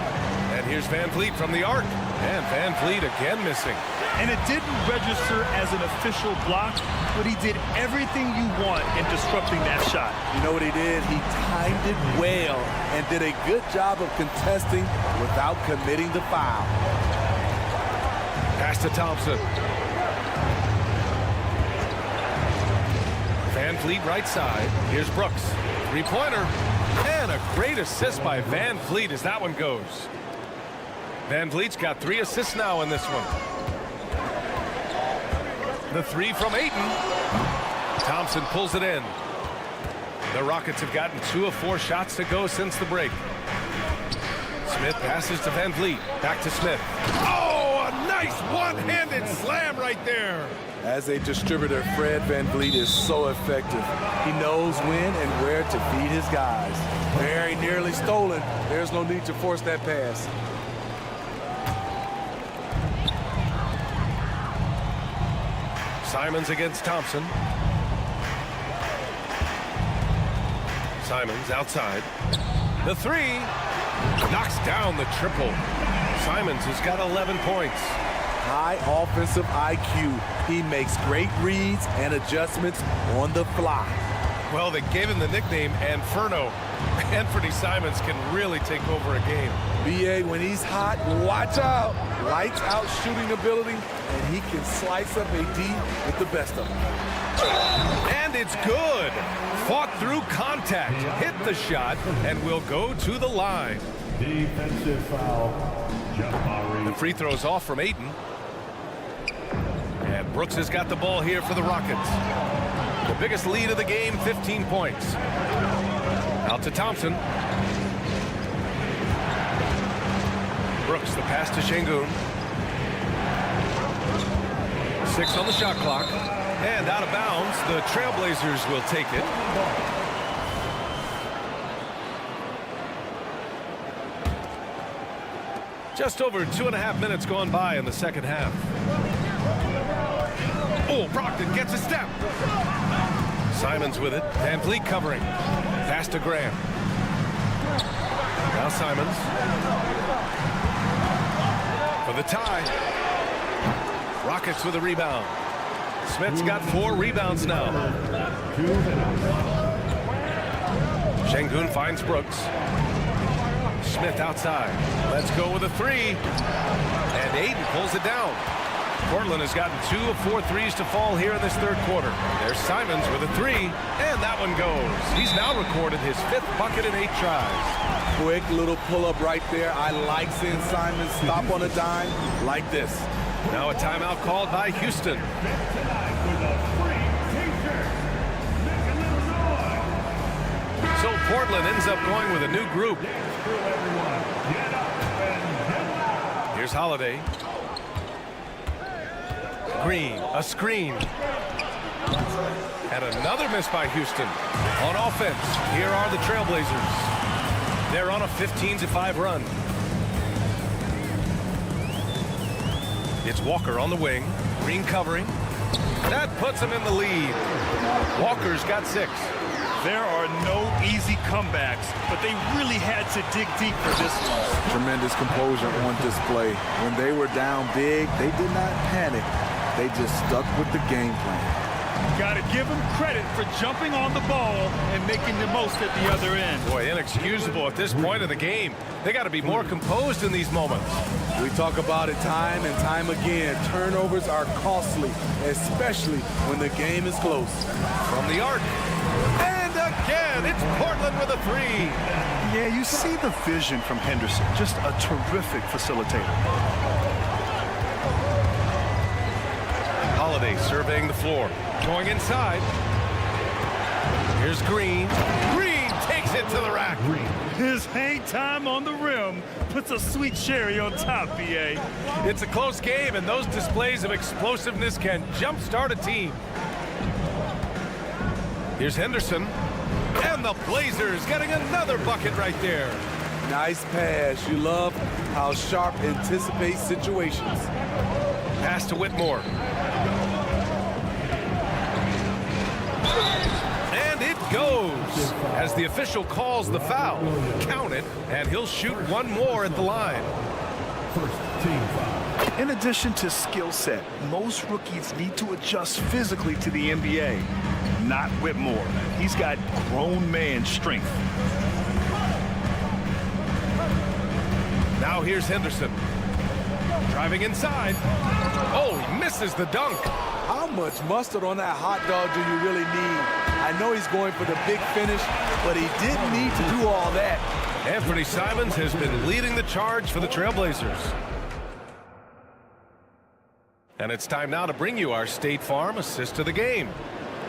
And here's Van Vliet from the arc. And Van Vliet again missing. And it didn't register as an official block, but he did everything you want in disrupting that shot. You know what he did? He timed it well and did a good job of contesting without committing the foul. Pass to Thompson. Van Vliet right side. Here's Brooks. 3-pointer. And a great assist by Van Vliet as that one goes. Van Vliet's got 3 assists now in this one. The 3 from Ayton. Thompson pulls it in. The Rockets have gotten 2 of 4 shots to go since the break. Smith passes to Van Vliet. Back to Smith. Oh, a nice one-handed slam right there. As a distributor, Fred Van Vliet is so effective. He knows when and where to feed his guys. Very nearly stolen. There's no need to force that pass. Simons against Thompson. Simons outside. The 3 knocks down the triple. Simons has got 11 points. high offensive IQ. He makes great reads and adjustments on the fly. Well, they gave him the nickname Inferno. Anthony Simons can really take over a game. BA, when he's hot, watch out. Lights out shooting ability, and he can slice up a D with the best of them. And it's good. Fought through contact, hit the shot, and will go to the line. Defensive foul. The free throw's off from Ayton. And Brooks has got the ball here for the Rockets. The biggest lead of the game, 15 points. Out to Thompson. Brooks, the pass to Şengün. 6 on the shot clock. And out of bounds, the Trailblazers will take it. Just over 2.5 minutes gone by in the second half. Oh, Brogdon gets a step. Simons with it. Van Vliet covering. Pass to Graham. Now Simons. For the tie. Rockets with a rebound. Smith's got 4 rebounds now. Şengün finds Brooks. Smith outside. Let's go with a 3. And Ayton pulls it down. Portland has gotten 2 of 4 threes to fall here in this third quarter. There's Simons with a 3, and that one goes. He's now recorded his 5th bucket in 8 tries. Quick little pull-up right there. I like seeing Simons stop on a dime like this. Now a timeout called by Houston. So Portland ends up going with a new group. Here's Holiday. Green, a screen. And another miss by Houston. On offense, here are the Trailblazers. They're on a 15-5 run. It's Walker on the wing. Green covering. That puts him in the lead. Walker's got 6. There are no easy comebacks, but they really had to dig deep for this one. Tremendous composure on display. When they were down big, they did not panic. They just stuck with the game plan. Got to give them credit for jumping on the ball and making the most at the other end. Boy, inexcusable at this point of the game. They got to be more composed in these moments. We talk about it time and time again. Turnovers are costly, especially when the game is close. From the arc. And again, it's Portland with a 3. Yeah, you see the vision from Henderson. Just a terrific facilitator. Holiday surveying the floor. Going inside. Here's Green. Green takes it to the rack. His hang time on the rim puts a sweet cherry on top, BA. It's a close game, and those displays of explosiveness can jumpstart a team. Here's Henderson. And the Blazers getting another bucket right there. Nice pass. You love how Sharp anticipates situations. Pass to Whitmore. And it goes as the official calls the foul. Count it, and he'll shoot one more at the line. First team foul. In addition to skill set, most rookies need to adjust physically to the NBA. Not Whitmore. He's got grown man strength. Now here's Henderson. Driving inside. Oh, he misses the dunk. How much mustard on that hot dog do you really need? I know he's going for the big finish, but he didn't need to do all that. Anthony Simons has been leading the charge for the Trailblazers. And it's time now to bring you our State Farm assist of the game.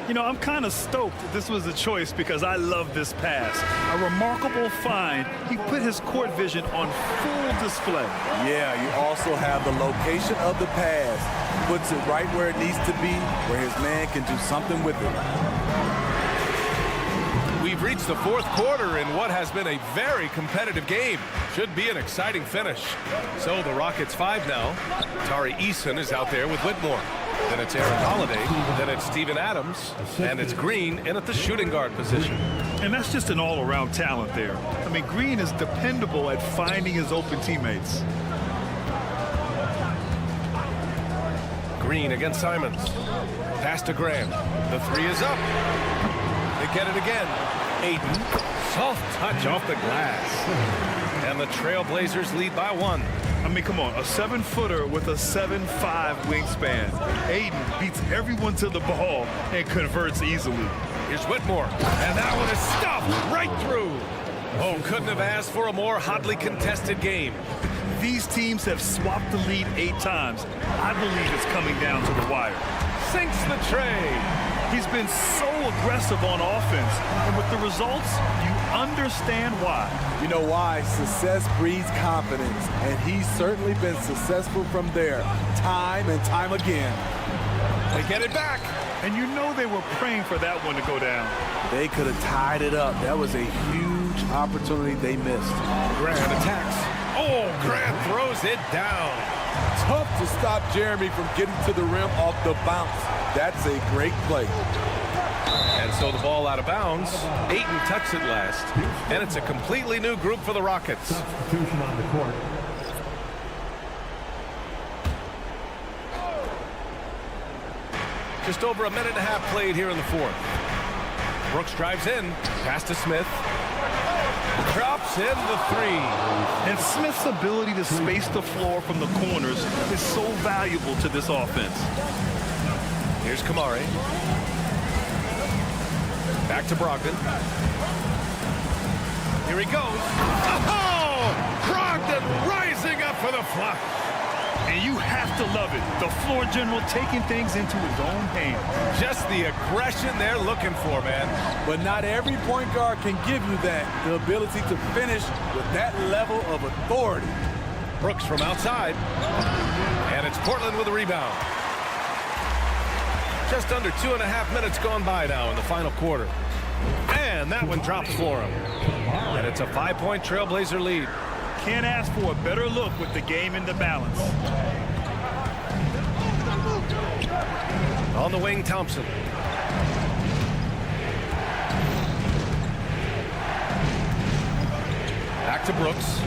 You know, I'm kind of stoked that this was a choice because I love this pass. A remarkable find. He put his court vision on full display. Yeah, you also have the location of the pass. Puts it right where it needs to be, where his man can do something with it. We've reached the fourth quarter in what has been a very competitive game. Should be an exciting finish. So the Rockets 5 now. Tari Eason is out there with Whitmore. Then it's Aaron Holiday. Then it's Steven Adams. And it's Green in at the shooting guard position. And that's just an all-around talent there. I mean, Green is dependable at finding his open teammates. Green against Simons. Pass to Graham. The three is up. They get it again. Aiden. Soft touch off the glass. And the Trailblazers lead by 1. I mean, come on, a 7-footer with a 7'5" wingspan. Aiden beats everyone to the ball and converts easily. Here's Whitmore, and that one is stuffed right through. Oh, couldn't have asked for a more hotly contested game. These teams have swapped the lead 8 times. I believe it's coming down to the wire. Sinks the tray. He's been so aggressive on offense, and with the results, you understand why. You know why? Success breeds confidence, and he's certainly been successful from there, time and time again. They get it back. And you know they were praying for that one to go down. They could have tied it up. That was a huge opportunity they missed. Grant attacks. Oh, Grant throws it down. Tough to stop Jeremy from getting to the rim off the bounce. That's a great play. And so the ball out of bounds. Ayton touched it last. And it's a completely new group for the Rockets. Substitution on the court. Just over a minute and a half played here in the 4th. Brooks drives in. Pass to Smith. Drops in the 3. And Smith's ability to space the floor from the corners is so valuable to this offense. Here's Kamari. Back to Brogdon. Here he goes. Oh! Brogdon rising up for the flush. And you have to love it. The floor general taking things into his own hands. Just the aggression they're looking for, man. But not every point guard can give you that. The ability to finish with that level of authority. Brooks from outside. And it's Portland with a rebound. Just under 2.5 minutes gone by now in the final quarter. And that one drops for him. And it's a 5-point Trailblazer lead. Can't ask for a better look with the game in the balance. On the wing, Thompson. Back to Brooks.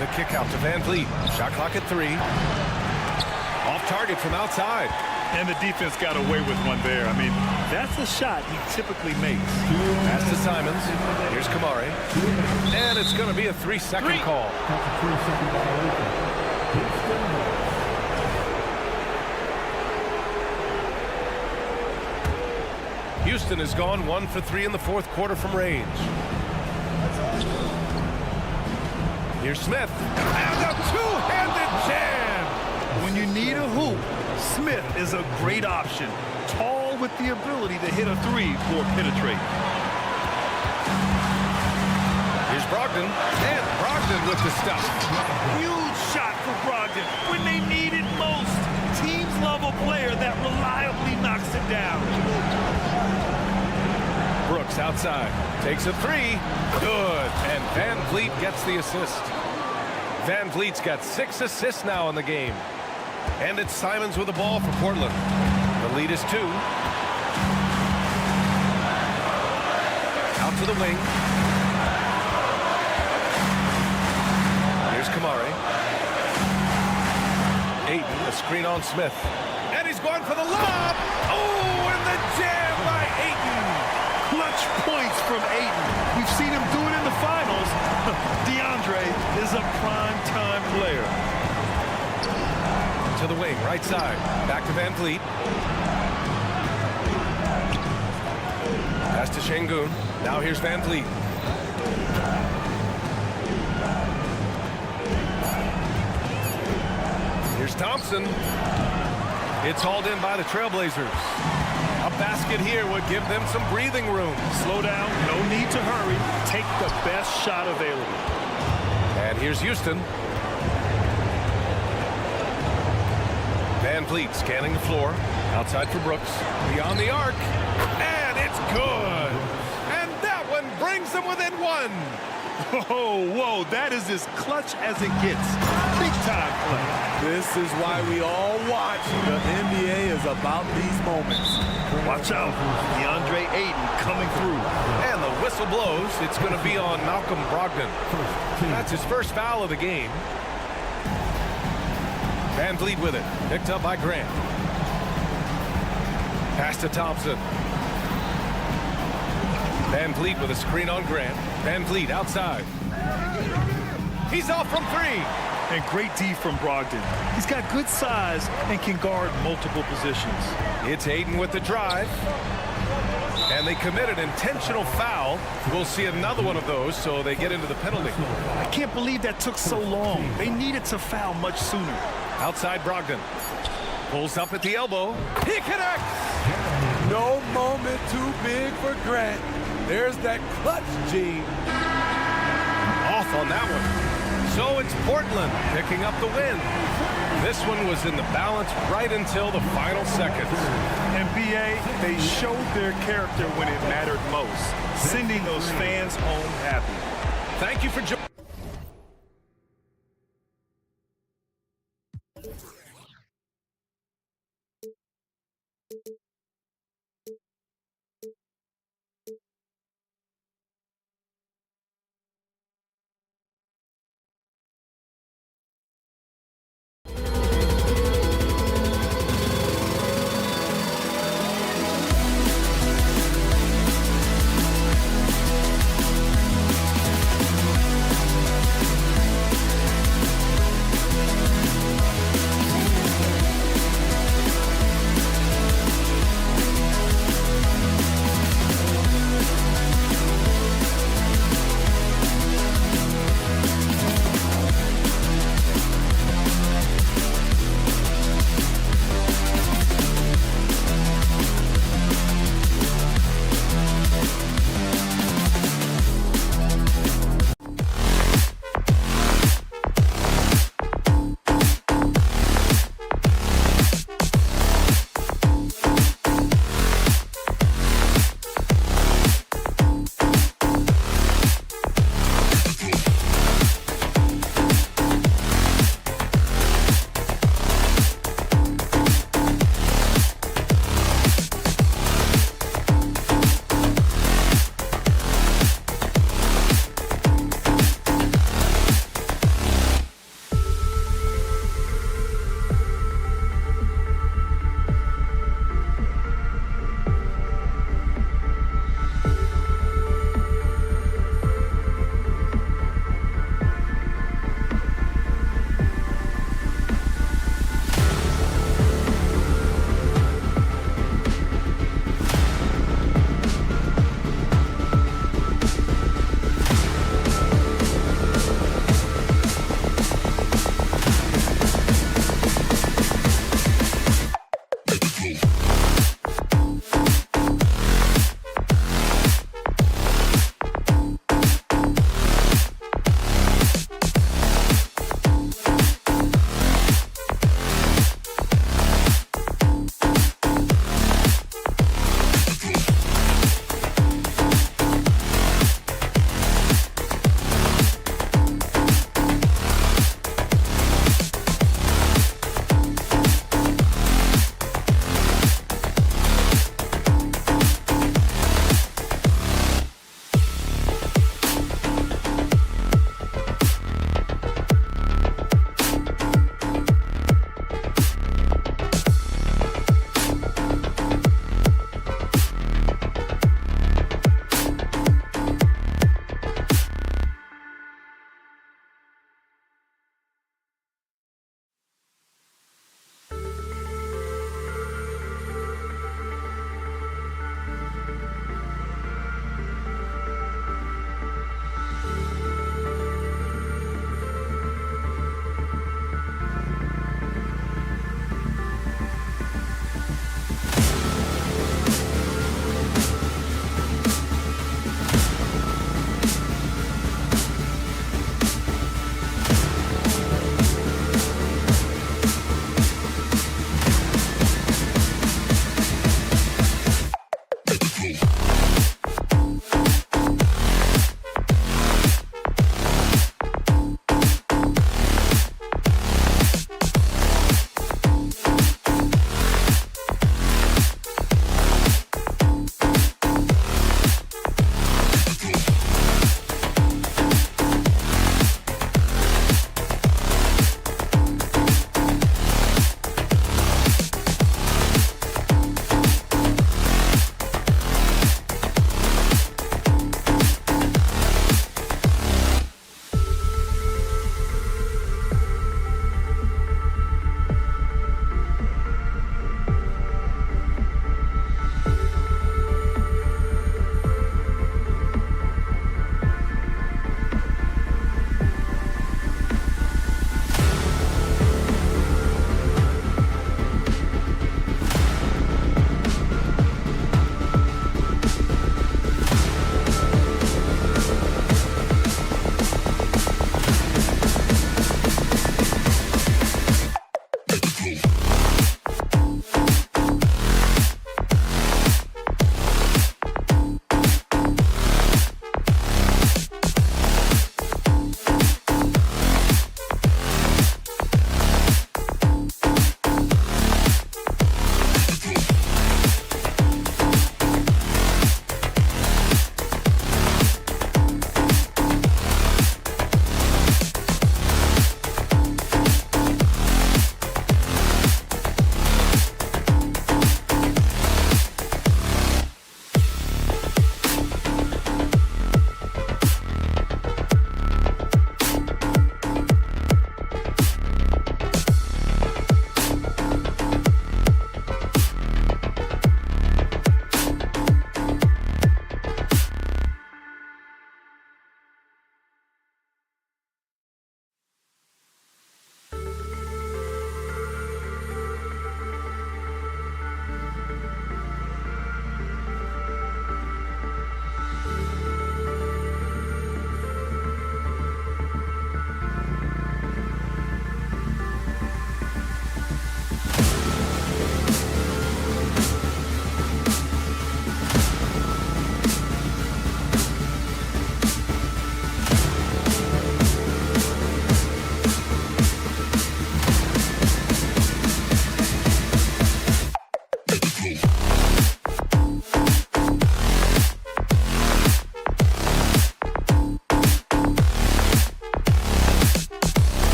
The kick out to Van Vliet. Shot clock at 3. Off target from outside. And the defense got away with one there. I mean, that's a shot he typically makes. Pass to Simons. Here's Kamari. And it's going to be a 3-second call. Houston has gone 1 for 3 in the 4th quarter from range. Here's Smith. And a two-handed jam. When you need a hoop, Smith is a great option. Tall with the ability to hit a 3 or penetrate. Here's Brogdon. And Brogdon with the stuff. Huge shot for Brogdon when they need it most. Teams love a player that reliably knocks it down. Brooks outside. Takes a 3. Good. And Van Vliet gets the assist. Van Vliet's got 6 assists now in the game. And it's Simons with the ball for Portland. The lead is 2. Out to the wing. Here's Kamari. Ayton, a screen on Smith. And he's going for the lob. Oh, and the jam by Ayton. Clutch points from Ayton. We've seen him do it in the finals. DeAndre is a prime-time player. To the wing, right side. Back to Van Vliet. Pass to Şengün. Now here's Van Vliet. Here's Thompson. It's hauled in by the Trailblazers. A basket here would give them some breathing room. Slow down, no need to hurry. Take the best shot available. And here's Houston. Van Vliet scanning the floor. Outside for Brooks. Beyond the arc. And it's good. And that one brings them within 1. Oh, whoa, that is as clutch as it gets. Big time play. This is why we all watch. The NBA is about these moments. Watch out. DeAndre Ayton coming through. And the whistle blows. It's going to be on Malcolm Brogdon. That's his first foul of the game. Van Vliet with it. Picked up by Grant. Pass to Thompson. Van Vliet with a screen on Grant. Van Vliet outside. He's off from three. And great D from Brogdon. He's got good size and can guard multiple positions. It's Aiden with the drive. And they commit an intentional foul. We'll see another one of those, so they get into the penalty. I can't believe that took so long. They needed to foul much sooner. Outside Brogdon. Pulls up at the elbow. He connects! No moment too big for Grant. There's that clutch gene. Off on that one. So it's Portland picking up the win. This one was in the balance right until the final seconds. And BA, they showed their character when it mattered most, sending those fans home happy. Thank you for joining.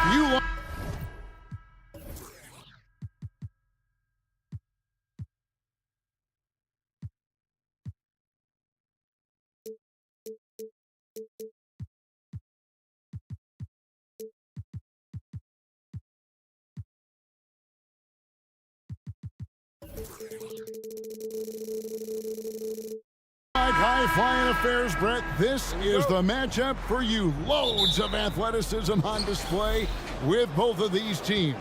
If you high-flying affairs, Brett, this is the matchup for you. Loads of athleticism on display with both of these teams.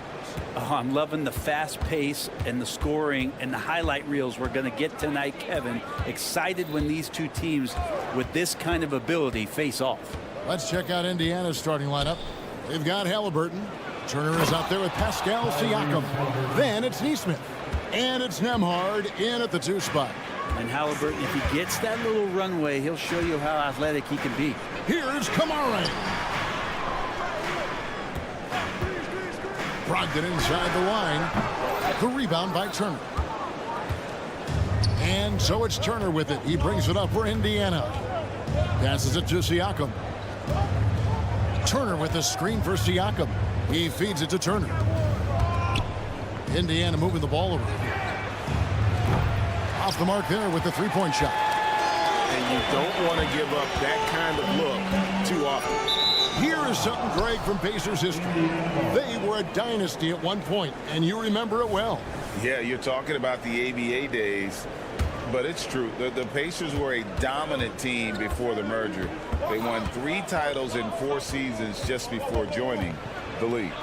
Oh, I'm loving the fast pace and the scoring and the highlight reels we're going to get tonight, Kevin. Excited when these two teams with this kind of ability face off. Let's check out Indiana's starting lineup. They've got Halliburton. Turner is out there with Pascal Siakam. Then it's Neesmith. And it's Nembhard in at the 2 spot. And Halliburton, if he gets that little runway, he'll show you how athletic he can be. Here's Kamara. Brogdon inside the line. The rebound by Turner. And so it's Turner with it. He brings it up for Indiana. Passes it to Siakam. Turner with the screen for Siakam. He feeds it to Turner. Indiana moving the ball around. Off the mark there with the 3-point shot. And you don't want to give up that kind of look too often. Here is something, Greg, from Pacers history. They were a dynasty at one point, and you remember it well. Yeah, you're talking about the ABA days, but it's true. The Pacers were a dominant team before the merger. They won 3 titles in 4 seasons just before joining the league.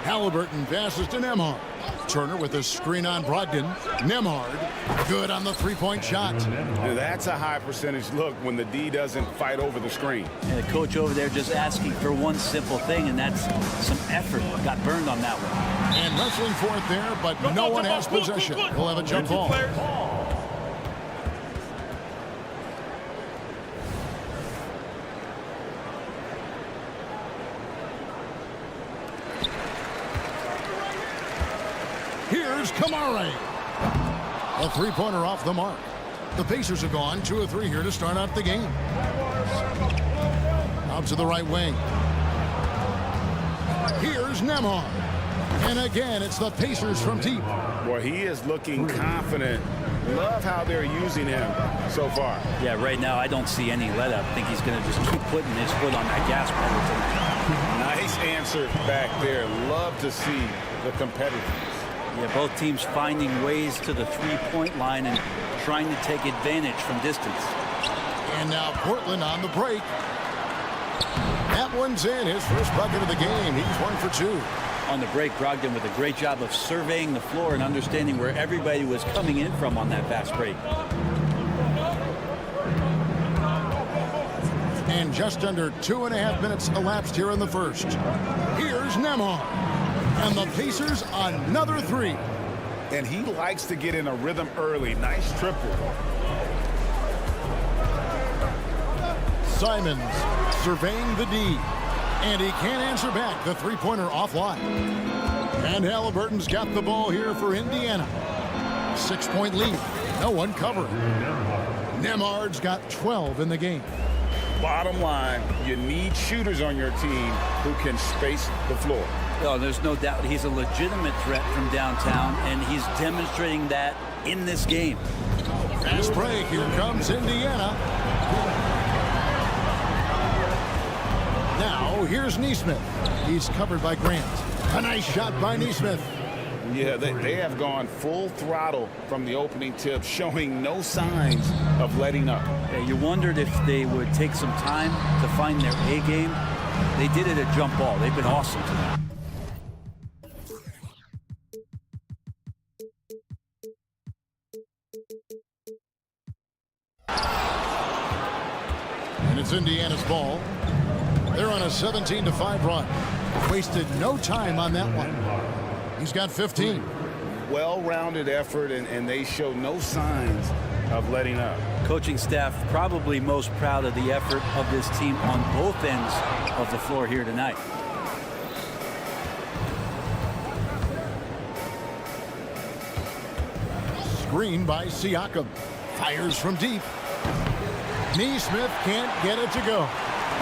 Halliburton passes to Nembhard. Turner with a screen on Brogdon. Nembhard good on the 3-point shot. That's a high percentage look when the D doesn't fight over the screen. And the coach over there just asking for one simple thing, and that's some effort. Got burned on that one. And wrestling for it there, but no one has possession. We'll have a jump ball. Here's Kamara. A 3-pointer off the mark. The Pacers have gone 2 of 3 here to start out the game. Out to the right wing. Here's Nembhard. And again, it's the Pacers from deep. Boy, he is looking confident. Love how they're using him so far. Yeah, right now I don't see any let up. I think he's going to just keep putting his foot on that gas pedal tonight. Nice answer back there. Love to see the competitiveness. Yeah, both teams finding ways to the 3-point line and trying to take advantage from distance. And now Portland on the break. That one's in. His first bucket of the game. He's 1 for 2. On the break, Brogdon with a great job of surveying the floor and understanding where everybody was coming in from on that fast break. And just under 2.5 minutes elapsed here in the first. Here's Nembhard. And the Pacers another 3. And he likes to get in a rhythm early. Nice triple. Simons surveying the D. And he can't answer back. The 3-pointer offline. And Halliburton's got the ball here for Indiana. 6-point lead. No one covering. Nembhard's got 12 in the game. Bottom line, you need shooters on your team who can space the floor. Oh, there's no doubt he's a legitimate threat from downtown, and he's demonstrating that in this game. Fast break. Here comes Indiana. Now, here's Neesmith. He's covered by Grant. A nice shot by Neesmith. Yeah, they have gone full throttle from the opening tip, showing no signs of letting up. Yeah, you wondered if they would take some time to find their A game. They did it at jump ball. They've been awesome tonight. And it's Indiana's ball. They're on a 17-5 run. Wasted no time on that one. He's got 15. Well-rounded effort, and they show no signs of letting up. Coaching staff probably most proud of the effort of this team on both ends of the floor here tonight. Screen by Siakam. Fires from deep. Neesmith can't get it to go.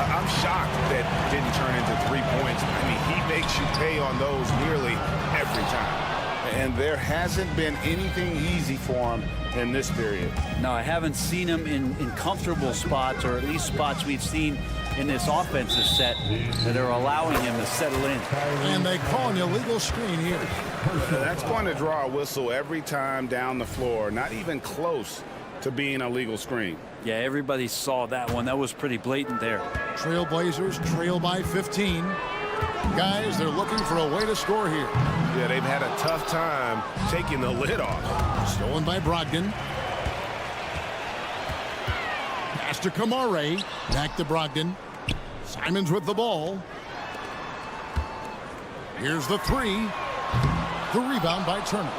I'm shocked that didn't turn into 3 points. I mean, he makes on those nearly every time. And there hasn't been anything easy for him in this period. No, I haven't seen him in comfortable spots, or at least spots we've seen in this offensive set that are allowing him to settle in. And they call an illegal screen here. That's going to draw a whistle every time down the floor. Not even close to being a legal screen. Yeah, everybody saw that one. That was pretty blatant there. Trailblazers trail by 15. Guys, they're looking for a way to score here. Yeah, they've had a tough time taking the lid off. Stolen by Brogdon. Pass to Kamare. Back to Brogdon. Simons with the ball. Here's the three. The rebound by Turner.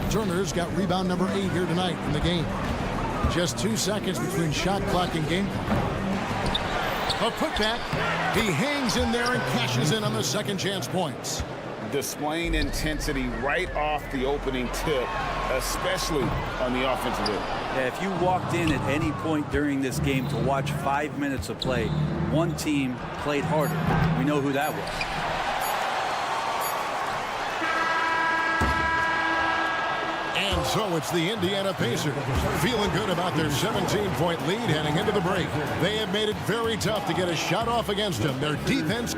Turner's got rebound number 8 here tonight in the game. Just 2 seconds between shot clock and game clock. A putback. He hangs in there and cashes in on the second chance points. Displaying intensity right off the opening tip, especially on the offensive end. Yeah, if you walked in at any point during this game to watch 5 minutes of play, one team played harder. We know who that was. And so it's the Indiana Pacers feeling good about their 17-point lead heading into the break. They have made it very tough to get a shot off against them. Their defense.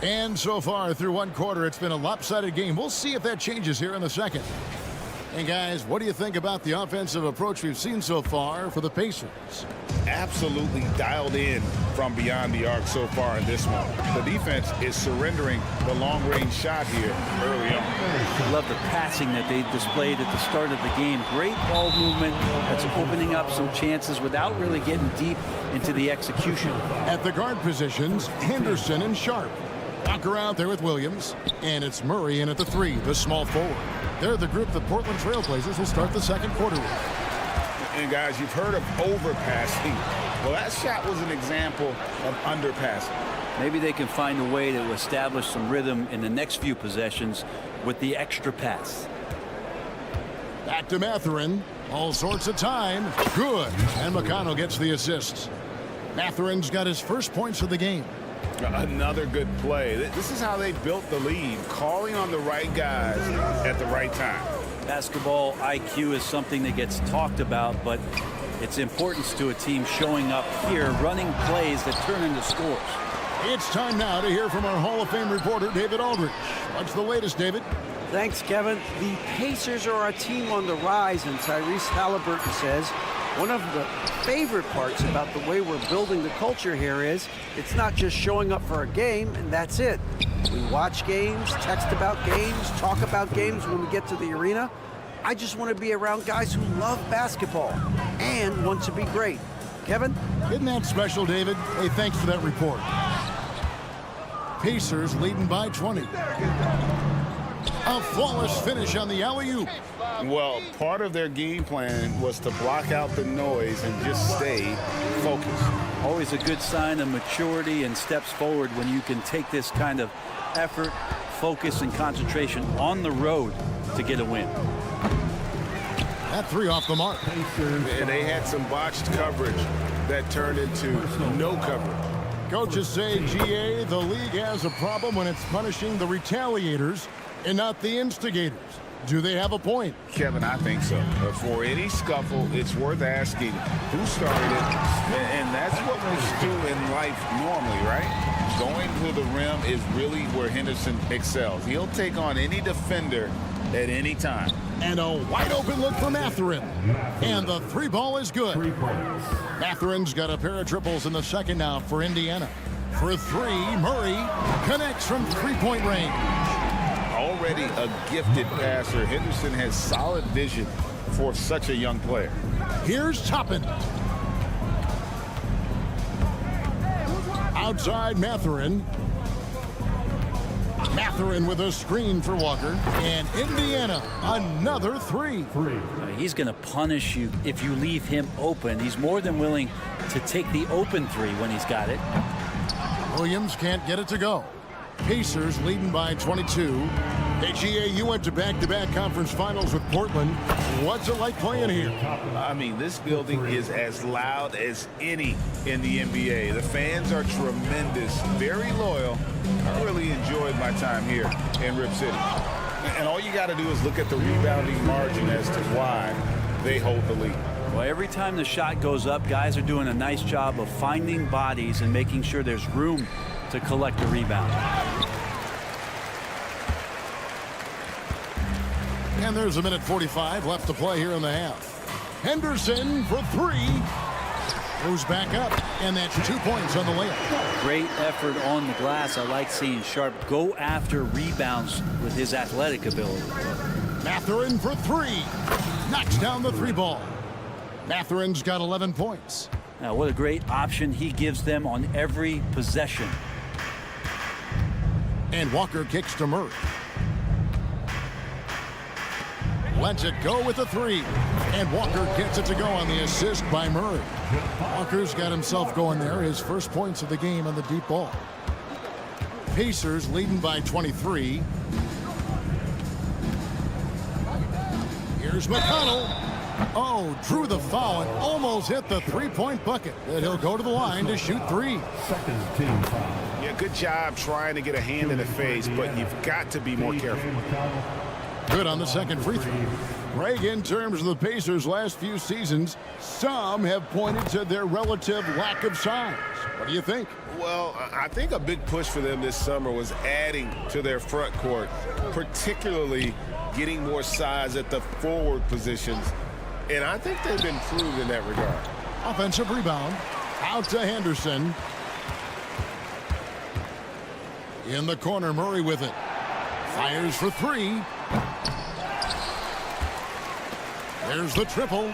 And so far through one quarter, it's been a lopsided game. We'll see if that changes here in the second. And guys, what do you think about the offensive approach we've seen so far for the Pacers? Absolutely dialed in from beyond the arc so far in this one. The defense is surrendering the long-range shot here early on. I love the passing that they displayed at the start of the game. Great ball movement that's opening up some chances without really getting deep into the execution. At the guard positions, Henderson and Sharp. Walker out there with Williams, and it's Murray in at the 3, the small forward. They're the group the Portland Trailblazers will start the second quarter with. And guys, you've heard of overpassing. Well, that shot was an example of underpassing. Maybe they can find a way to establish some rhythm in the next few possessions with the extra pass. Back to Mathurin. All sorts of time. Good. And McConnell gets the assist. Mathurin's got his first points of the game. Another good play. This is how they built the lead, calling on the right guys at the right time. Basketball IQ is something that gets talked about, but its importance to a team showing up here, running plays that turn into scores. It's time now to hear from our Hall of Fame reporter, David Aldridge. What's the latest, David? Thanks, Kevin. The Pacers are a team on the rise, and Tyrese Halliburton says one of the favorite parts about the way we're building the culture here is it's not just showing up for a game and that's it. We watch games, text about games, talk about games when we get to the arena. I just want to be around guys who love basketball and want to be great. Kevin? Isn't that special, David? Hey, thanks for that report. Pacers leading by 20. A flawless finish on the alley-oop. Well, part of their game plan was to block out the noise and just stay focused. Always a good sign of maturity and steps forward when you can take this kind of effort, focus, and concentration on the road to get a win. That 3 off the mark. And they had some botched coverage that turned into no coverage. Coaches say, GA, the league has a problem when it's punishing the retaliators and not the instigators. Do they have a point? Kevin, I think so. But for any scuffle, it's worth asking who started it. And that's what we do in life normally, right? Going to the rim is really where Henderson excels. He'll take on any defender at any time. And a wide open look for Mathurin. And the 3 ball is good. Mathurin's got a pair of triples in the second now for Indiana. For 3, Murray connects from 3-point range. Already a gifted passer, Henderson has solid vision for such a young player. Here's Toppin. Outside Mathurin. Mathurin with a screen for Walker. And Indiana, another 3. He's going to punish you if you leave him open. He's more than willing to take the open 3 when he's got it. Williams can't get it to go. Pacers leading by 22. Hey, GA, you went to back-to-back conference finals with Portland. What's it like playing here? I mean, this building is as loud as any in the NBA. The fans are tremendous, very loyal. I really enjoyed my time here in Rip City. And all you got to do is look at the rebounding margin as to why they hold the lead. Well, every time the shot goes up, guys are doing a nice job of finding bodies and making sure there's room to collect a rebound. And there's a minute 45 left to play here in the half. Henderson for three. Goes back up, and that's 2 points on the layup. Great effort on the glass. I like seeing Sharp go after rebounds with his athletic ability. Mathurin for three. Knocks down the three ball. Mathurin's got 11 points. Now, what a great option he gives them on every possession. And Walker kicks to Murray. Lets it go with a three. And Walker gets it to go on the assist by Murray. Walker's got himself going there. His first points of the game on the deep ball. Pacers leading by 23. Here's McConnell. Oh, drew the foul and almost hit the three-point bucket. But he'll go to the line to shoot three. Yeah, good job trying to get a hand in the face, but you've got to be more careful. Good on the second free throw. Greg, in terms of the Pacers' last few seasons, some have pointed to their relative lack of size. What do you think? Well, I think a big push for them this summer was adding to their front court, particularly getting more size at the forward positions. And I think they've improved in that regard. Offensive rebound. Out to Henderson. In the corner, Murray with it. Fires for three. There's the triple.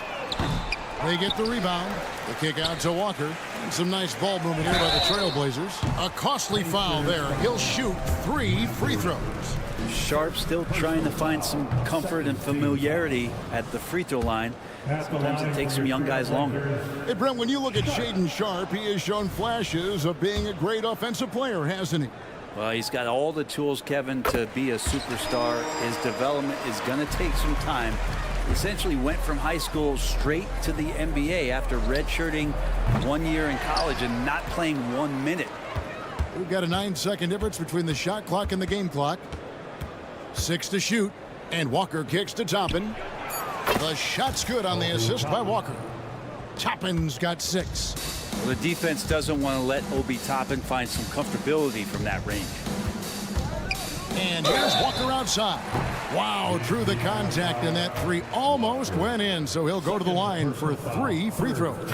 They get the rebound. The kick out to Walker. And some nice ball movement here by the Trailblazers. A costly foul there. He'll shoot 3 free throws. Sharp still trying to find some comfort and familiarity at the free throw line. Sometimes it takes some young guys longer. Hey, Brent, when you look at Shaedon Sharp, he has shown flashes of being a great offensive player, hasn't he? Well, he's got all the tools, Kevin, to be a superstar. His development is going to take some time. He essentially went from high school straight to the NBA after redshirting 1 year in college and not playing 1 minute. We've got a 9-second difference between the shot clock and the game clock. 6 to shoot, and Walker kicks to Toppin. The shot's good on the assist by Walker. Toppin's got 6. Well, the defense doesn't want to let Obi Toppin find some comfortability from that range. And here's Walker outside. Wow, drew the contact, and that three almost went in, so he'll go to the line for 3 free throws.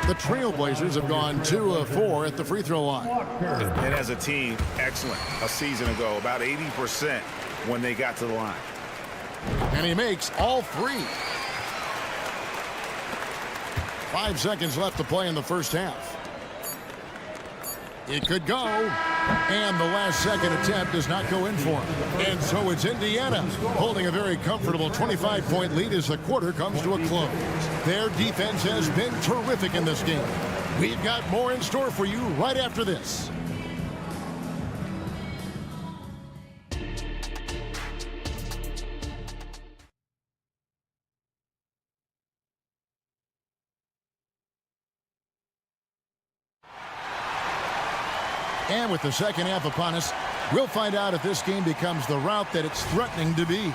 The Trailblazers have gone 2 of 4 at the free throw line. And as a team, excellent. A season ago, about 80% when they got to the line. And he makes all 3. 5 seconds left to play in the first half. It could go, and the last second attempt does not go in for him. And so it's Indiana holding a very comfortable 25-point lead as the quarter comes to a close. Their defense has been terrific in this game. We've got more in store for you right after this. And with the second half upon us, we'll find out if this game becomes the route that it's threatening to be.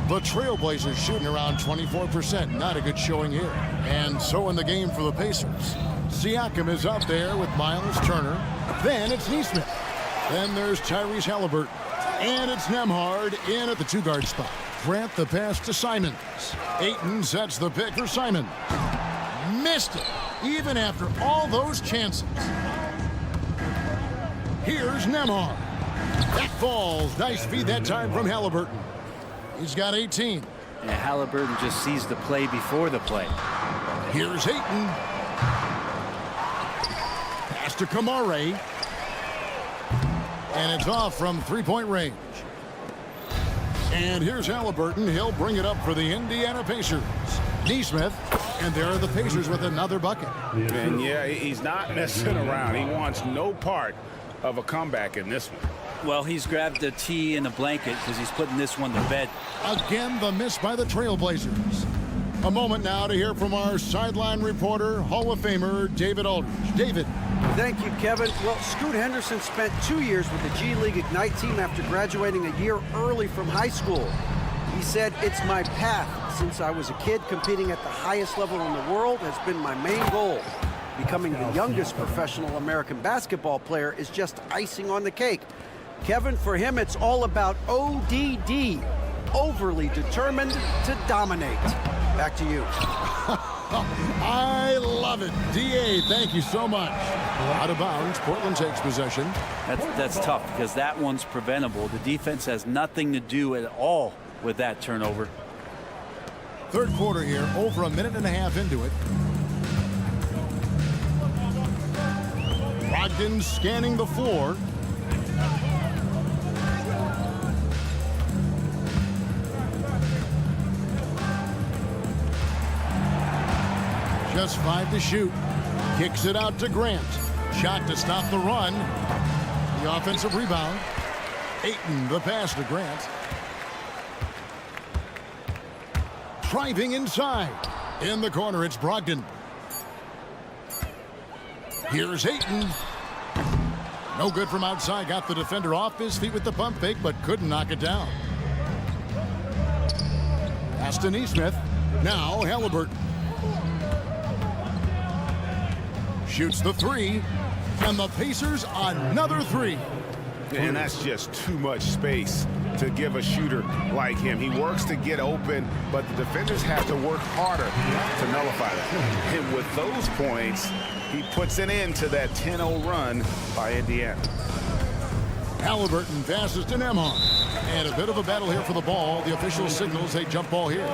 The Trailblazers shooting around 24%. Not a good showing here. And so in the game for the Pacers. Siakam is out there with Miles Turner. Then it's Neesmith. Then there's Tyrese Halliburton. And it's Nembhard in at the 2-guard spot. Grant the pass to Simons. Ayton sets the pick for Simons. Missed it. Even after all those chances. Here's Nembhard. That falls. Nice feed that time from Halliburton. He's got 18. And Halliburton just sees the play before the play. Here's Ayton. Pass to Kamare. And it's off from 3-point range. And here's Halliburton. He'll bring it up for the Indiana Pacers. Neesmith, and there are the Pacers with another bucket. And yeah, he's not messing around. He wants no part of a comeback in this one. Well, he's grabbed a tea and a blanket because he's putting this one to bed. Again, the miss by the Trailblazers. A moment now to hear from our sideline reporter, Hall of Famer David Aldridge. David. Thank you, Kevin. Well, Scoot Henderson spent 2 years with the G League Ignite team after graduating a year early from high school. He said, "It's my path. Since I was a kid, competing at the highest level in the world has been my main goal. Becoming the youngest professional American basketball player is just icing on the cake." Kevin, for him, it's all about ODD, overly determined to dominate. Back to you. I love it. D.A., thank you so much. Out of bounds, Portland takes possession. That's tough because that one's preventable. The defense has nothing to do at all with that turnover. Third quarter here, over a minute and a half into it. Brogdon scanning the floor. Just 5 to shoot. Kicks it out to Grant. Shot to stop the run. The offensive rebound. Ayton, the pass to Grant. Driving inside. In the corner, it's Brogdon. Here's Ayton. No good from outside. Got the defender off his feet with the pump fake, but couldn't knock it down. Pass to Neesmith. Now Halliburton. Shoots the three, and the Pacers another three. And that's just too much space to give a shooter like him. He works to get open, but the defenders have to work harder to nullify that. And with those points, he puts an end to that 10-0 run by Indiana. Halliburton passes to Nembhard. And a bit of a battle here for the ball. The official signals a jump ball here.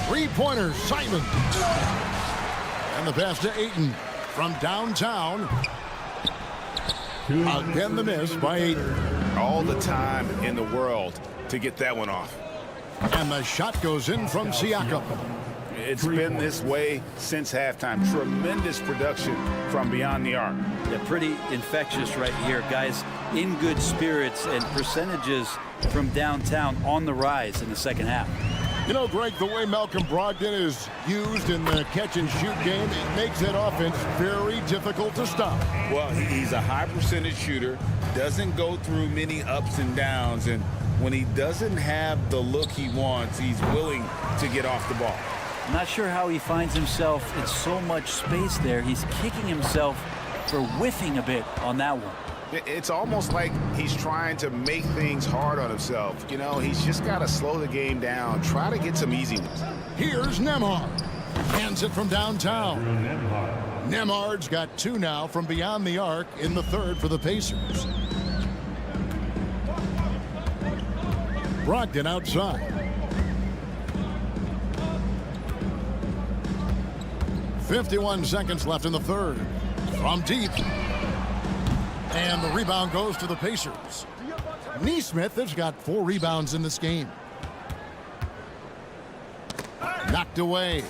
3-pointer, Simon. And the pass to Ayton from downtown. Again, the miss by Ayton. All the time in the world to get that one off. And the shot goes in from Siakam. It's been this way since halftime. Tremendous production from beyond the arc. Yeah, pretty infectious right here. Guys in good spirits and percentages from downtown on the rise in the second half. You know, Greg, the way Malcolm Brogdon is used in the catch-and-shoot game, it makes that offense very difficult to stop. Well, he's a high-percentage shooter, doesn't go through many ups and downs, and when he doesn't have the look he wants, he's willing to get off the ball. I'm not sure how he finds himself in so much space there. He's kicking himself for whiffing a bit on that one. It's almost like he's trying to make things hard on himself. You know, he's just got to slow the game down, try to get some easy ones. Here's Nembhard. Hands it from downtown. Nembhard's got 2 now from beyond the arc in the third for the Pacers. Brogdon outside. .51 seconds left in the third. From deep. And the rebound goes to the Pacers. Neesmith has got 4 rebounds in this game. Knocked away.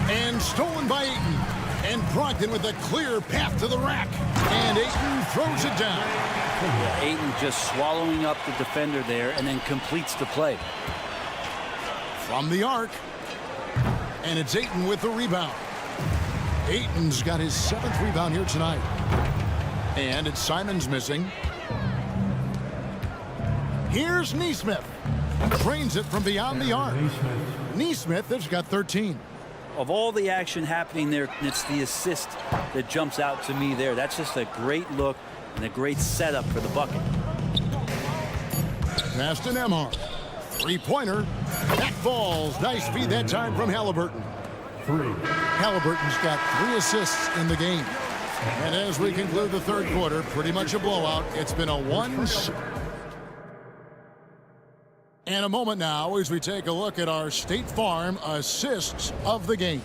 And stolen by Ayton. And Brogdon with a clear path to the rack. And Ayton throws it down. Yeah, Ayton just swallowing up the defender there and then completes the play. From the arc. And it's Ayton with the rebound. Ayton's got his 7th rebound here tonight. And it's Simon's missing. Here's Neesmith. Drains it from beyond the arc. Neesmith has got 13. Of all the action happening there, it's the assist that jumps out to me there. That's just a great look and a great setup for the bucket. Pass to Nembhard. 3-pointer. That falls. Nice feed that time from Halliburton. Halliburton's got 3 assists in the game. And as we conclude the third quarter, pretty much a blowout. It's been a 1. And a moment now as we take a look at our State Farm assists of the game.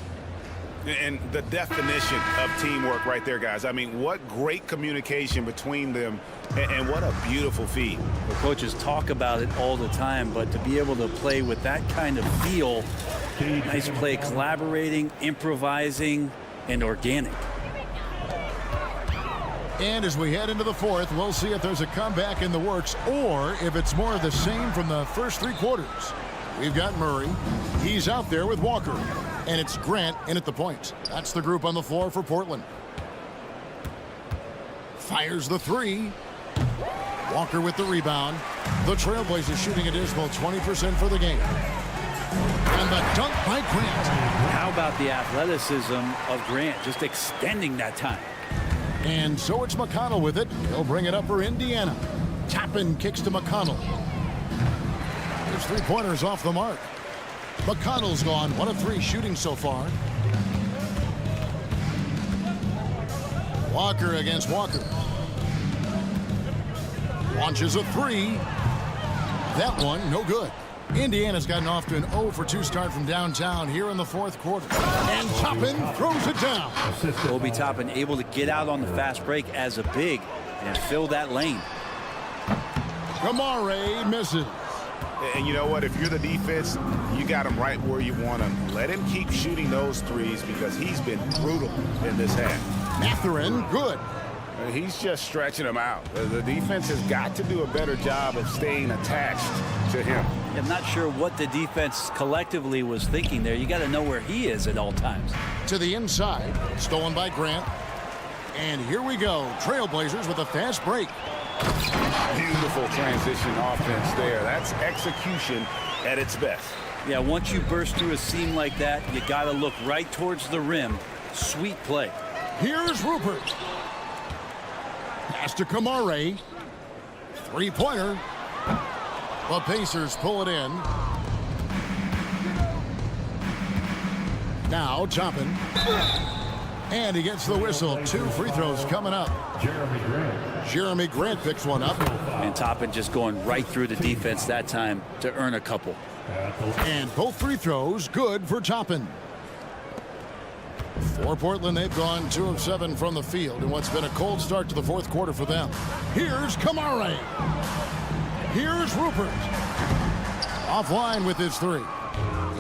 And the definition of teamwork right there, guys. I mean, what great communication between them, and what a beautiful feed. The coaches talk about it all the time, but to be able to play with that kind of feel, nice play, collaborating, improvising, and organic. And as we head into the fourth, we'll see if there's a comeback in the works or if it's more of the same from the first 3 quarters. We've got Murray. He's out there with Walker. And it's Grant in at the point. That's the group on the floor for Portland. Fires the 3. Walker with the rebound. The Trailblazers shooting a dismal 20% for the game. And the dunk by Grant. How about the athleticism of Grant, just extending that time? And so it's McConnell with it. He'll bring it up for Indiana. Toppin kicks to McConnell. His 3-pointers off the mark. McConnell's gone 1 of 3 shooting so far. Walker against Walker. Launches a 3. That one, no good. Indiana's gotten off to an 0 for 2 start from downtown here in the 4th quarter. And Toppin throws it down. Obi Toppin able to get out on the fast break as a big and fill that lane. Kamare misses. And you know what? If you're the defense, you got him right where you want him. Let him keep shooting those threes because he's been brutal in this half. Mathurin, good. And he's just stretching them out. The defense has got to do a better job of staying attached to him. I'm not sure what the defense collectively was thinking there. You got to know where he is at all times. To the inside, stolen by Grant. And here we go. Trailblazers with a fast break. Beautiful transition offense there. That's execution at its best. Yeah, once you burst through a seam like that, you got to look right towards the rim. Sweet play. Here's Rupert. Pass to Kamare. 3-pointer. The Pacers pull it in. Now Toppin. And he gets the whistle. 2 free throws coming up. Jeremy Grant picks one up. And Toppin just going right through the defense that time to earn a couple. And both free throws good for Toppin. For Portland, they've gone 2 of 7 from the field in what's been a cold start to the 4th quarter for them. Here's Kamare. Here's Rupert. Offline with his 3.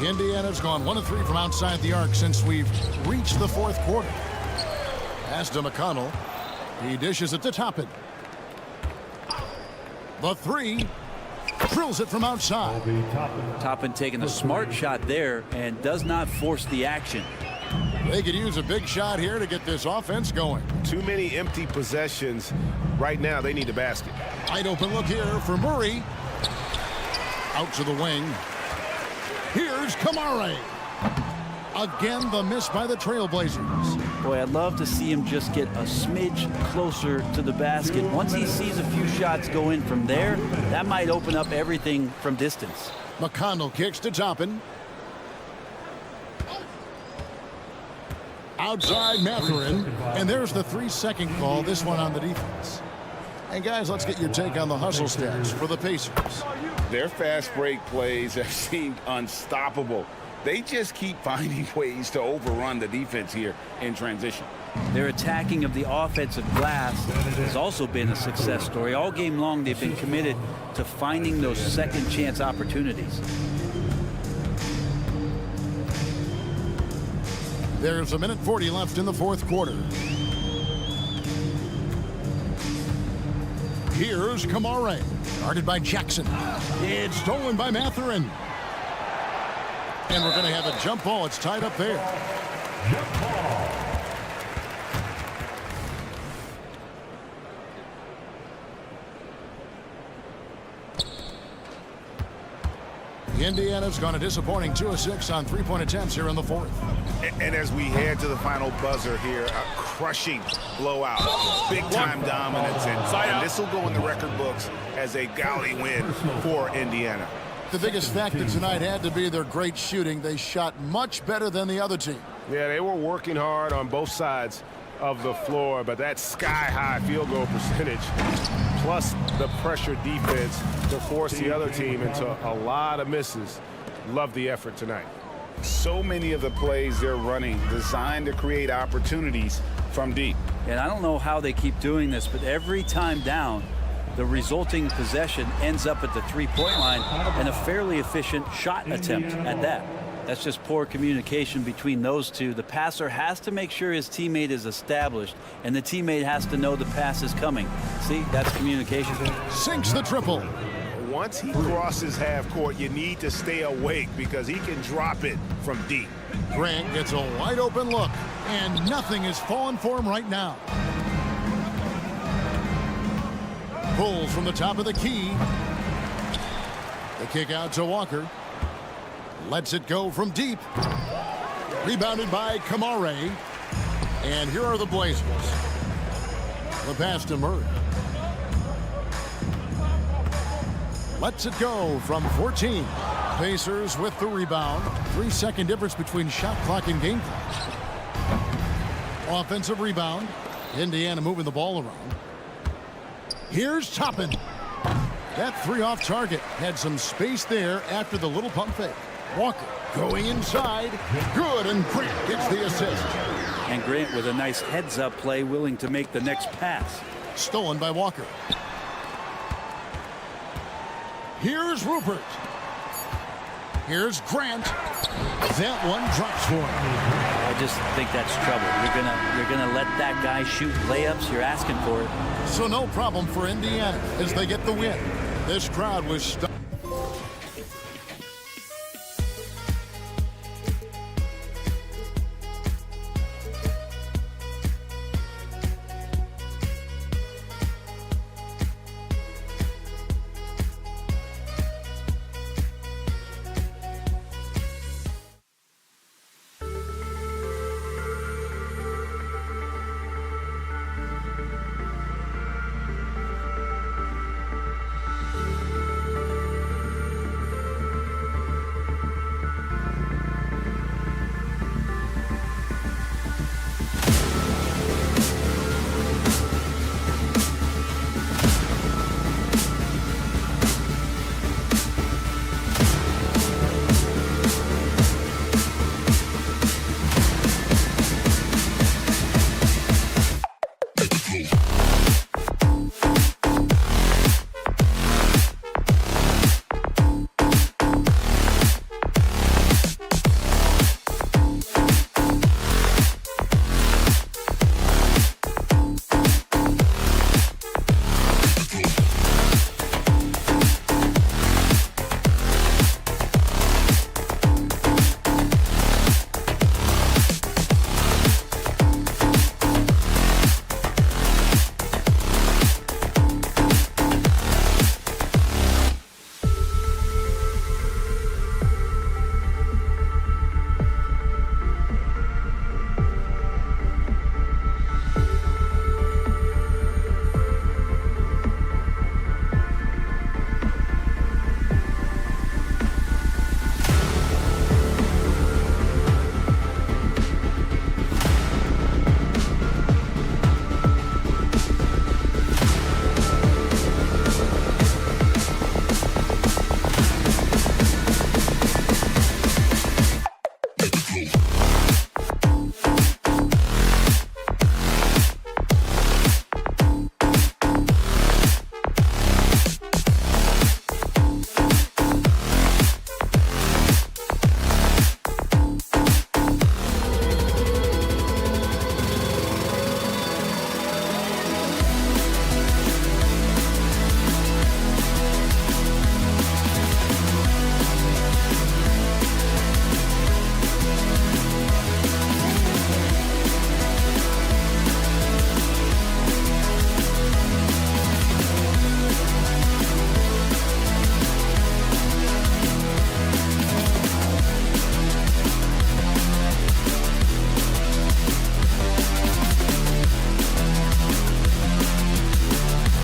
Indiana's gone 1 of 3 from outside the arc since we've reached the 4th quarter. Pass to McConnell. He dishes it to Toppin. The 3. Drills it from outside. Toppin taking a smart shot there and does not force the action. They could use a big shot here to get this offense going. Too many empty possessions. Right now, they need a basket. Wide open look here for Murray. Out to the wing. Here's Kamare. Again, the miss by the Trailblazers. Boy, I'd love to see him just get a smidge closer to the basket. Once he sees a few shots go in from there, that might open up everything from distance. McConnell kicks to Toppin. Outside Mathurin. And there's the 3-second call, this one on the defense. And guys, let's get your take on the hustle stats for the Pacers. Their fast break plays have seemed unstoppable. They just keep finding ways to overrun the defense here in transition. Their attacking of the offensive glass has also been a success story. All game long, they've been committed to finding those second chance opportunities. There's 1:40 left in the 4th quarter. Here's Kamare. Guarded by Jackson. It's stolen by Mathurin. And we're going to have a jump ball. It's tied up there. Jump ball. Indiana's gone a disappointing 2 of 6 on 3-point attempts here in the 4th. And as we head to the final buzzer here, a crushing blowout. Big-time dominance. And this will go in the record books as a gaudy win for Indiana. The biggest factor tonight had to be their great shooting. They shot much better than the other team. Yeah, they were working hard on both sides of the floor, but that sky-high field goal percentage plus the pressure defense to force the other team into a lot of misses. Love the effort tonight. So many of the plays they're running designed to create opportunities from deep. And I don't know how they keep doing this, but every time down, the resulting possession ends up at the three-point line and a fairly efficient shot attempt at that. That's just poor communication between those two. The passer has to make sure his teammate is established, and the teammate has to know the pass is coming. See, that's communication. Sinks the triple. Once he crosses half court, you need to stay awake because he can drop it from deep. Grant gets a wide open look, and nothing is falling for him right now. Pulls from the top of the key. The kick out to Walker. Lets it go from deep. Rebounded by Kamare. And here are the Blazers. The pass to Murray. Lets it go from 14. Pacers with the rebound. 3-second difference between shot clock and game clock. Offensive rebound. Indiana moving the ball around. Here's Toppin. That three off target. Had some space there after the little pump fake. Walker going inside. Good, and Grant gets the assist. And Grant with a nice heads-up play, willing to make the next pass. Stolen by Walker. Here's Rupert. Here's Grant. That one drops for him. I just think that's trouble. You're gonna let that guy shoot layups. You're asking for it. So no problem for Indiana as they get the win. This crowd was stuck.